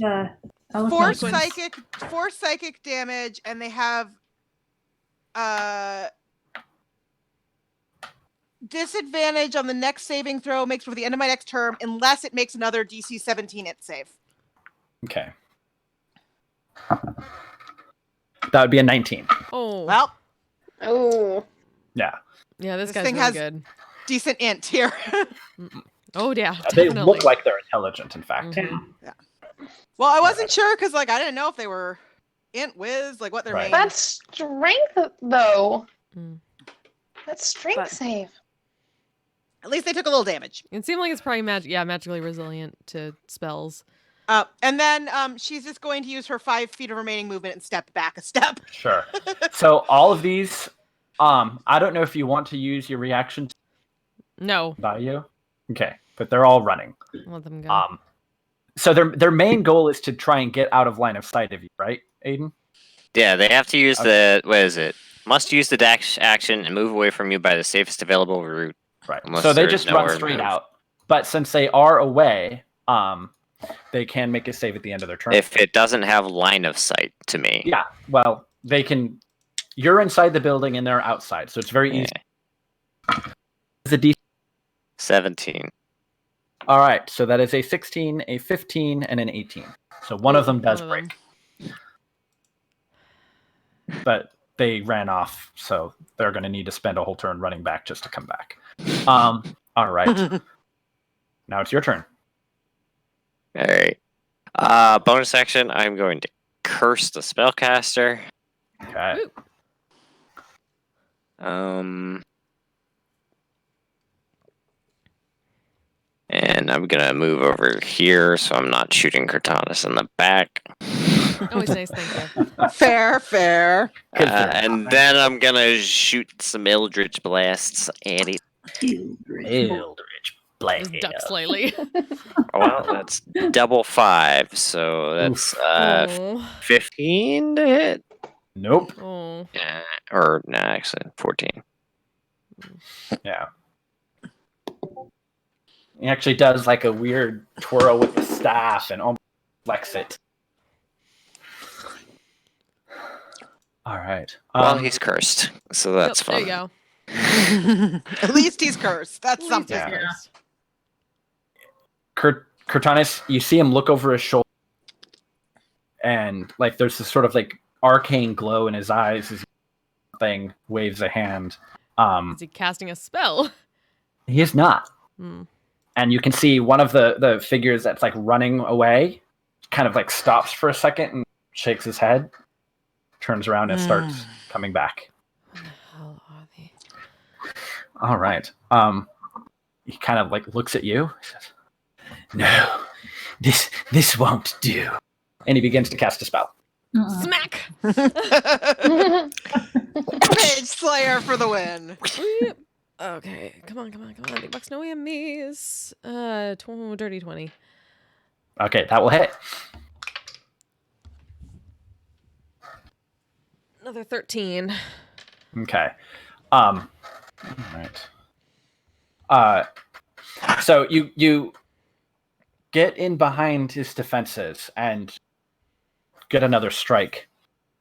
four psychic damage, and they have disadvantage on the next saving throw makes for the end of my next term, unless it makes another DC 17 hit save. Okay. That would be a 19. Oh. Well. Oh. Yeah. Yeah, this guy's thing really has good. decent int here. Oh yeah, They definitely. look like they're intelligent, in fact. Mhm. Yeah. Well, I wasn't sure because I didn't know if they were int, whiz, like what their main. That's strength though. Mm. That's strength save. At least they took a little damage. It seemed like it's probably magically resilient to spells. And then she's just going to use her 5 feet of remaining movement and step back a step. Sure. So all of these, I don't know if you want to use your reaction. No. By you. Okay, but they're all running. Let them go. So their main goal is to try and get out of line of sight of you, right, Aiden? Yeah, they have to use what is it? Must use the dash action and move away from you by the safest available route. Right. Unless So they there's just nowhere run to straight move. out. But since they are away, they can make a save at the end of their turn. If it doesn't have line of sight to me. Yeah, well, they can. You're inside the building and they're outside, so it's very easy. It's a D. 17. All right, so that is a 16, a 15, and an 18. So one of them One does of break. But they ran off, so they're going to need to spend a whole turn running back just to come back. All right. Now it's your turn. All right. Bonus action. I'm going to curse the spellcaster. Okay. And I'm gonna move over here so I'm not shooting Cortanus in the back. Always nice, thank you. Fair. And then I'm gonna shoot some Eldritch blasts at it. Eldritch Blade. Just duck slightly. Well, that's double 5, so that's Oh. 15 to hit. Nope. Oh. Or no, actually 14. Yeah. He actually does like a weird twirl with the staff and almost flex it. All right. Well, he's cursed, so that's There fun. you go. At least he's cursed. That's At least he's something. cursed. Cortanus, you see him look over his shoulder, and like there's this sort of like arcane glow in his eyes as thing waves a hand. Is he casting a spell? He is not. Hmm. And you can see one of the figures that's like running away kind of like stops for a second and shakes his head, turns around and starts coming back. What the hell are they? All right. He kind of like looks at you. He says, "No, this won't do." And he begins to cast a spell. Smack! Mage Slayer for the win. Okay, come on. Big bucks, no enemies. Dirty 20. Okay, that will hit. Another 13. Okay. All right. So you get in behind his defenses and get another strike,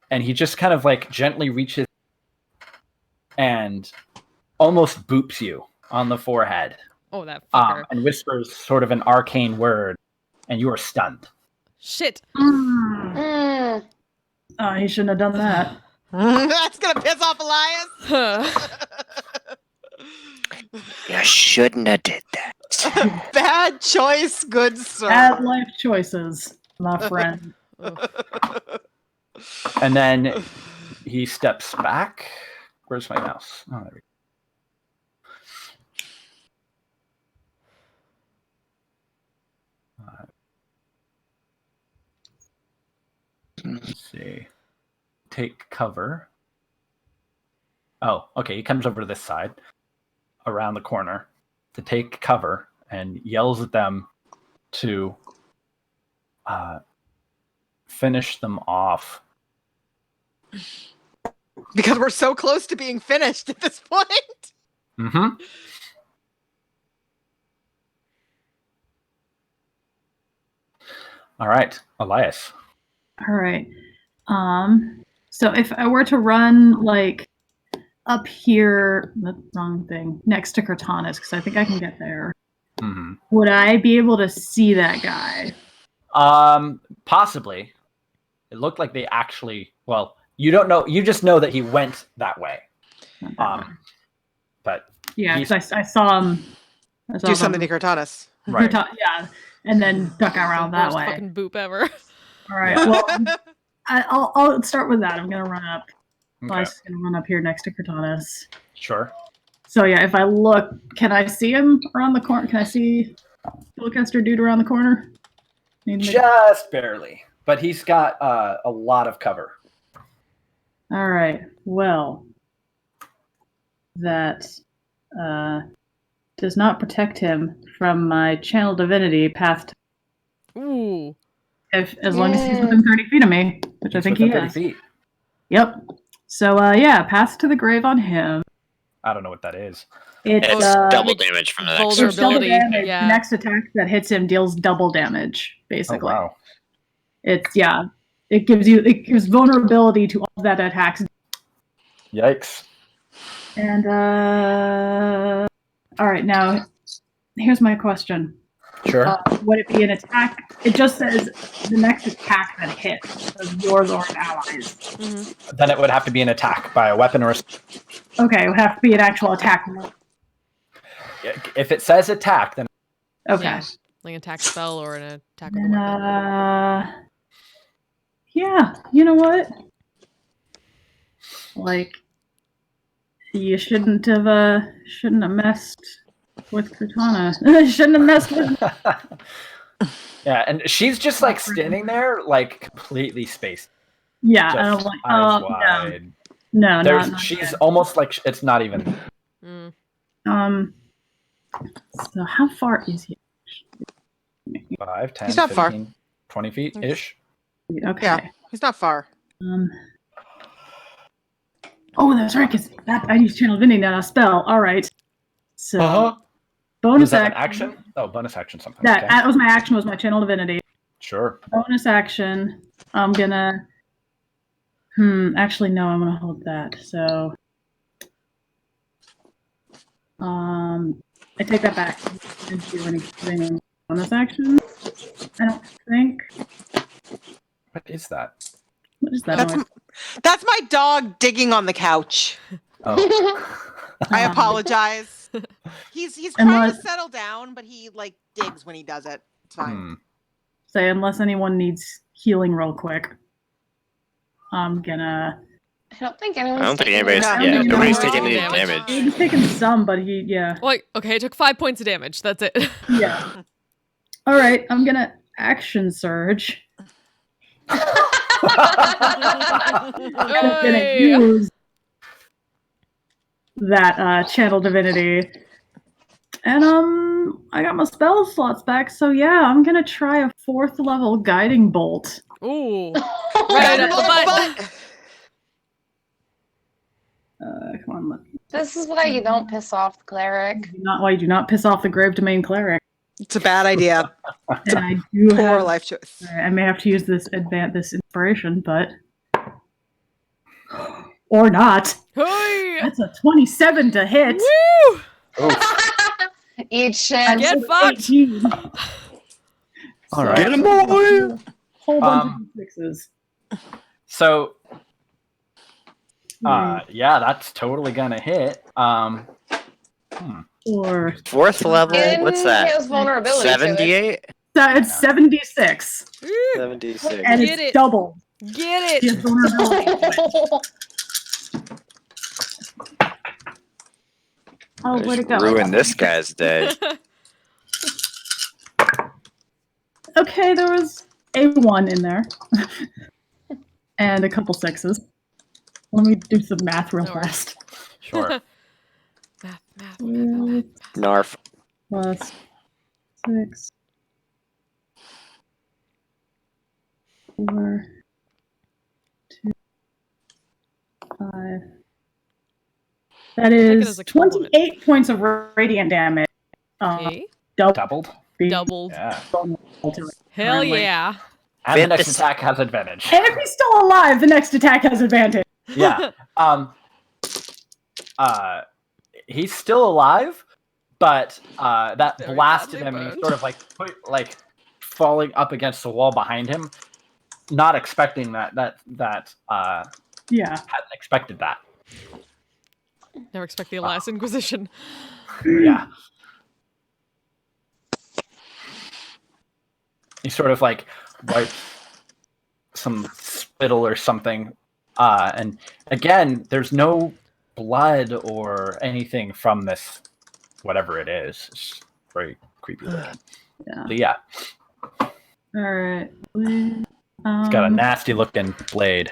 and he just kind of like gently reaches and almost boops you on the forehead. Oh, that fucker. And whispers sort of an arcane word, and you are stunned. Shit. Mm. Oh, he shouldn't have done that. That's gonna piss off Elias. You shouldn't have did that. Bad choice, good sir. Bad life choices, my friend. And then he steps back. Where's my mouse? Oh, there we go. Let's see. Take cover. Oh, okay. He comes over to this side, around the corner, to take cover, and yells at them to finish them off. Because we're so close to being finished at this point. Mm-hmm. All right, Elias. All right. So if I were to run like up here, the wrong thing, next to Cortanus, because I think I can get there. Mm-hmm. Would I be able to see that guy? Possibly. It looked like they actually. Well, you don't know. You just know that he went that way. But yeah, because I saw him. Do something to Cortanus. right. Yeah, and then duck around that Worst way. fucking boop ever. All right. Well, I'll start with that. I'm gonna run up. Okay. I'm just gonna run up here next to Cortanus. Sure. So yeah, if I look, can I see him around the corner? Can I see Spellcaster dude around the corner? Just barely, but he's got a lot of cover. All right. Well, that does not protect him from my channel divinity path. Ooh. As long as he's within 30 feet of me, which I think he is. 30 feet. Yep. So yeah, path to the grave on him. I don't know what that is. It's It's double damage from the next it's double vulnerability. damage. Yeah. The next attack that hits him deals double damage, basically. Oh, wow. It gives vulnerability to all that attacks. Yikes. And all right, now here's my question. Sure. Would it be an attack? It just says the next attack that hits of yours or an allies. Mm-hmm. Then it would have to be an attack by a weapon or a... Okay, it would have to be an actual attack. If it says attack, then... Okay. Yeah, like an attack spell or an attack with a And, weapon. yeah, you know what? Like, you shouldn't have messed with Cortana. Shouldn't have messed with. Yeah, and she's just like standing there, like completely spaced. Yeah, Just and I'm like, eyes wide. no, There's, not she's good. almost like it's not even. Mm. So how far is he? 5, 10, He's not far. 15, 20 feet ish. Okay. Yeah, he's not far. Oh, that's right, because I use Channel Divinity, not a spell. All right. So bonus Was that an action. action? Oh, bonus action something. That Okay. was my action. Was my Channel Divinity. Sure. Bonus action. I'm gonna. Actually, no. I'm gonna hold that. So. I take that back. I didn't do anything bonus action. I don't think. What is that? What is that noise? That's my dog digging on the couch. Oh. I apologize. He's trying to settle down, but he like digs when he does it. It's fine. Say, unless anyone needs healing real quick, I'm gonna. I don't think anyone's. I don't think taking anybody's. any Yeah, damage. nobody's No, taking any no damage. He's taking some, but yeah. Like, okay, I took 5 points of damage. That's it. Yeah. All right, I'm gonna action surge. I'm gonna Hey! use that channel divinity, and I got my spell slots back. So yeah, I'm gonna try a 4th level guiding bolt. Ooh, right up the butt. Come on, look. This is why you don't piss off the cleric. Why do not piss off the Grave Domain cleric. It's a bad idea. And I do Poor have life choice. I may have to use this inspiration, but or not. Hey! That's a 27 to hit. Woo! Eat shit. Get fucked. 18. All right. Get him, boy! Whole bunch of sixes. So, yeah, that's totally gonna hit. Or 4th level. And What's he that? has vulnerability to it. 78. it's 76, 76. and Get it's it. double. Get He has it. vulnerability to it. Oh, where'd it go? Ruin this guy's day. Okay, there was a 1 in there, and a couple 6s. Let me do some math real No worries. fast. Sure. Math. Narf. Plus 6, 4, 2, 5. That it is as a compliment. 28 points of radiant damage. Okay. Doubled. Doubled. Yeah. Hell Currently. yeah. And the next attack has advantage. And if he's still alive, the next attack has advantage. Yeah. He's still alive, but that Very blasted badly him. And he's burned. sort of like falling up against the wall behind him, not expecting that. Yeah. Hadn't expected that. Never expect the last Inquisition. Yeah. He sort of like wipes some spittle or something, and again, there's no blood or anything from this, whatever it is. It's very creepy looking. Yeah. But yeah, All right. it's got a nasty looking blade.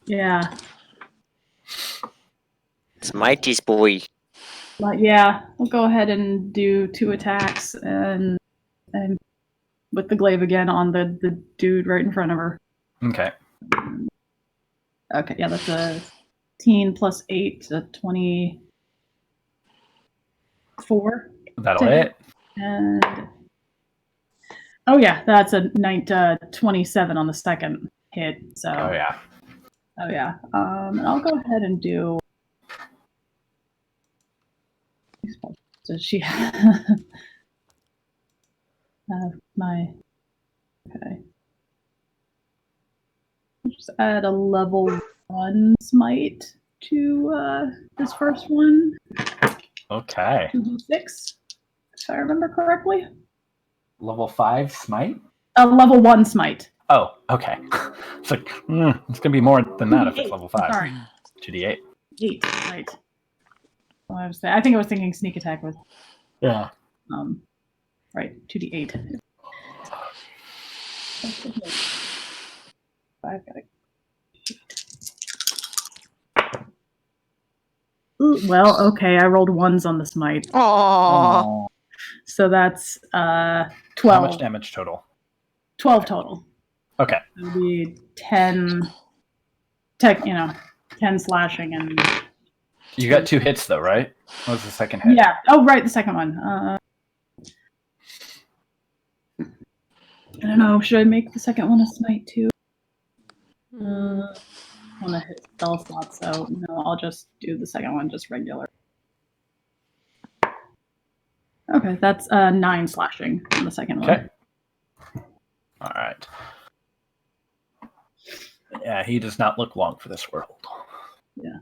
Yeah. It's Mighty's boy. But yeah, I'll go ahead and do 2 attacks and with the glaive again on the dude right in front of her. Okay. Okay, yeah, that's a 18 plus 8, a 24. That'll hit. And oh yeah, that's a 27 on the second hit. So Oh yeah. And I'll go ahead and do. Does she? Okay. Just add a level 1 smite to this first one. Okay. 2d6, if I remember correctly. Level 5 smite? Level 1 smite. Oh, okay. It's like, it's going to be more than that if it's 2d8. level 5. Sorry. 2d8. 8, right. Well, I think I was thinking sneak attack was Yeah. right, 2d8. 5 got it. Ooh, well, okay, I rolled 1s on the smite. Aww. So that's 12. How much damage total? 12 total. Okay. It would be 10 slashing and... You got 2 hits, though, right? What was the second hit? Yeah. Oh, right, the second one. I don't know. Should I make the second one a smite, too? I want to hit spell slot, so no, I'll just do the second one, just regular. Okay, that's 9 slashing on the second one. Okay. All right. Yeah, he does not look long for this world. Yeah.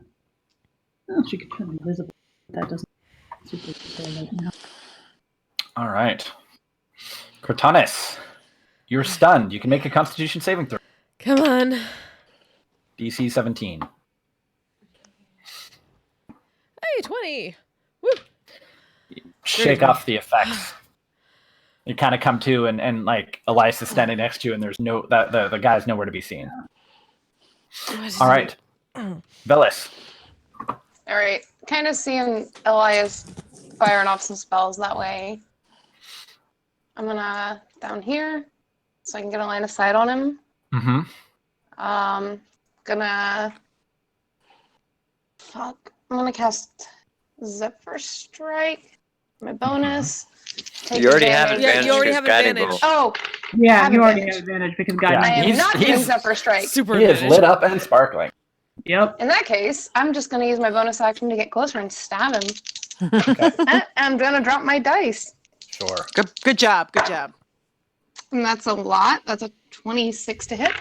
Oh, she could turn invisible. That doesn't super right now. All right. Cortanis, you're stunned. You can make a Constitution saving throw. Come on. DC 17. Hey, 20. Woo. Shake off the effects. You kind of come to, and like Elias is standing next to you, and there's no the guy's nowhere to be seen. All right, Velis. All right. Kind of seeing Elias firing off some spells that way. I'm gonna down here so I can get a line of sight on him. Mm-hmm. I'm gonna cast Zephyr Strike. My bonus. Take You already have advantage. advantage. you already have because guiding advantage. bolt. Oh, Yeah, have you already advantage. have advantage because I guiding. am he's- not doing he's- Zephyr Strike. Super He is advantage. lit up and sparkling. Yep. In that case, I'm just gonna use my bonus action to get closer and stab him. Okay. And I'm gonna drop my dice. Sure. Good job. Good job. And that's a lot. That's a 26 to hit.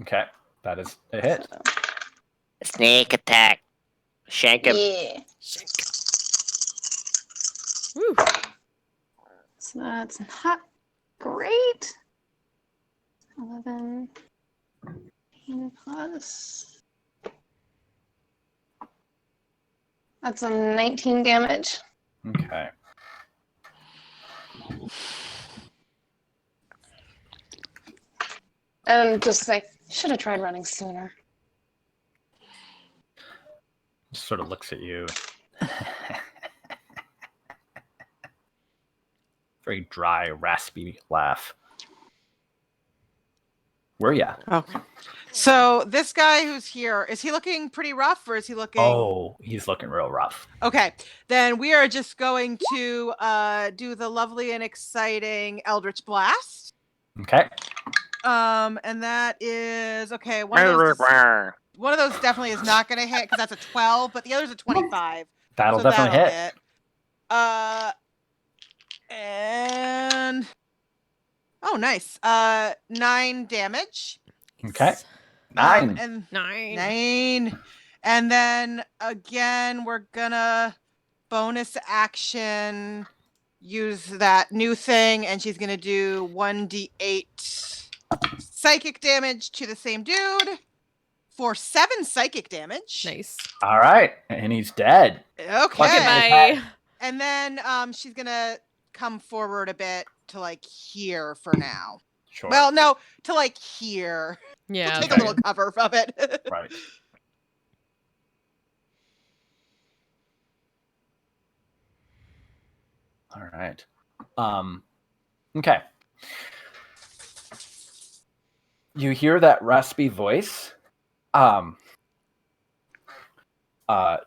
Okay. That is a hit. Sneak attack. Shank him. Yeah. Woo. So that's not great. 11 plus. That's a 19 damage. Okay. And just like, should have tried running sooner. Just sort of looks at you. Very dry, raspy laugh. Where ya? Okay. So this guy who's here, is he looking pretty rough or is he looking... Oh, he's looking real rough. Okay, then we are just going to do the lovely and exciting Eldritch Blast. Okay. And that is okay. One of those definitely is not going to hit because that's a 12, but the other's a 25. That'll so definitely that'll hit. And oh, nice. 9 damage. Okay. 9. And 9. 9. And then again, we're gonna bonus action use that new thing, and she's gonna do 1d8 psychic damage to the same dude for 7 psychic damage. Nice. All right. And he's dead. Okay. Bye. And then she's gonna come forward a bit to like here for now. Sure. Well, no, to like here. Yeah. Take okay. a little cover from it. Right. All right. Okay. You hear that raspy voice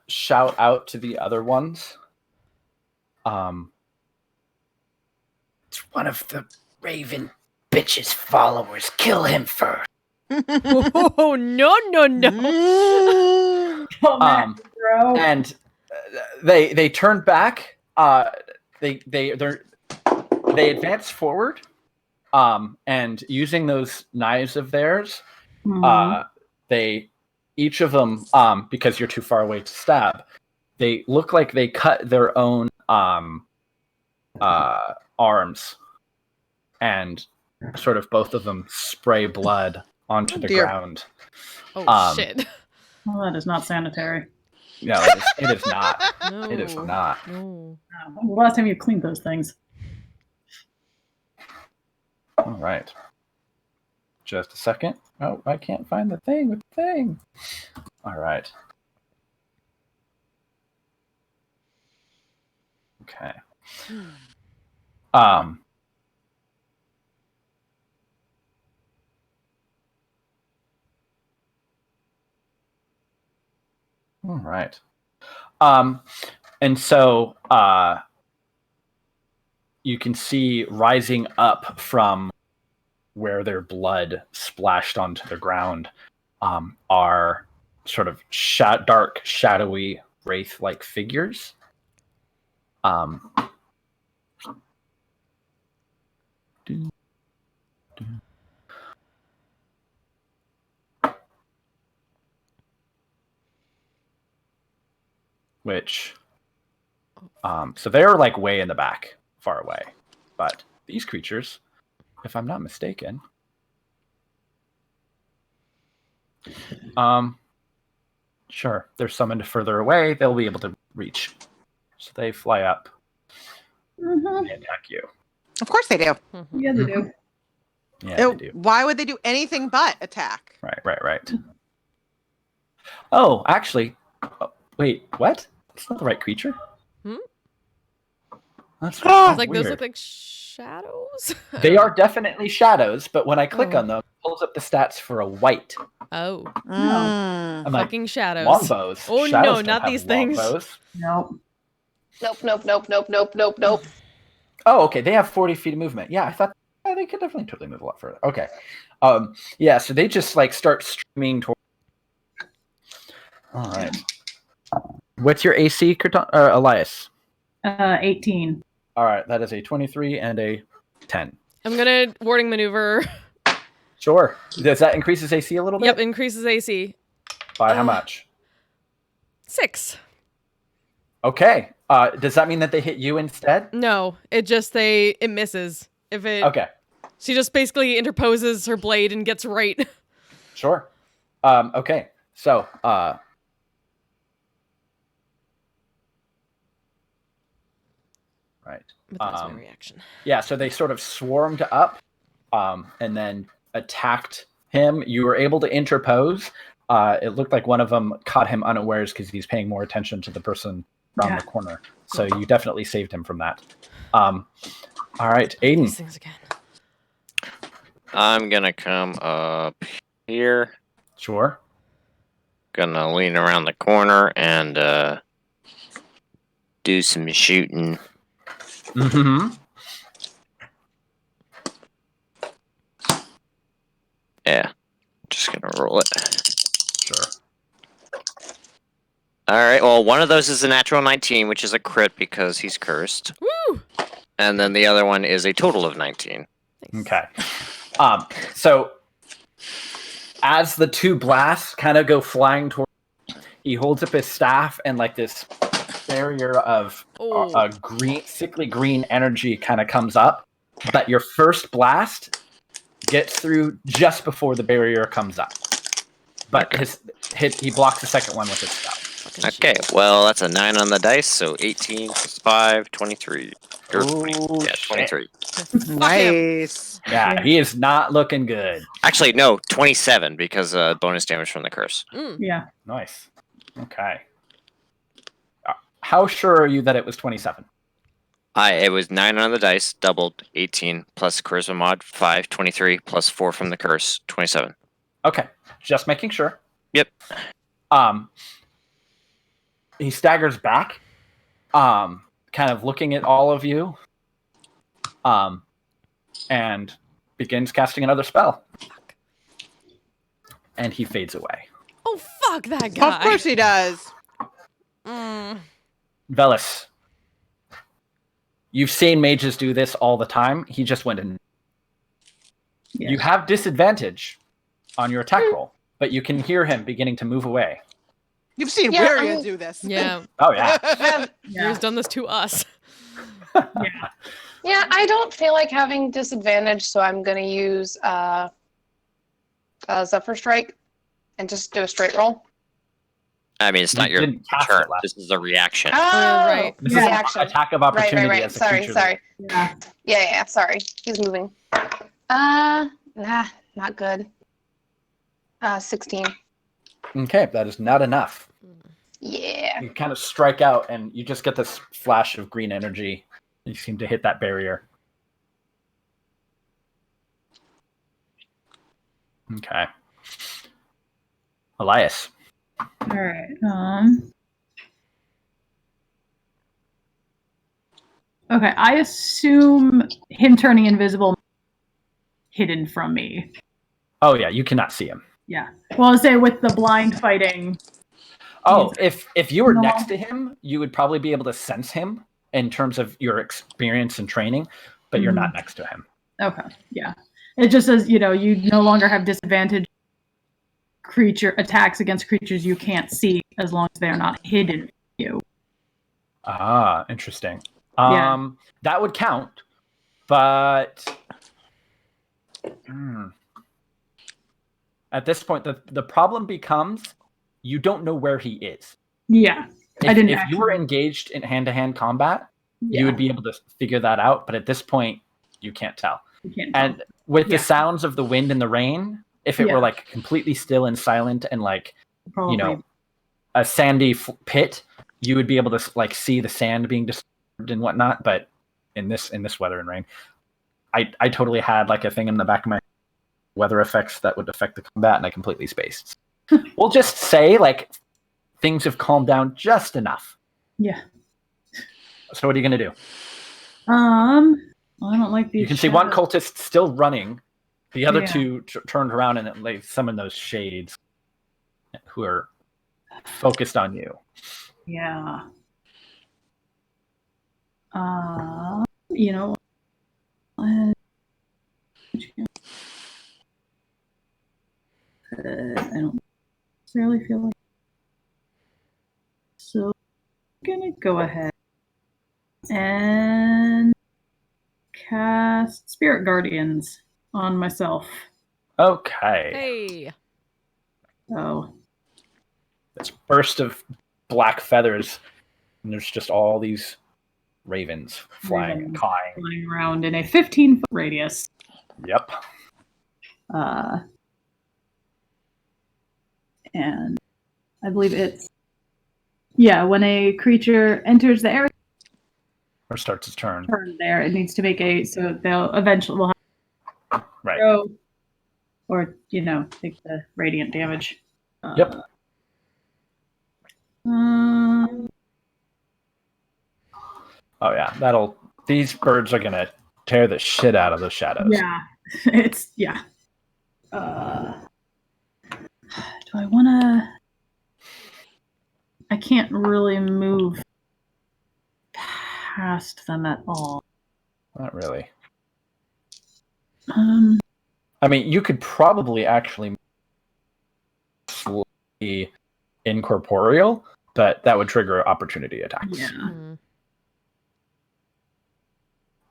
shout out to the other ones. It's one of the Raven bitch's followers. Kill him first. Oh, no. And they turn back. They're they advance forward, and using those knives of theirs, they each of them, because you're too far away to stab, they look like they cut their own arms, and sort of both of them spray blood onto the ground. Oh shit! Well, that is not sanitary. No, it is not. No. It is not. No. When was the last time you cleaned those things? All right. Just a second. Oh, I can't find the thing with the thing. All right. Okay. All right. And so you can see rising up from where their blood splashed onto the ground are sort of dark, shadowy, wraith-like figures. Which, so they're like way in the back, far away. But these creatures, if I'm not mistaken, sure, they're summoned further away. They'll be able to reach. So they fly up and attack you. Of course they do. Yeah, they do. Yeah, Oh, they do. why would they do anything but attack? Right. Oh, actually, wait, what? That's not the right creature. That's It's like weird. those look like shadows. They are definitely shadows, but when I click on them, it pulls up the stats for a white. Oh. Mm. I'm like, Fucking shadows. longbows. Oh Shadows no, don't not have these things. longbows. Nope. Nope. Oh, okay. They have 40 feet of movement. Yeah, I thought they could definitely totally move a lot further. Okay. Yeah, so they just like start streaming toward. All right. What's your AC, Elias? 18. All right, that is a 23 and a 10. I'm gonna warding maneuver. Sure. Does that increase his AC a little bit? Yep, increases AC. By how much? 6. Okay. Does that mean that they hit you instead? No, it misses. If it Okay. She just basically interposes her blade and gets right. Sure. Okay. So, right. But that's my reaction. Yeah, so they sort of swarmed up and then attacked him. You were able to interpose. It looked like one of them caught him unawares because he's paying more attention to the person around the corner. So you definitely saved him from that. All right, Aiden. These things again. I'm gonna come up here. Sure. Gonna lean around the corner and do some shooting. Mm-hmm. Yeah. Just gonna roll it. Sure. Alright, well, one of those is a natural 19, which is a crit because he's cursed. Woo! And then the other one is a total of 19. Okay. So as the two blasts kind of go flying toward, he holds up his staff and like this barrier of green, sickly green energy kind of comes up. But your first blast gets through just before the barrier comes up. But he blocks the second one with his spell. Okay, well, that's a 9 on the dice, so 18 plus 5, 23. Ooh, yeah, 23. Nice. Yeah, he is not looking good. Actually, no, 27 because bonus damage from the curse. Yeah. Nice. Okay. How sure are you that it was 27? It was 9 on the dice, doubled, 18 plus charisma mod, 5, 23 plus 4 from the curse, 27. Okay, just making sure. Yep. He staggers back, kind of looking at all of you, and begins casting another spell. And he fades away. Oh, fuck that guy. Of course he does. Velis, you've seen mages do this all the time. He just went in. Yeah. You have disadvantage on your attack roll, but you can hear him beginning to move away. You've seen Yeah, Waria do this. Yeah. Oh yeah. He's done this to us. Yeah, I don't feel like having disadvantage, so I'm going to use Zephyr Strike and just do a straight roll. I mean, it's not You your didn't cast turn. it last. This is a reaction. Oh, right. This Yeah. is Reaction. an attack of opportunity as a Sorry, creature. sorry. Yeah. Yeah, sorry. He's moving. Not good. 16. Okay, that is not enough. Yeah. You kind of strike out, and you just get this flash of green energy. You seem to hit that barrier. Okay. Elias. All right. Okay, I assume him turning invisible hidden from me. Oh yeah, you cannot see him. Yeah. Well, I'll say with the blind fighting. Oh, if you were No. next to him, you would probably be able to sense him in terms of your experience and training, but you're not next to him. Okay. Yeah. It just says, you no longer have disadvantage creature attacks against creatures you can't see as long as they are not hidden from you. Ah, interesting. Yeah. That would count, but at this point, the problem becomes you don't know where he is. Yeah. If you were engaged in hand-to-hand combat, you would be able to figure that out, but at this point, you can't tell. You can't And tell. with the sounds of the wind and the rain, if it were like completely still and silent and like, Probably. a sandy pit, you would be able to like see the sand being disturbed and whatnot. But in this weather and rain, I totally had like a thing in the back of my weather effects that would affect the combat, and I completely spaced. We'll just say like things have calmed down just enough. Yeah. So what are you gonna do? Well, I don't like these. You can see one cultist still running. The other Yeah. two turned around and they summoned those shades who are focused on you. Yeah. You know. I don't necessarily feel like. So, I'm gonna go ahead and cast Spirit Guardians on myself. Okay. Hey. Oh. This burst of black feathers, and there's just all these ravens flying and cawing. Flying around in a 15-foot radius. Yep. And I believe it's when a creature enters the area Or starts its turn. there, it needs to make so they'll eventually will have Right. to or take the radiant damage. Yep. Oh yeah, these birds are gonna tear the shit out of the shadows. Yeah. It's Do I wanna I can't really move past them at all. Not really. I mean, you could probably actually slowly incorporeal, but that would trigger opportunity attacks. Yeah. Mm.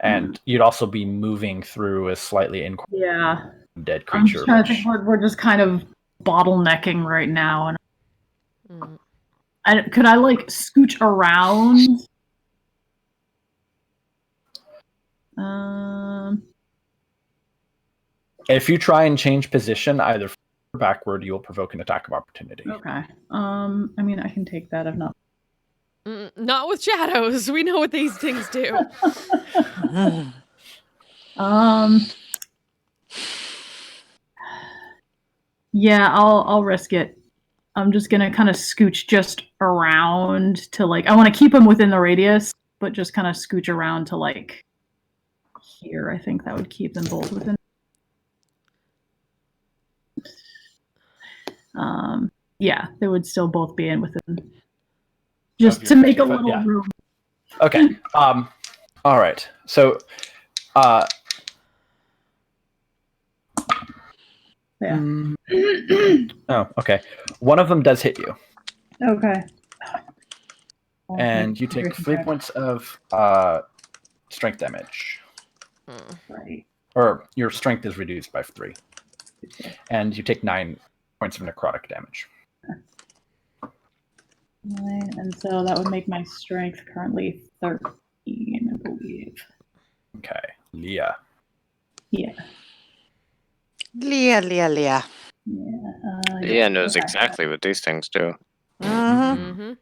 And you'd also be moving through a slightly dead I'm creature. just trying to think we're just kind of bottlenecking right now, and could I like scooch around? If you try and change position, either forward or backward, you will provoke an attack of opportunity. Okay. I mean, I can take that. I've not. Not with shadows. We know what these things do. Yeah, I'll risk it. I'm just gonna kind of scooch just around to I want to keep them within the radius, but just kind of scooch around to here. I think that would keep them both within. Yeah, they would still both be in within. Just to make a little room. Okay. All right. So, Yeah. oh, okay. One of them does hit you, Okay. and you take 3 points of strength damage. Right. Or your strength is reduced by 3. And you take 9 points of necrotic damage. 9, and so that would make my strength currently 13, I believe. Okay. Leah. Yeah. Leah. Yeah. Leah knows okay. exactly what these things do. Mm-hmm.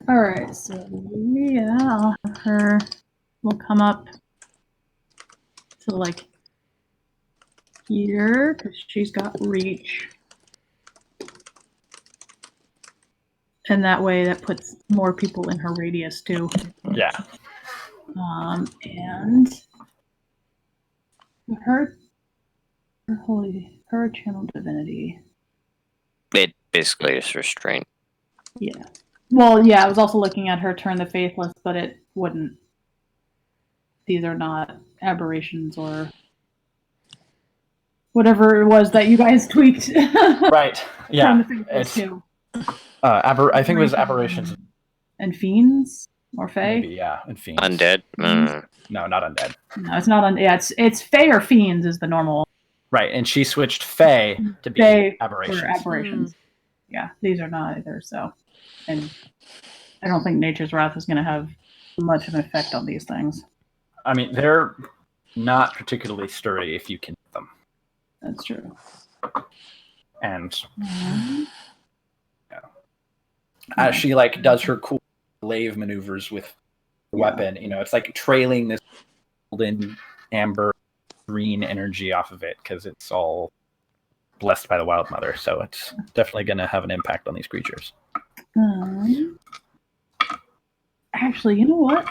All right, so Leah, I'll have her. Will come up to like here because she's got reach, and that way that puts more people in her radius too. Yeah. And her channel divinity. It basically is restraint. Yeah. Well, yeah, I was also looking at her turn the faithless, but it wouldn't. These are not aberrations or whatever it was that you guys tweaked. Right. Yeah. Turn the faithless It's too. I think it was aberrations. And fiends or fae. Maybe, yeah, and fiends. Undead? No, not undead. No, it's not. Yeah, it's fae or fiends is the normal. Right, and she switched fae to be Fae aberrations. for aberrations. Yeah, these are not either. So, and I don't think Nature's Wrath is going to have much of an effect on these things. I mean, they're not particularly sturdy if you can hit them. That's true. And as she like does her cool glaive maneuvers with the weapon, you know, it's like trailing this golden amber green energy off of it because it's all blessed by the Wild Mother. So it's definitely going to have an impact on these creatures. Actually, you know what?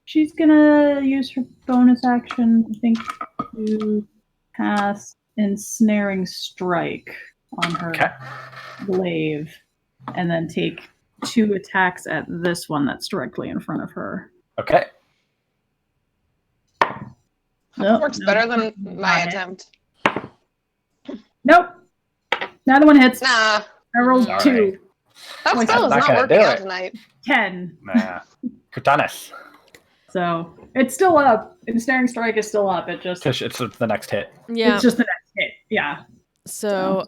She's gonna use her bonus action, I think, to cast Ensnaring Strike on her glaive, and then take 2 attacks at this one that's directly in front of her. Okay. Nope, Works better than my attempt. Nope. Neither one hits. Nah. I rolled All 2. right. That Wait, spell is not not gonna working do out it. tonight. 10. Nah. Kutanis. So it's still up. Ensnaring Strike is still up. It just It's the next hit. Yeah. It's just the next hit. Yeah. So,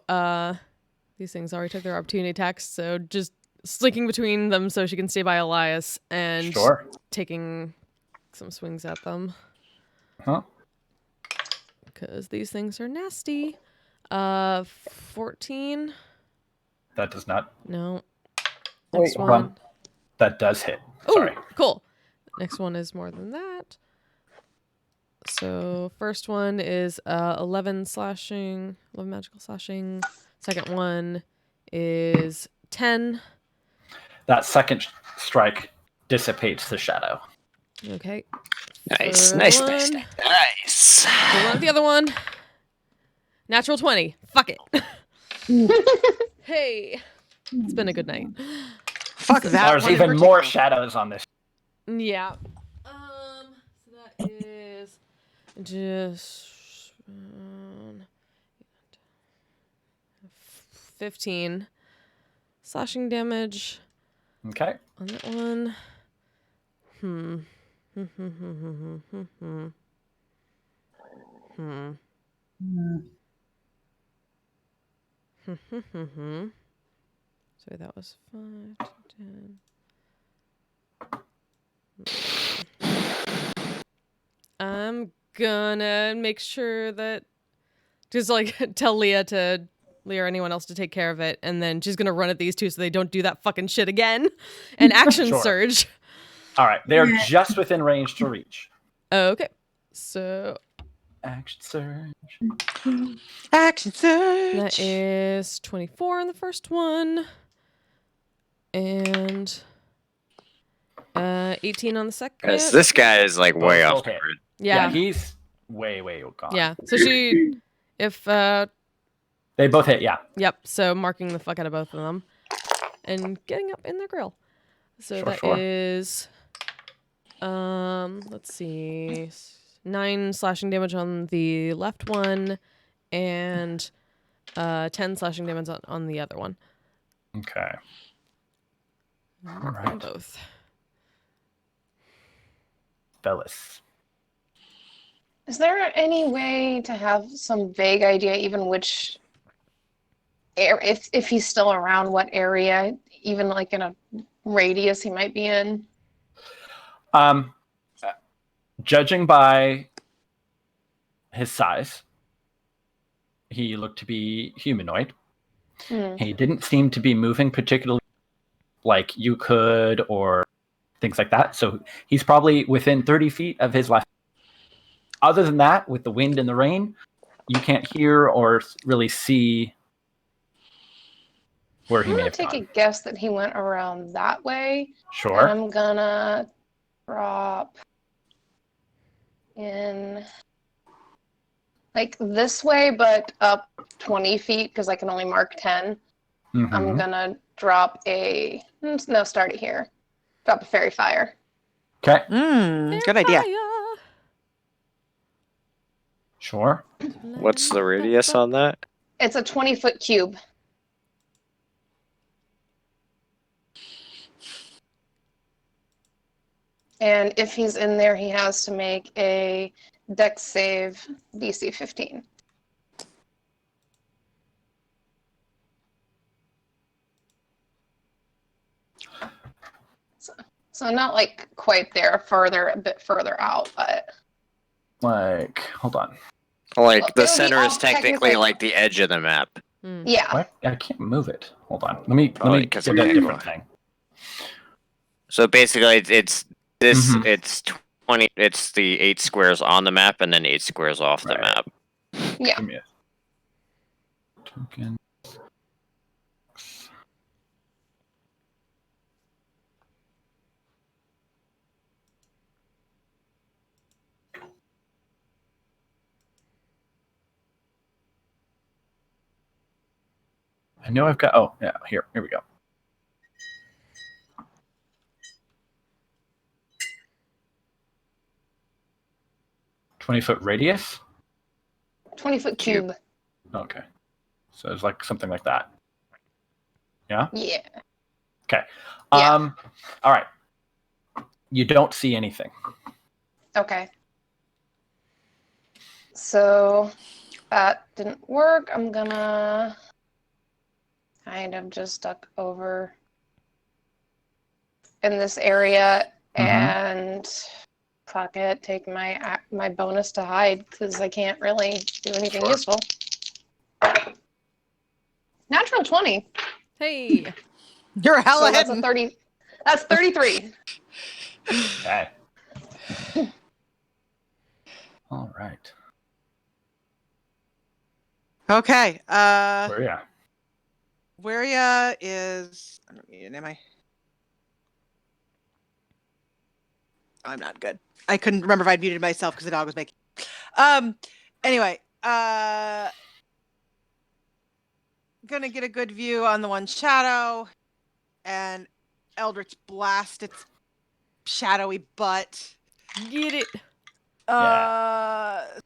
these things already took their opportunity attacks, so just slinking between them so she can stay by Elias and taking some swings at them. Huh? Because these things are nasty. 14. That does not. No. Wait, Next hold one. on. That does hit. Oh, Sorry. cool. Next one is more than that. So first one is 11 slashing, 11 magical slashing. Second one is 10. That second strike dissipates the shadow. Okay. Nice, Third nice, one. nice, nice. Hold on to the other one. Natural 20. Fuck it. Hey. It's been a good night. Fuck that. There's one in even more particular. shadows on this. Yeah. So that is just 15 slashing damage. Okay. On that one. So that was 5 to 10. I'm gonna make sure that just like tell Leah or anyone else to take care of it, and then she's gonna run at these two so they don't do that fucking shit again. And action surge. All right, they're just within range to reach. Okay, so action surge. Action surge. That is 24 on the first one, and 18 on the second. Because this guy is like way off the grid. Yeah, he's way gone. Yeah, so if they both hit, yeah. Yep. So marking the fuck out of both of them, and getting up in their grill. So that is, let's see, 9 slashing damage on the left one, and 10 slashing damage on the other one. Okay. All On right. both. Bellis. Is there any way to have some vague idea, even which, if he's still around, what area, even like in a radius he might be in? Judging by his size, he looked to be humanoid. He didn't seem to be moving particularly like you could or things like that. So he's probably within 30 feet of his left. Other than that, with the wind and the rain, you can't hear or really see where he I'm may gonna have take gone. a guess that he went around that way. Sure. And I'm gonna drop in like this way, but up 20 feet because I can only mark 10. Mm-hmm. I'm gonna drop start it here. Drop a fairy fire. Okay. Good idea. Fire. Sure. What's the radius on that? It's a 20-foot cube. And if he's in there, he has to make a Dex save DC 15. So not like quite there, a bit further out, but Like, hold on. Like Well, the it would be center is off technically technically- like the edge of the map. yeah. What? I can't move it. Hold on. Let me Probably get 'cause a of different the- thing. So basically, it's this. Mhm. It's 20. It's the 8 squares on the map, and then 8 squares off the Right. map. Yeah. Give me a token. I know I've got. Oh, yeah. Here we go. "20-foot radius." 20-foot cube. Okay, so it's like something like that. Yeah. Yeah. Okay. Yeah. All right. You don't see anything. Okay. So that didn't work. I'm gonna kind of just duck over in this area and fuck it, take my bonus to hide because I can't really do anything useful. Natural 20. Hey. You're hella So that's a hidden. 30. That's 33. Okay. All right. Okay. Where ya? Where ya is? I don't need it, am I? I'm not good. I couldn't remember if I'd muted myself because the dog was making. Anyway, gonna get a good view on the one shadow, and Eldritch blast its shadowy butt. Get it.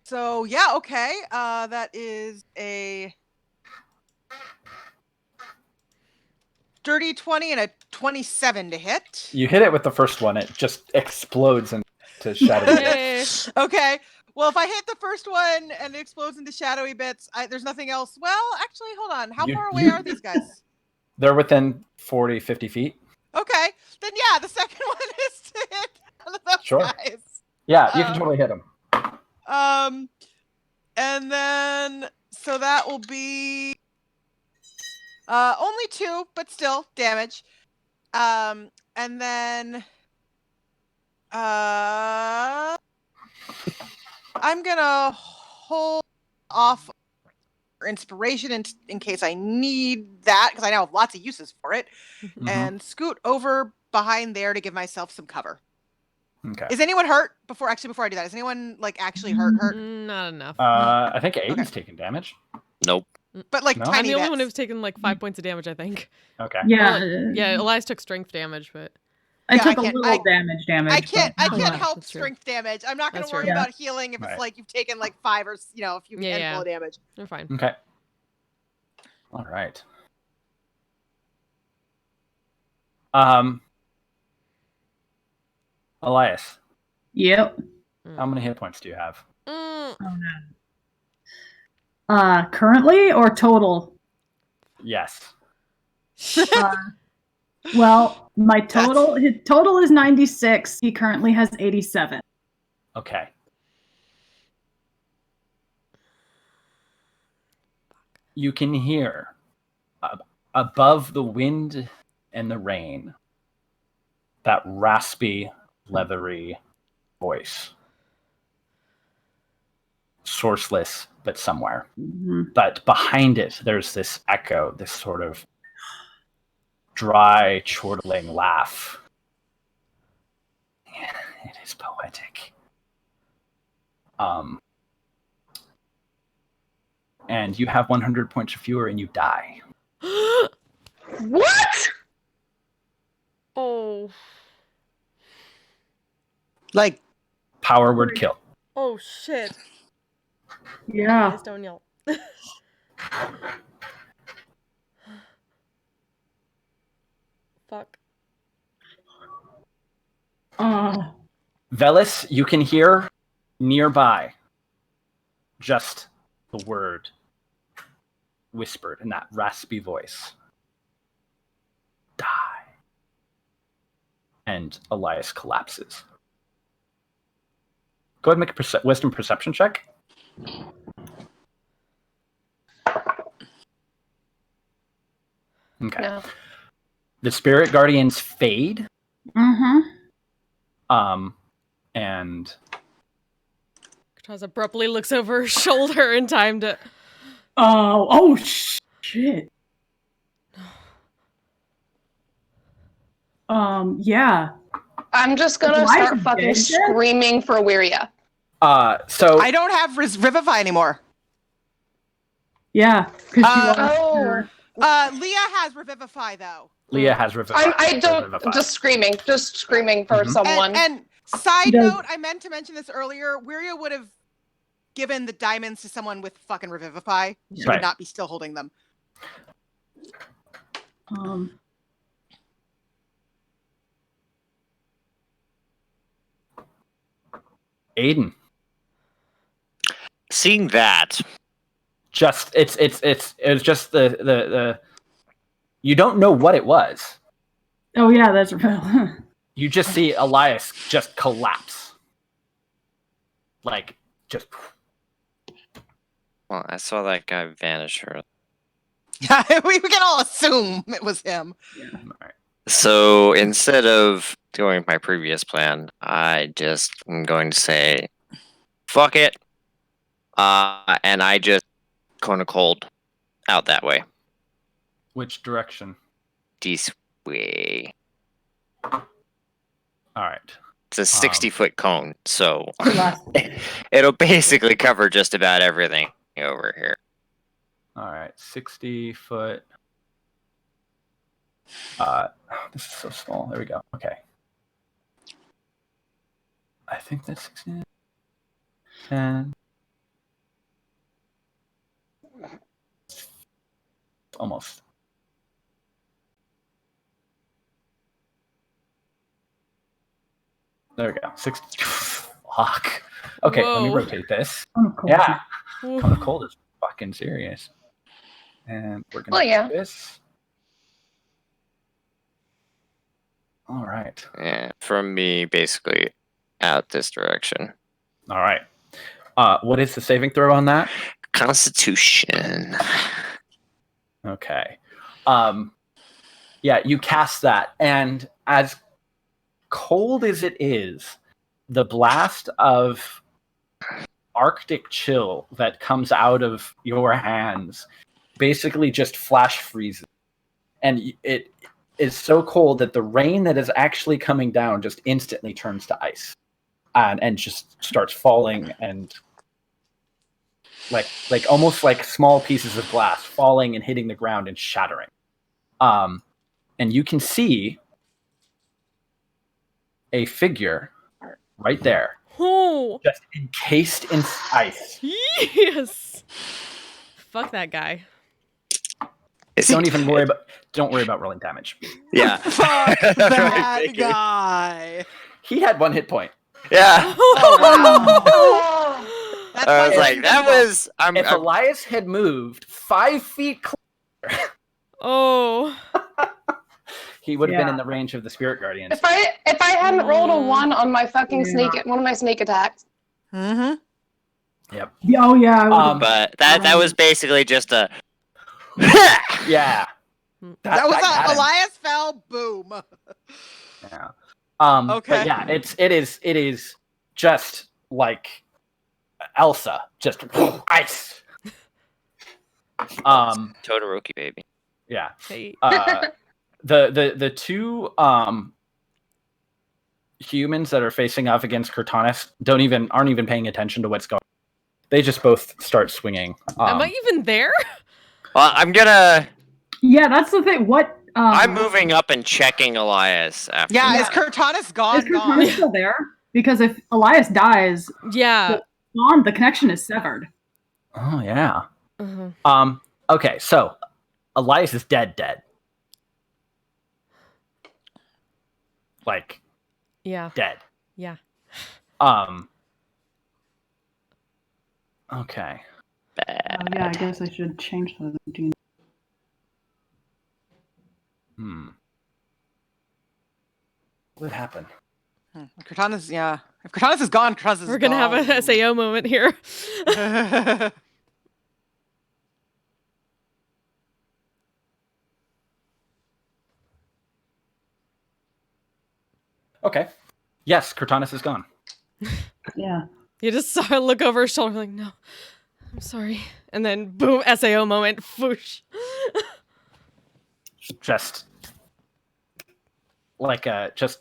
So yeah, okay. That is a dirty 20 and a 27 to hit. You hit it with the first one. It just explodes into shadowy bits. Yay. Okay. Well, if I hit the first one and it explodes into shadowy bits, there's nothing else. Well, actually, hold on. How far away are these guys? They're within 40, 50 feet. Okay. Then yeah, the second one is to hit one of those Sure. guys. Yeah, you can totally hit them. And then so that will be only 2, but still damage. And then I'm gonna hold off for inspiration in case I need that, because I now have lots of uses for it, and scoot over behind there to give myself some cover. Okay. Is anyone hurt before I do that? Is anyone like actually hurt? Not enough. I think Aiden's taking damage. Nope. But like No? I'm tiny the only bits. one who's taken like 5 points of damage, I think. Okay. Yeah. Well, yeah, Elias took strength damage, but I Yeah, took I a can't- little damage. I can't but not I can't much. help That's true. strength damage. I'm not going That's to worry true. about healing if Right. it's like you've taken like 5 or a few Yeah, handful yeah. of damage. You're fine. Okay. All right. Elias, Yep. how many hit points do you have? Mm. Oh no. Currently or total? Yes. Well, my his total is 96. He currently has 87. Okay. You can hear above the wind and the rain that raspy, leathery voice. Sourceless, but somewhere. Mhm. But behind it, there's this echo, this sort of dry, chortling laugh. It is poetic. And you have 100 points or fewer, and you die. What? Oh. Like, Power word kill. Oh shit. Yeah. Guys, don't yell. Fuck. Velis, you can hear nearby just the word whispered in that raspy voice. Die. And Elias collapses. Go ahead and make a wisdom perception check. Okay. No. The spirit guardians fade. Mm-hmm. And Kataz abruptly looks over her shoulder in time to. Oh shit. Yeah. I'm just gonna Why is start he fucking dead? screaming for Wiria. so I don't have Revivify anymore. Yeah. 'Cause she lost Oh. her- Leah has Revivify though. Leah has revived. I don't. Just screaming for Mhm. someone. And side Does- note, I meant to mention this earlier. Wiria would have given the diamonds to someone with fucking Revivify. She Right. would not be still holding them. Aiden. Seeing that, Just it was just the you don't know what it was. Oh yeah, that's You just see Elias just collapse. Like just well, I saw that guy vanish earlier. Yeah, we can all assume it was him. So instead of going with my previous plan, I just am going to say, fuck it. And I just kind of cold out that way. which direction? This way. All right. It's a 60-foot cone, so last. it'll basically cover just about everything over here. All right. 60 foot. This is so small. There we go. Okay. I think that's 16. 10. Almost. There we go. 60. Fuck. Okay, let me Whoa. rotate this. Oh, cold. Yeah. Ooh. Kind of cold is fucking serious. And we're gonna Well, do yeah. this. All right. Yeah, from me, basically out this direction. All right. What is the saving throw on that? Constitution. Okay. Yeah, you cast that, and as cold as it is, the blast of Arctic chill that comes out of your hands basically just flash freezes. And it is so cold that the rain that is actually coming down just instantly turns to ice and just starts falling, and like almost like small pieces of glass falling and hitting the ground and shattering. And you can see a figure right there, Oh, just encased in ice. yes. Fuck that guy. Don't worry about rolling damage. Yeah. Fuck That's what I'm that thinking. guy. He had 1 hit point. Yeah. Oh wow. Oh, That's I why was you're like, that invisible. was. I'm If Elias had moved 5 feet clear, Oh. he would have been Yeah. in the range of the spirit guardians. if I hadn't rolled a 1 on my fucking one of my snake attacks. Mm-hmm. Yep. Oh yeah. I would've- but that was basically just a. Yeah. That was got him. Elias fell. Boom. Yeah. Okay. But yeah, it is just like Elsa, just ice. Todoroki, baby. Yeah. Hey. The two humans that are facing off against Cortanus aren't even paying attention to what's going on. They just both start swinging. Am I even there? Well, I'm gonna. Yeah, that's the thing. What? I'm moving up and checking Elias after. Yeah, Yeah. is Cortanus gone? Is Cortanus still there? Because if Elias dies, Yeah. the connection is severed. Oh yeah. Uh-huh. Okay, so Elias is dead. Like Yeah. dead. Yeah. Okay. Yeah, I guess I should change the. What happened? Cortanus, yeah. If Cortanus is gone, Cortanus is We're gonna have a SAO moment here. have Okay. Yes, Cortanus is gone. Yeah. You just saw her look over her shoulder like, no, I'm sorry. And then boom, SAO moment. Whoosh. Just like just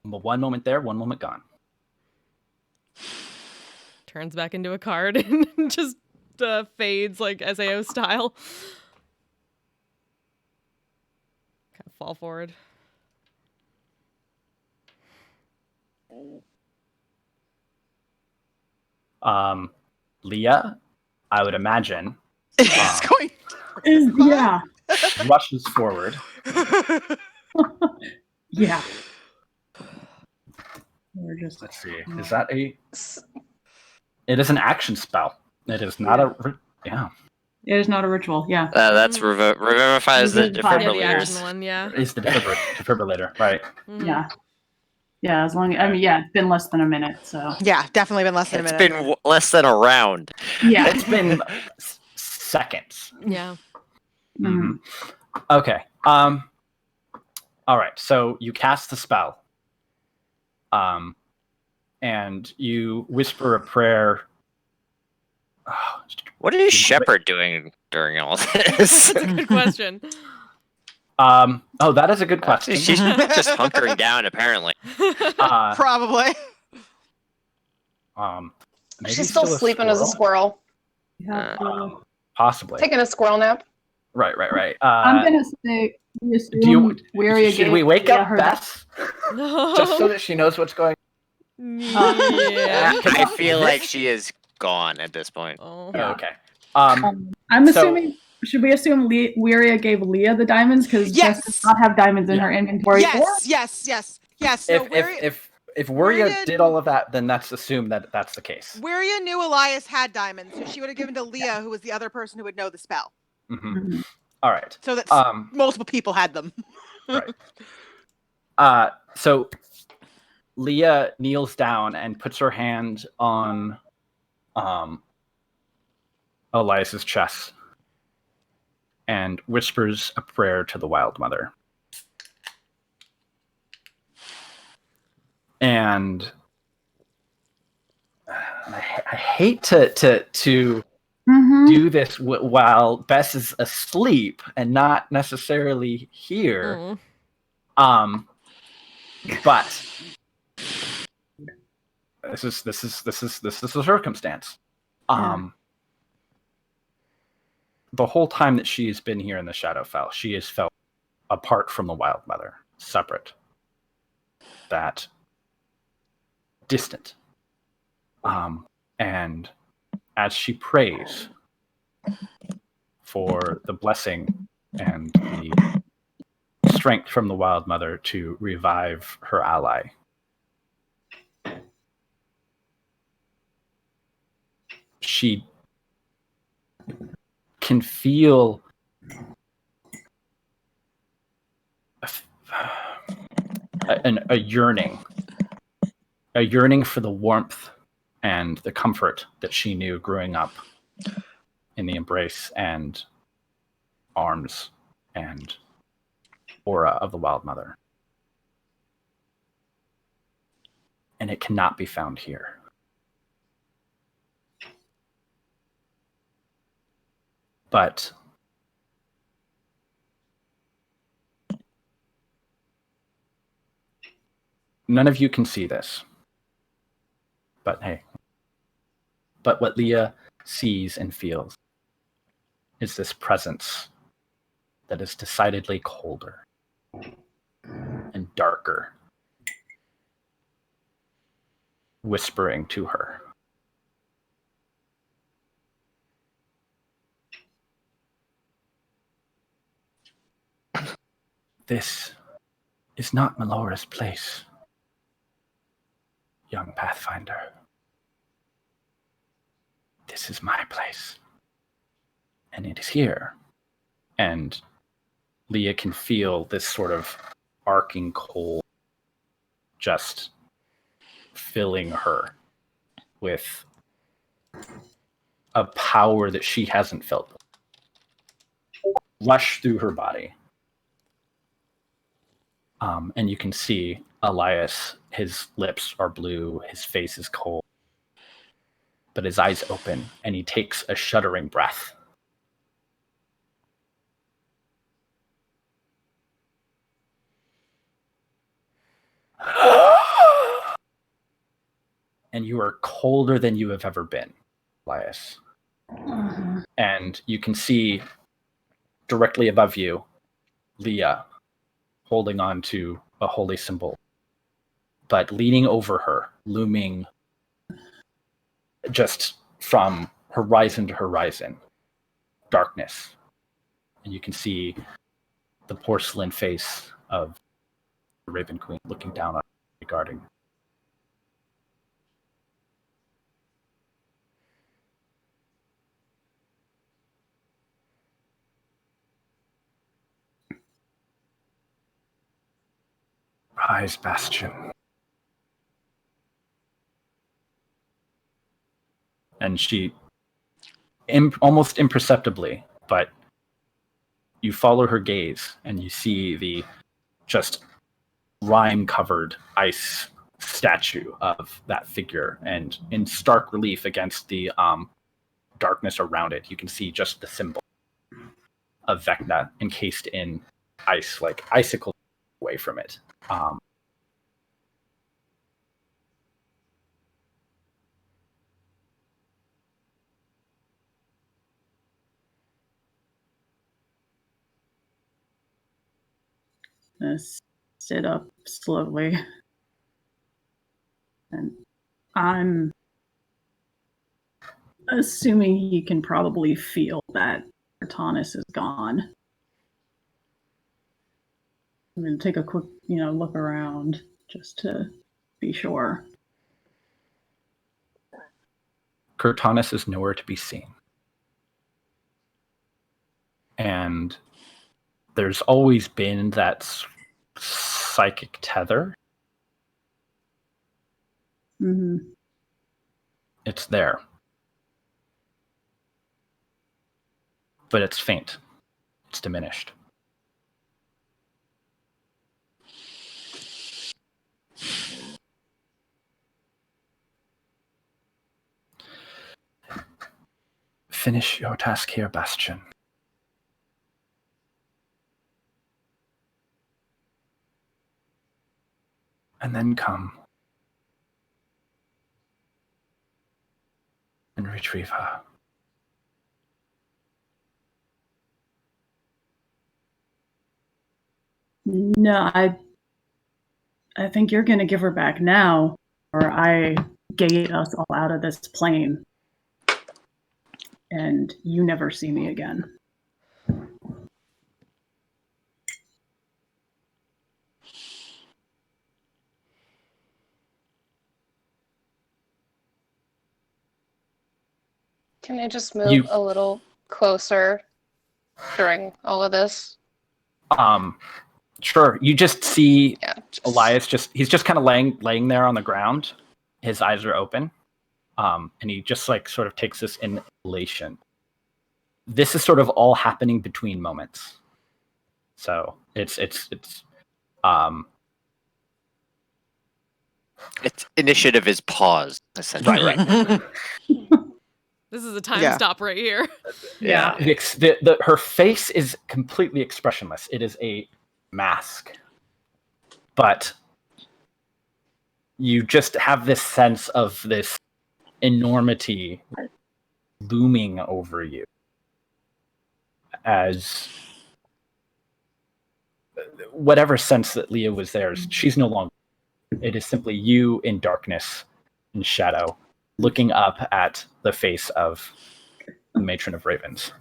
1 moment there, 1 moment gone. Turns back into a card and just fades like SAO style. Kind of fall forward. Leah, I would imagine, it's going. Yeah. rushes forward. Yeah. We're just. Let's see. Is that a? It is an action spell. It is not yeah. It is not a ritual. Yeah. That's revivifies the Revivify, Yeah, the action defibrillators. one, yeah. It's the defibrillator, right? Mhm. Yeah. Yeah. As long yeah, it's been less than a minute. So. Yeah, definitely been less than a It's minute. been less than a round. Yeah. It's been seconds. Yeah. Mhm. Okay. All right. So you cast the spell. And you whisper a prayer. What is Shepard doing during all this? That's a good question. Oh, that is a good question. She's just hunkering down, apparently. Probably. Maybe She's still a sleeping as a squirrel. Yeah. Possibly. Taking a squirrel nap. Right. I'm gonna say. Should we wake up Bess No. just so that she knows what's going? Yeah. I feel like she is gone at this point. Oh. Oh, okay. I'm assuming. Should we assume Wiria gave Leah the diamonds because Yes! Jess does not have diamonds in her inventory? Yes. So If Wuria Wiria- did all of that, then let's assume that that's the case. Wiria knew Elias had diamonds, so she would have given to Leah, who was the other person who would know the spell. Mm-hmm. Mhm. All right. So that multiple people had them. Right. So Leah kneels down and puts her hand on Elias's chest and whispers a prayer to the Wild Mother. And I hate to do this while Bess is asleep and not necessarily here. But this is the circumstance. The whole time that she has been here in the Shadowfell, she has felt apart from the Wild Mother, separate. That distant. And as she prays for the blessing and the strength from the Wild Mother to revive her ally, she can feel a yearning for the warmth and the comfort that she knew growing up in the embrace and arms and aura of the Wild Mother. And it cannot be found here. But none of you can see this. But hey. But what Leah sees and feels is this presence that is decidedly colder and darker, whispering to her. This is not Melora's place, young Pathfinder. This is my place. And it is here. And Leah can feel this sort of arcing cold just filling her with a power that she hasn't felt rush through her body. And you can see Elias, his lips are blue, his face is cold, but his eyes open, and he takes a shuddering breath. And you are colder than you have ever been, Elias. And you can see directly above you, Leah, holding on to a holy symbol, but leaning over her, looming just from horizon to horizon, darkness. And you can see the porcelain face of the Raven Queen looking down on her, regarding. Rise, Bastion. And she, almost imperceptibly, but you follow her gaze and you see the just rime-covered ice statue of that figure, and in stark relief against the darkness around it, you can see just the symbol of Vecna encased in ice, like icicles away from it. Sit up slowly. And I'm assuming you can probably feel that Cortanus is gone. I'm going to take a quick, look around just to be sure. Cortanus is nowhere to be seen. And there's always been that psychic tether. Mm-hmm. It's there. But it's faint. It's diminished. Finish your task here, Bastion. And then come and retrieve her. No, I think you're going to give her back now. or I gate us all out of this plane, and you never see me again. Can I just move a little closer during all of this? Sure. You just see Elias he's just kind of laying there on the ground. His eyes are open. And he just like sort of takes this in elation. This is sort of all happening between moments. So it's initiative is paused, essentially. Right. This is a time stop right here. Yeah. Her face is completely expressionless. It is a mask. But you just have this sense of this enormity looming over you as whatever sense that Leah was there, she's no longer. It is simply you in darkness and shadow looking up at the face of the Matron of Ravens.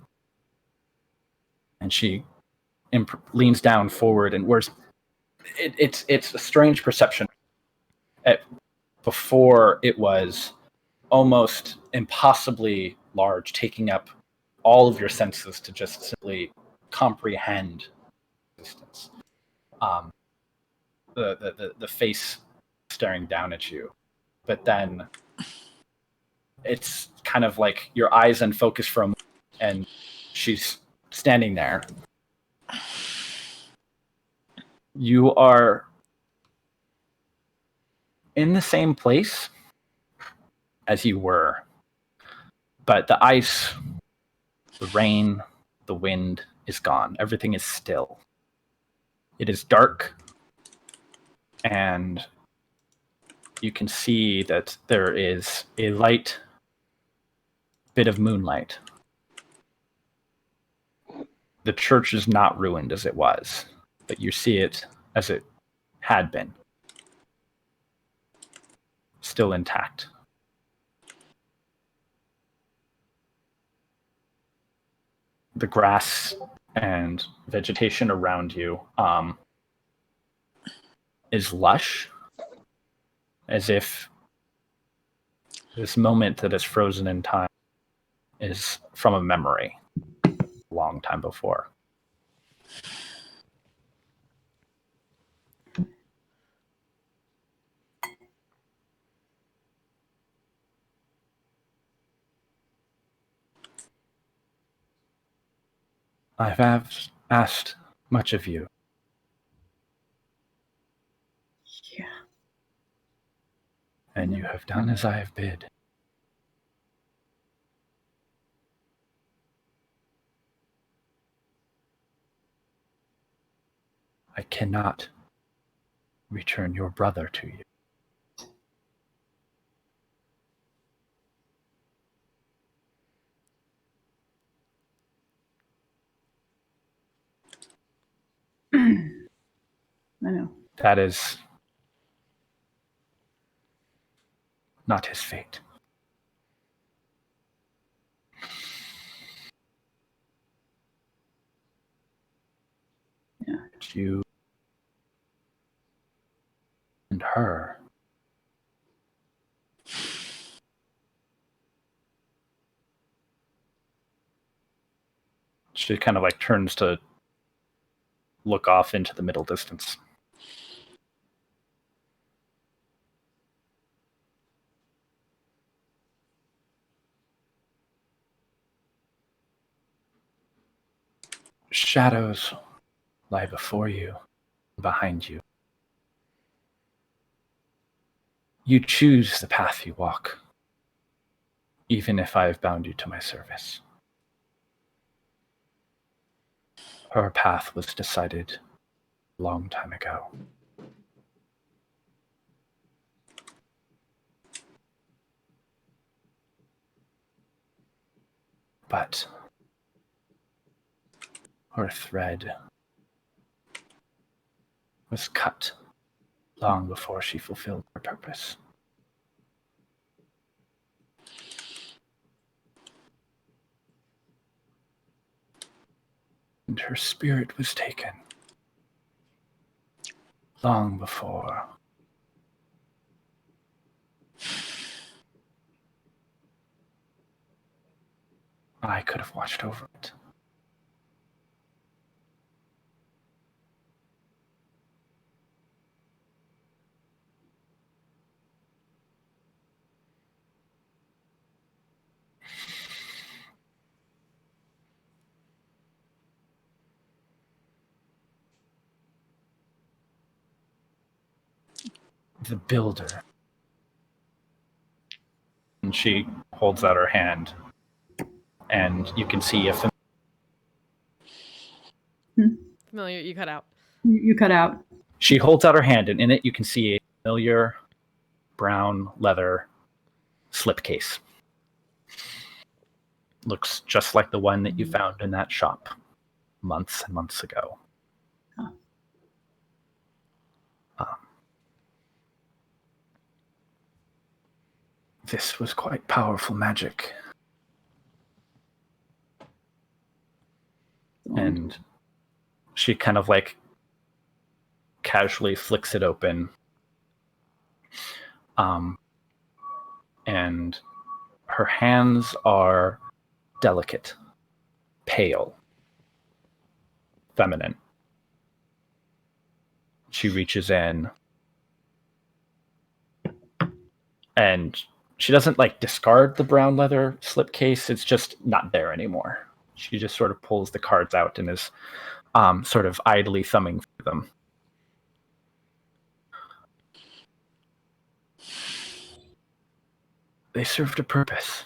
And she leans down forward, and it's a strange perception. Before it was almost impossibly large, taking up all of your senses to just simply comprehend existence. The face staring down at you, but then it's kind of like your eyes unfocus for a moment, and she's standing there. You are in the same place as you were, but the ice, the rain, the wind is gone. Everything is still. It is dark, and you can see that there is a light bit of moonlight. The church is not ruined as it was, but you see it as it had been. Still intact. The grass and vegetation around you is lush, as if this moment that is frozen in time is from a memory a long time before. I've asked much of you. Yeah. And you have done as I have bid. I cannot return your brother to you. I know. That is not his fate. Yeah. But you and her she kind of like turns to look off into the middle distance. Shadows lie before you, behind you. You choose the path you walk, even if I have bound you to my service. Her path was decided a long time ago. But her thread was cut long before she fulfilled her purpose. And her spirit was taken long before I could have watched over it. The builder. And she holds out her hand, and you can see a Familiar, you cut out. You cut out. She holds out her hand, and in it you can see a familiar brown leather slipcase. Looks just like the one that you found in that shop months and months ago. Huh. This was quite powerful magic. And she kind of like casually flicks it open. And her hands are delicate, pale, feminine. She reaches in and she doesn't like discard the brown leather slipcase. It's just not there anymore. She just sort of pulls the cards out and is sort of idly thumbing through them. They served a purpose.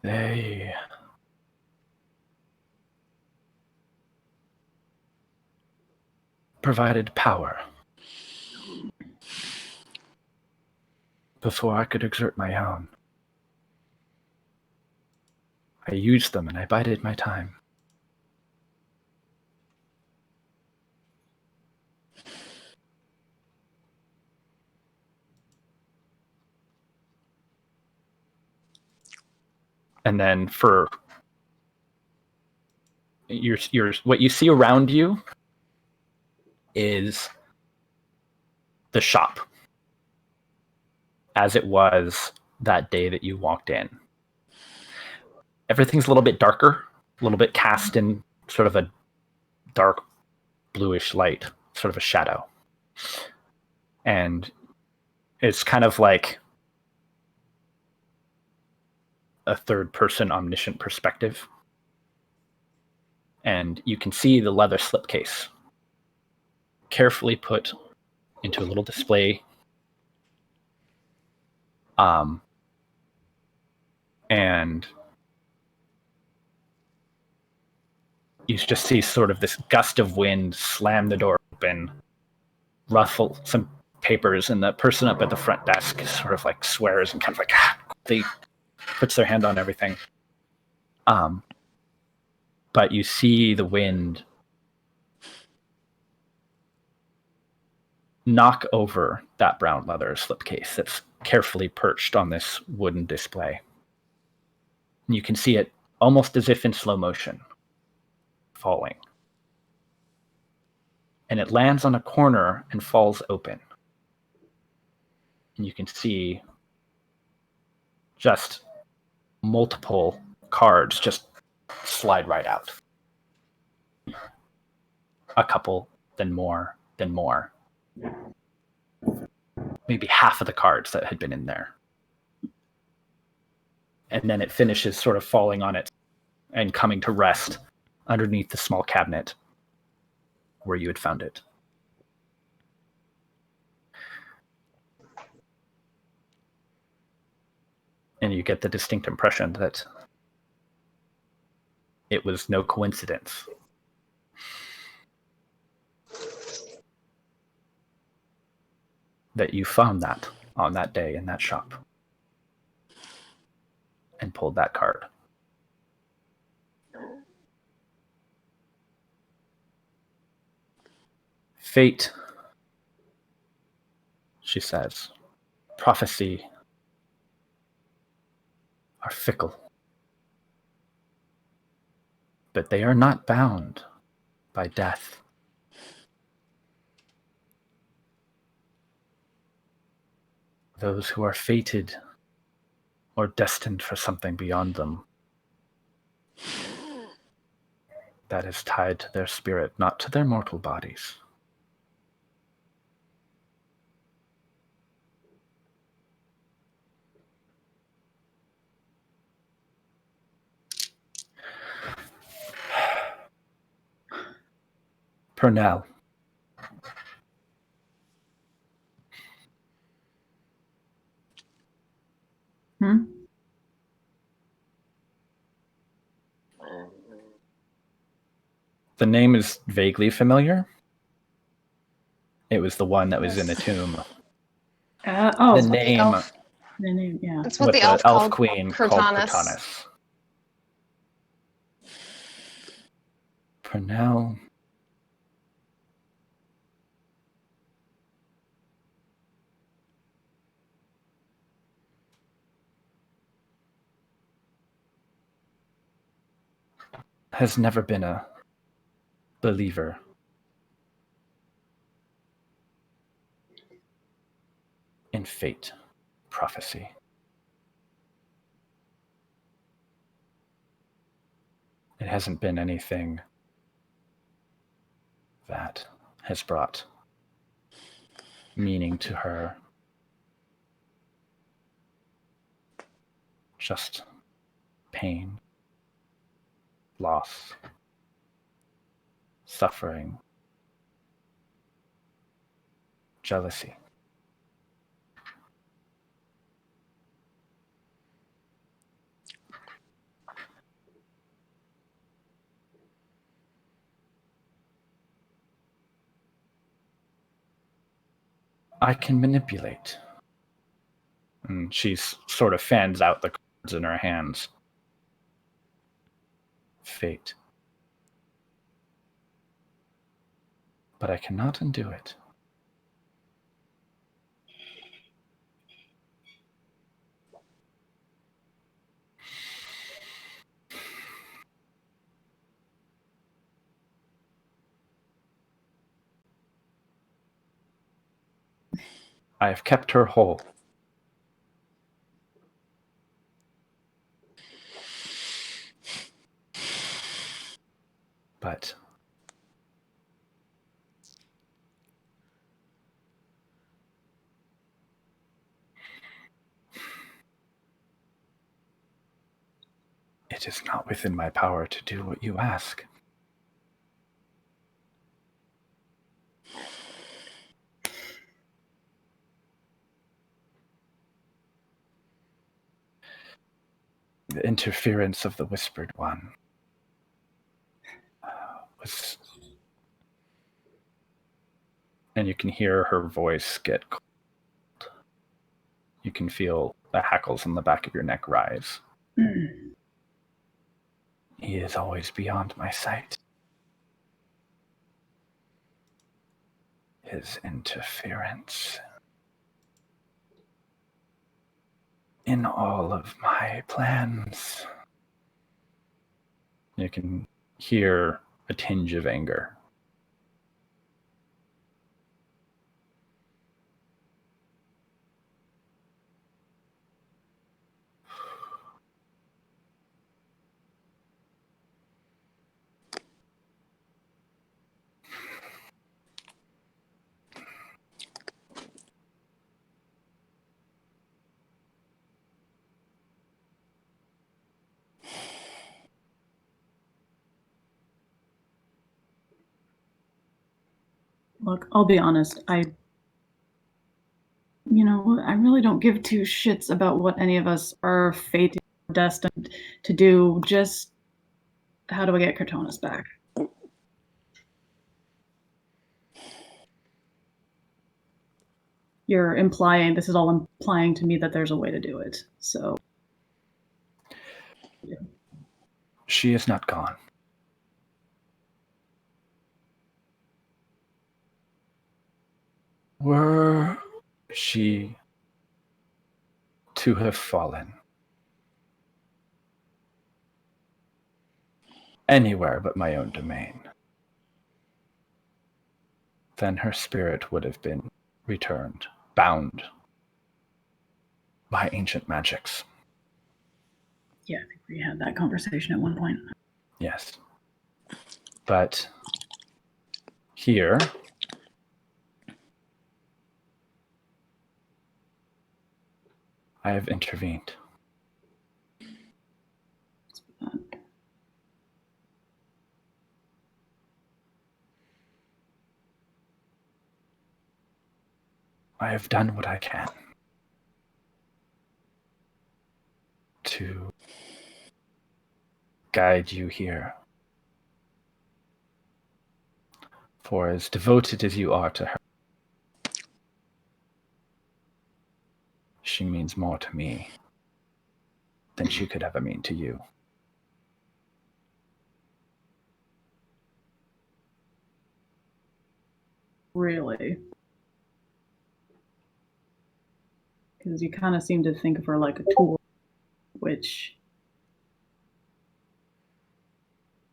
They provided power before I could exert my own. I used them and I bided my time. And then for your what you see around you is the shop as it was that day that you walked in. Everything's a little bit darker, a little bit cast in sort of a dark bluish light, sort of a shadow. And it's kind of like a third-person omniscient perspective. And you can see the leather slipcase carefully put into a little display. And you just see sort of this gust of wind slam the door open, ruffle some papers, and the person up at the front desk sort of like swears and kind of like they puts their hand on everything. But you see the wind knock over that brown leather slipcase that's carefully perched on this wooden display. And you can see it almost as if in slow motion, falling. And it lands on a corner and falls open. And you can see just multiple cards just slide right out. A couple, then more, then more. Maybe half of the cards that had been in there. And then it finishes sort of falling on it and coming to rest underneath the small cabinet where you had found it. And you get the distinct impression that it was no coincidence that you found that on that day in that shop and pulled that card. Fate, she says, prophecy are fickle. but they are not bound by death. Those who are fated or destined for something beyond them, that is tied to their spirit, not to their mortal bodies. Purnell. Hmm? The name is vaguely familiar. It was the one that was in a tomb. Oh, The That's what the name, elf. the name, yeah. That's what with the the elf elf called queen called Crotanus. Crotanus. Purnell. Has never been a believer. In fate, prophecy. It hasn't been anything that has brought meaning to her. Just pain, loss, suffering, jealousy. I can manipulate. And she sort of fans out the cards in her hands. Fate. But I cannot undo it. I have kept her whole. But it is not within my power to do what you ask. The interference of the Whispered One was... And you can hear her voice get cold. You can feel the hackles on the back of your neck rise. He is always beyond my sight. His interference in all of my plans. You can hear a tinge of anger. Look, I'll be honest. I really don't give two shits about what any of us are fated or destined to do. Just how do I get Cortonis back? This is all implying to me that there's a way to do it. So. Yeah. She is not gone. Were she to have fallen anywhere but my own domain, then her spirit would have been returned, bound by ancient magics. Yeah, I think we had that conversation at one point. Yes. But here, I have intervened. I have done what I can to guide you here. For as devoted as you are to her, she means more to me than she could ever mean to you. Really? Because you kind of seem to think of her like a tool, which,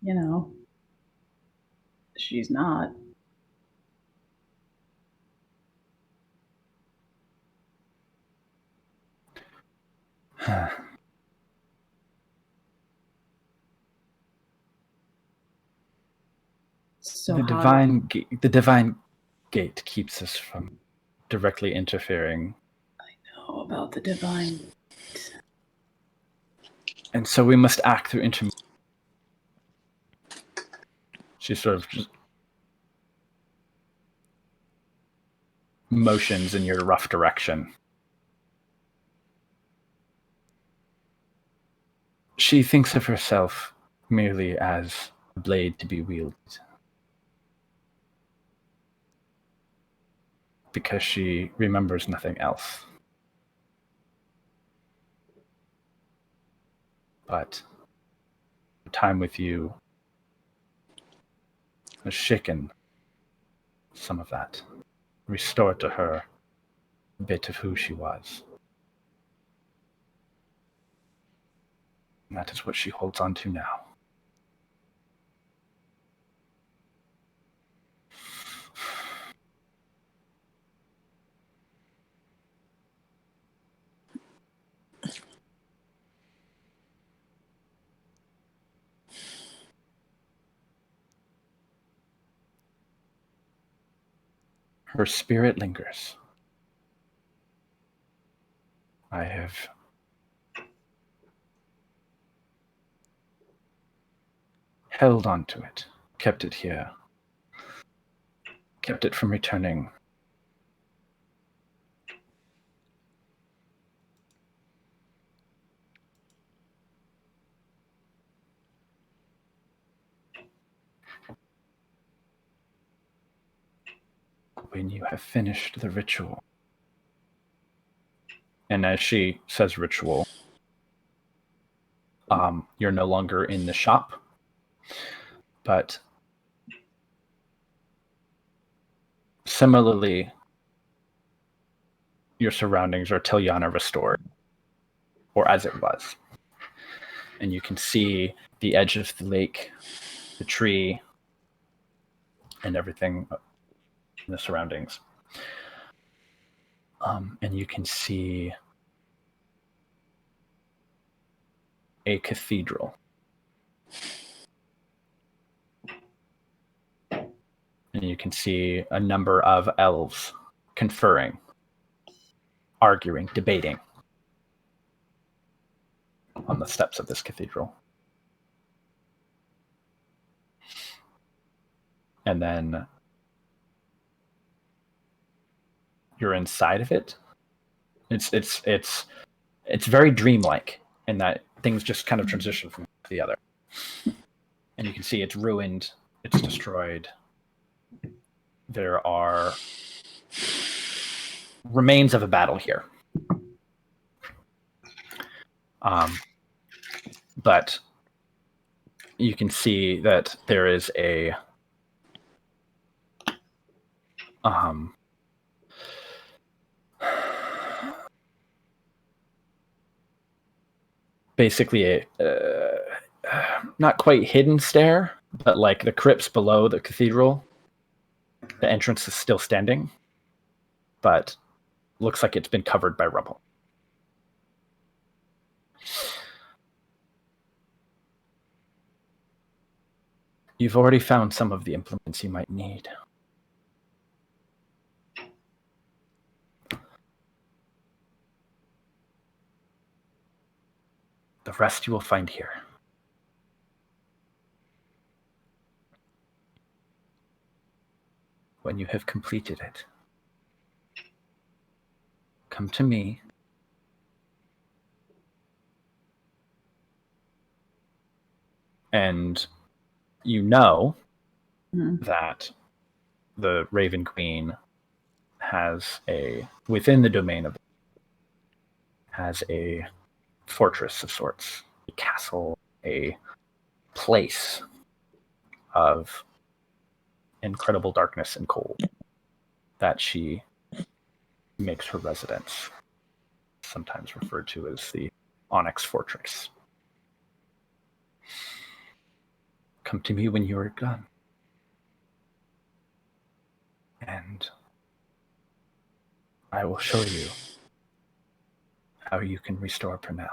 you know, she's not. So The divine gate keeps us from directly interfering. know about the divine. And so we must act through intermediate. She sort of just motions in your rough direction. She thinks of herself merely as a blade to be wielded, because she remembers nothing else. But time with you has shaken some of that, restored to her a bit of who she was. And that is what she holds on to now. Her spirit lingers. I have held on to it, kept it here, kept it from returning. When you have finished the ritual, and as she says ritual, you're no longer in the shop, but similarly, your surroundings are Tiljana restored, or as it was. And you can see the edge of the lake, the tree, and everything in the surroundings. And you can see a cathedral. And you can see a number of elves conferring, arguing, debating on the steps of this cathedral. And then you're inside of it. It's very dreamlike in that things just kind of transition from one to the other. And you can see it's ruined, it's destroyed. There are remains of a battle here. But you can see that there is a basically not quite hidden stair, but like the crypts below the cathedral. The entrance is still standing, but looks like it's been covered by rubble. You've already found some of the implements you might need. The rest you will find here. When you have completed it, come to me. And you know that the Raven Queen has within the domain of, has a fortress of sorts, a castle, a place of incredible darkness and cold that she makes her residence, sometimes referred to as the Onyx Fortress. Come to me when you are done, and I will show you how you can restore Pernell.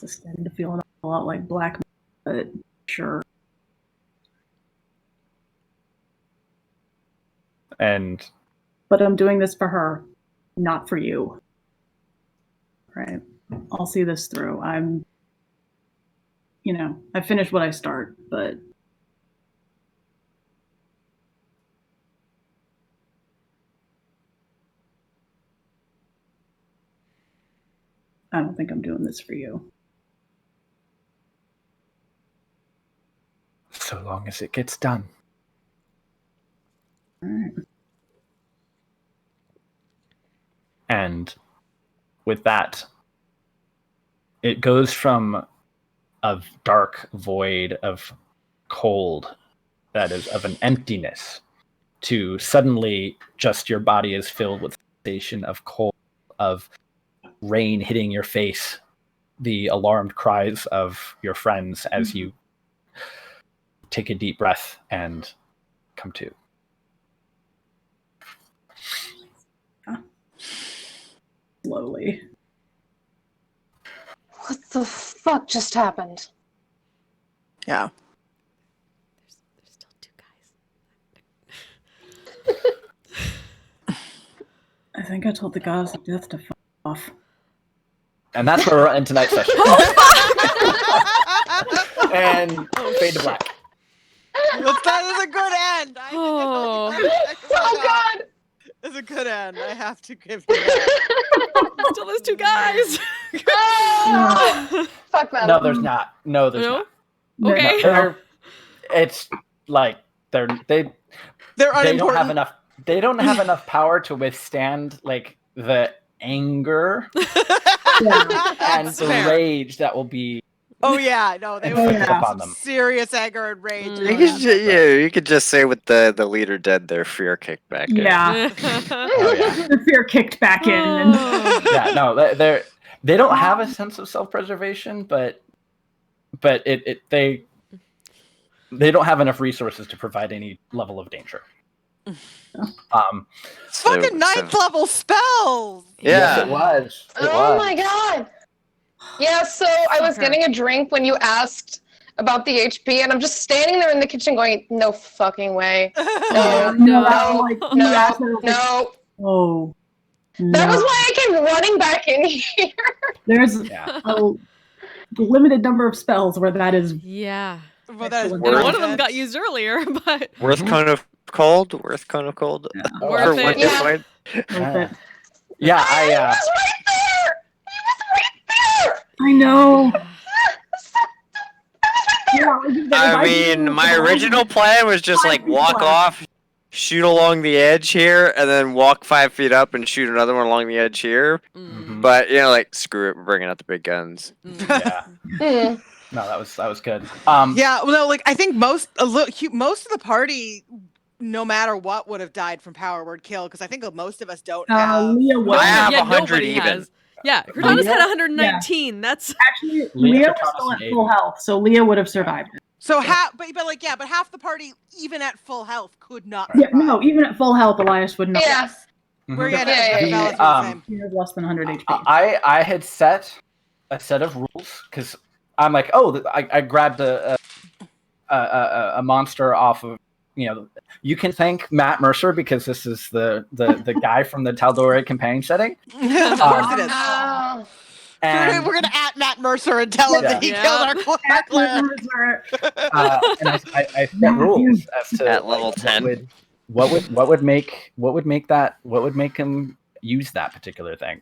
It's starting to feel a lot like black, but sure. But I'm doing this for her, not for you. Right? I'll see this through. I finished what I start, but I don't think I'm doing this for you. So long as it gets done. All right. And with that, it goes from a dark void of cold that is of an emptiness to suddenly just your body is filled with sensation of cold, of rain hitting your face, the alarmed cries of your friends as you take a deep breath and come to. Slowly. What the fuck just happened? Yeah. There's still two guys. I think I told the goddess of death to fuck off. And that's where we're in tonight's session. And fade to black. That is a good end. Oh god! It's a good end. I have to give you that. Still those two guys. Fuck that. No, there's not. No, there's No? not. Okay. No, it's like they They're don't unimportant. have enough. They don't have enough power to withstand like the anger and the fair. rage that will be. Oh yeah, no, they inflicted would upon have them. serious anger and rage. You could just say with the leader dead, their fear kicked back in. Yeah. Oh, yeah. The fear kicked back in. And Yeah, no, they don't have a sense of self-preservation, but they don't have enough resources to provide any level of danger. Fucking ninth level spells. Yes, it was. My god. Yeah, so I was getting a drink when you asked about the HP, and I'm just standing there in the kitchen going, no fucking way. No. Oh. That was why I came running back in here. There's a limited number of spells where that is. Yeah. Well, that is And one of them got used earlier, but Worth cone of cold. Worth cone of cold. Yeah. Worth For it, one yeah. point. Yeah, He was right there. He was right there. I know. I mean, my original plan was just like walk off, shoot along the edge here, and then walk 5 feet up and shoot another one along the edge here. Mm. But like, screw it, we're bringing out the big guns. Yeah. Mm. No, that was good. Yeah, well, no, like I think most of the party, no matter what, would have died from power word kill because I think most of us don't have. Leah would I have yeah, 100 nobody even. has. Yeah, Cortana's had Leah? 119. That's actually Leah Leah was still Cortana's at full health, so Leah would have survived it. So but half the party, even at full health, could not. Yeah, survive. no, even at full health, Elias would not. Yeah. Where Mhm. He has less than 100 HP. I had set a set of rules because I'm like, I grabbed a monster off of, you can thank Matt Mercer because this is the guy from the Tal'Dorei campaign setting. Of course it is. Oh. And, We're gonna at Matt Mercer and tell him that he Yeah. killed our clan. and I set rules as to At level 10. what would make him use that particular thing.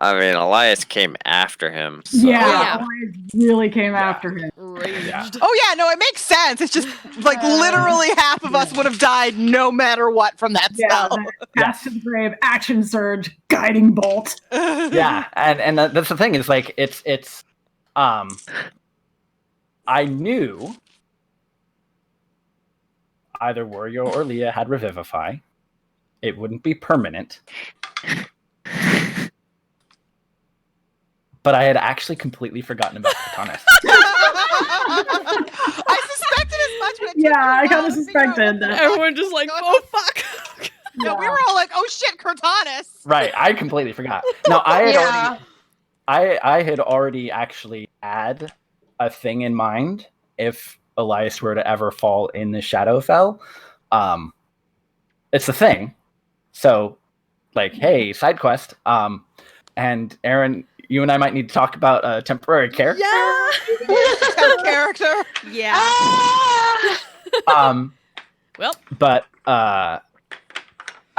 I mean, Elias came after him. So. Yeah, Elias really came after him. raged. Yeah. Oh yeah, no, it makes sense. It's just like literally half of us would have died no matter what from that Yeah, spell. pass to the grave, action surge, guiding bolt. Yeah, and that's the thing is like it's I knew either Wario or Leah had Revivify. It wouldn't be permanent. But I had actually completely forgotten about Cortana's. I suspected as much. But it took Yeah, me a I while kind of to figure out suspected that. Everyone just like, oh fuck. No, we were all like, "Oh shit, Cortanus!" Right, I completely forgot. No, I had already actually had a thing in mind if Elias were to ever fall in the Shadowfell. It's a thing. So, like, hey, side quest. And Aaron, you and I might need to talk about a temporary character. Yeah. Character. Yeah. Well, But Are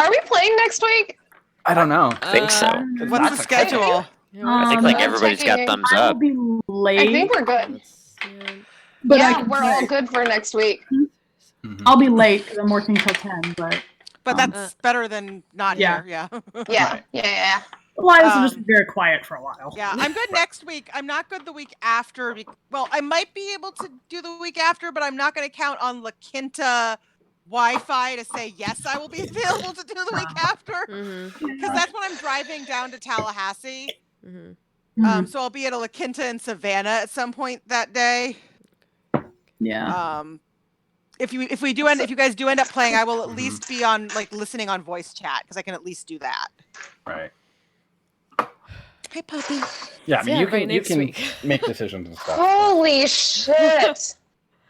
we playing next week? I don't know. I think so. What's the schedule? I think like I'm everybody's got checking. thumbs I will up. be late. I think we're good. but I Yeah, can we're all good for next week. I'll be late because I'm working till 10. But That's better than not yeah. here. Yeah. Yeah, Right. yeah. Elias will just be very quiet for a while. Yeah, I'm good next week. I'm not good the week after. Well, I might be able to do the week after, but I'm not going to count on La Quinta Wi-Fi to say yes, I will be available to do the week after. Because that's when I'm driving down to Tallahassee. So I'll be at a La Quinta in Savannah at some point that day. Yeah. If you guys do end up playing, I will at least be on like listening on voice chat because I can at least do that. Right. Hey, puppy. Yeah, I mean, Yeah, you right, can next week. make decisions and stuff. Holy shit!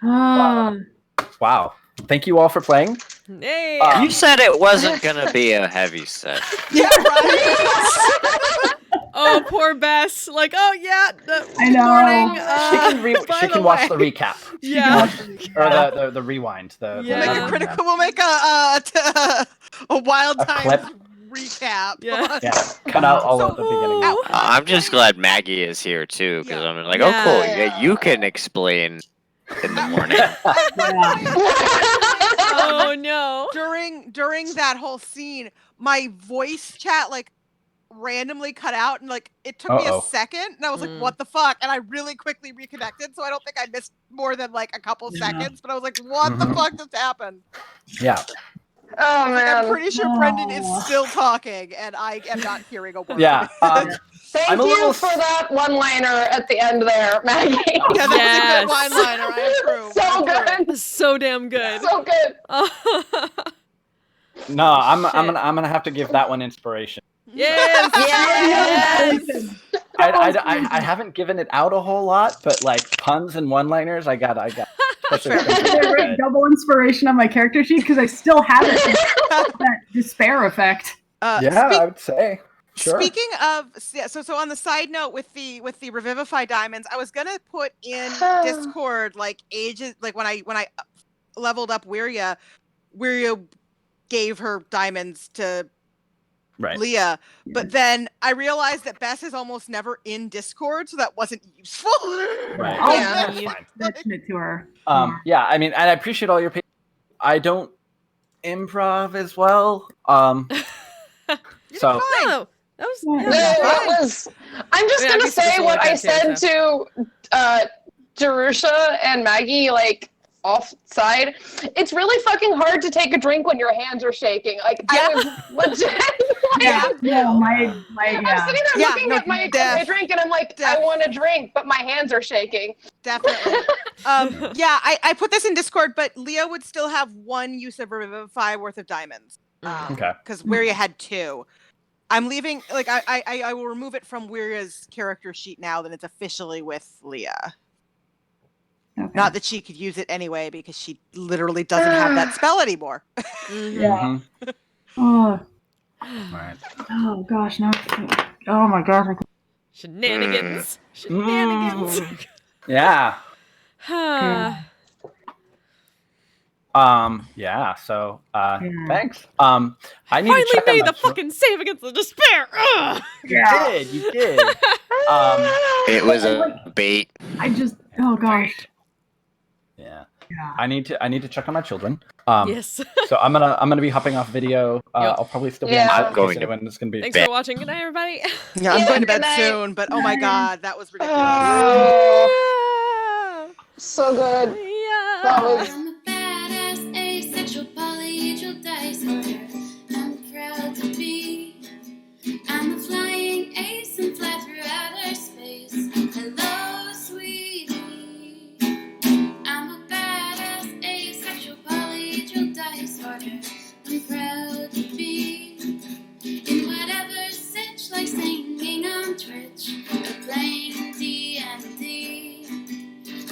Wow. Thank you all for playing. Hey. You said it wasn't gonna be a heavy set. Yeah, right. Oh, poor Bess. Like, oh yeah. I know. Morning. She can watch the recap. Yeah. Or the rewind. We'll make a wild time clip? recap. Yeah. Yeah. Cut out all of the beginning. Ooh. I'm just glad Maggie is here too, because I'm like, oh cool, yeah, you can explain in the morning. Oh no. During that whole scene, my voice chat like randomly cut out and like it took me a second and I was like, what the fuck? And I really quickly reconnected, so I don't think I missed more than like a couple seconds, but I was like, what the fuck just happened? Yeah. Oh man! I'm pretty sure Brendan is still talking and I am not hearing a word. Yeah. Thank you for that one-liner at the end there, Maggie. Yeah, that was a good one-liner. I approve. So good. So damn good. So good. No, I'm gonna have to give that one inspiration. Yes. Yes. I haven't given it out a whole lot, but like puns and one-liners, I got. Double inspiration on my character sheet because I still have it. That despair effect. I would say. Sure. Speaking of, so on the side note with the Revivify diamonds, I was gonna put in Discord like ages, like when I leveled up Wiria gave her diamonds to Leah, but then I realized that Bess is almost never in Discord, so that wasn't useful. Right. Mention it to her. Yeah, I mean, and I appreciate all your patience. I don't improv as well. So No, that was. Yeah. Yeah, No, that was. I'm just Yeah, I gonna guess you say could what like I that too, said to Jerusha and Maggie, like offside. It's really fucking hard to take a drink when your hands are shaking. Like I was legit. Like, Yeah, no, my I'm yeah. sitting there Yeah, looking no, at my drink, and I'm like, I want a drink, but my hands are shaking. Definitely. Yeah, I put this in Discord, but Leo would still have 1 use of Revivify worth of diamonds. Okay. Because Wiria had 2. I'm leaving, like, I will remove it from Wiria's character sheet now that it's officially with Leah. Okay. Not that she could use it anyway, because she literally doesn't have that spell anymore. Yeah. Oh, Right. oh gosh, no. Oh my gosh. Shenanigans. Shenanigans. Yeah. Yeah. Yeah. So, Yeah. thanks. I need to Finally check on made my the fucking save against the despair. Ugh. You did. It was a bait. I just, oh gosh. Yeah. Yeah. I need to check on my children. Yes. So I'm gonna be hopping off video. Yep. I'll probably still be Yeah. on chat I'm going in case to anyone is gonna be. Thanks for watching. Good night, everybody. Yeah, I'm Yeah, going to bed good night. soon, but oh my god, that was ridiculous. Oh, so good. Yeah. That was. I'm a badass, asexual, polyhedral dice holder. I'm proud to be. I'm a flying ace and fly through outer space. Hello, sweetie. I'm a badass, asexual, polyhedral dice holder. I'm proud to be in whatever sitch, like singing on Twitch or playing D&D.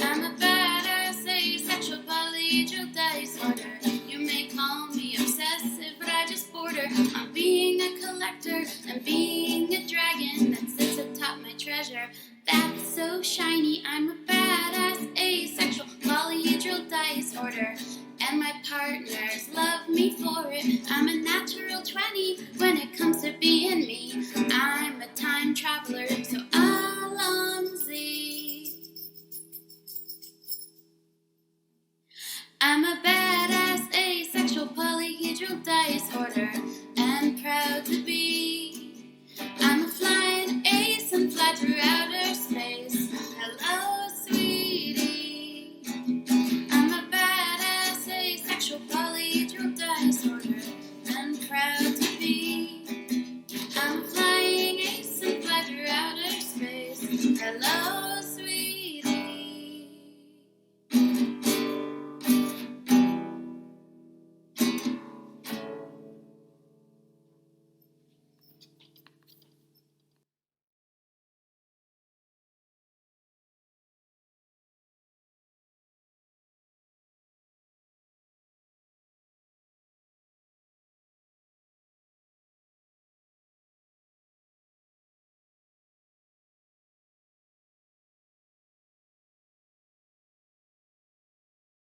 I'm a badass, asexual, polyhedral dice holder. You may call me obsessive, but I just border on being a collector and being a dragon that sits atop my treasure. That's so shiny. I'm a badass, asexual, polyhedral dice holder. And my partners love me for it. I'm a natural 20 when it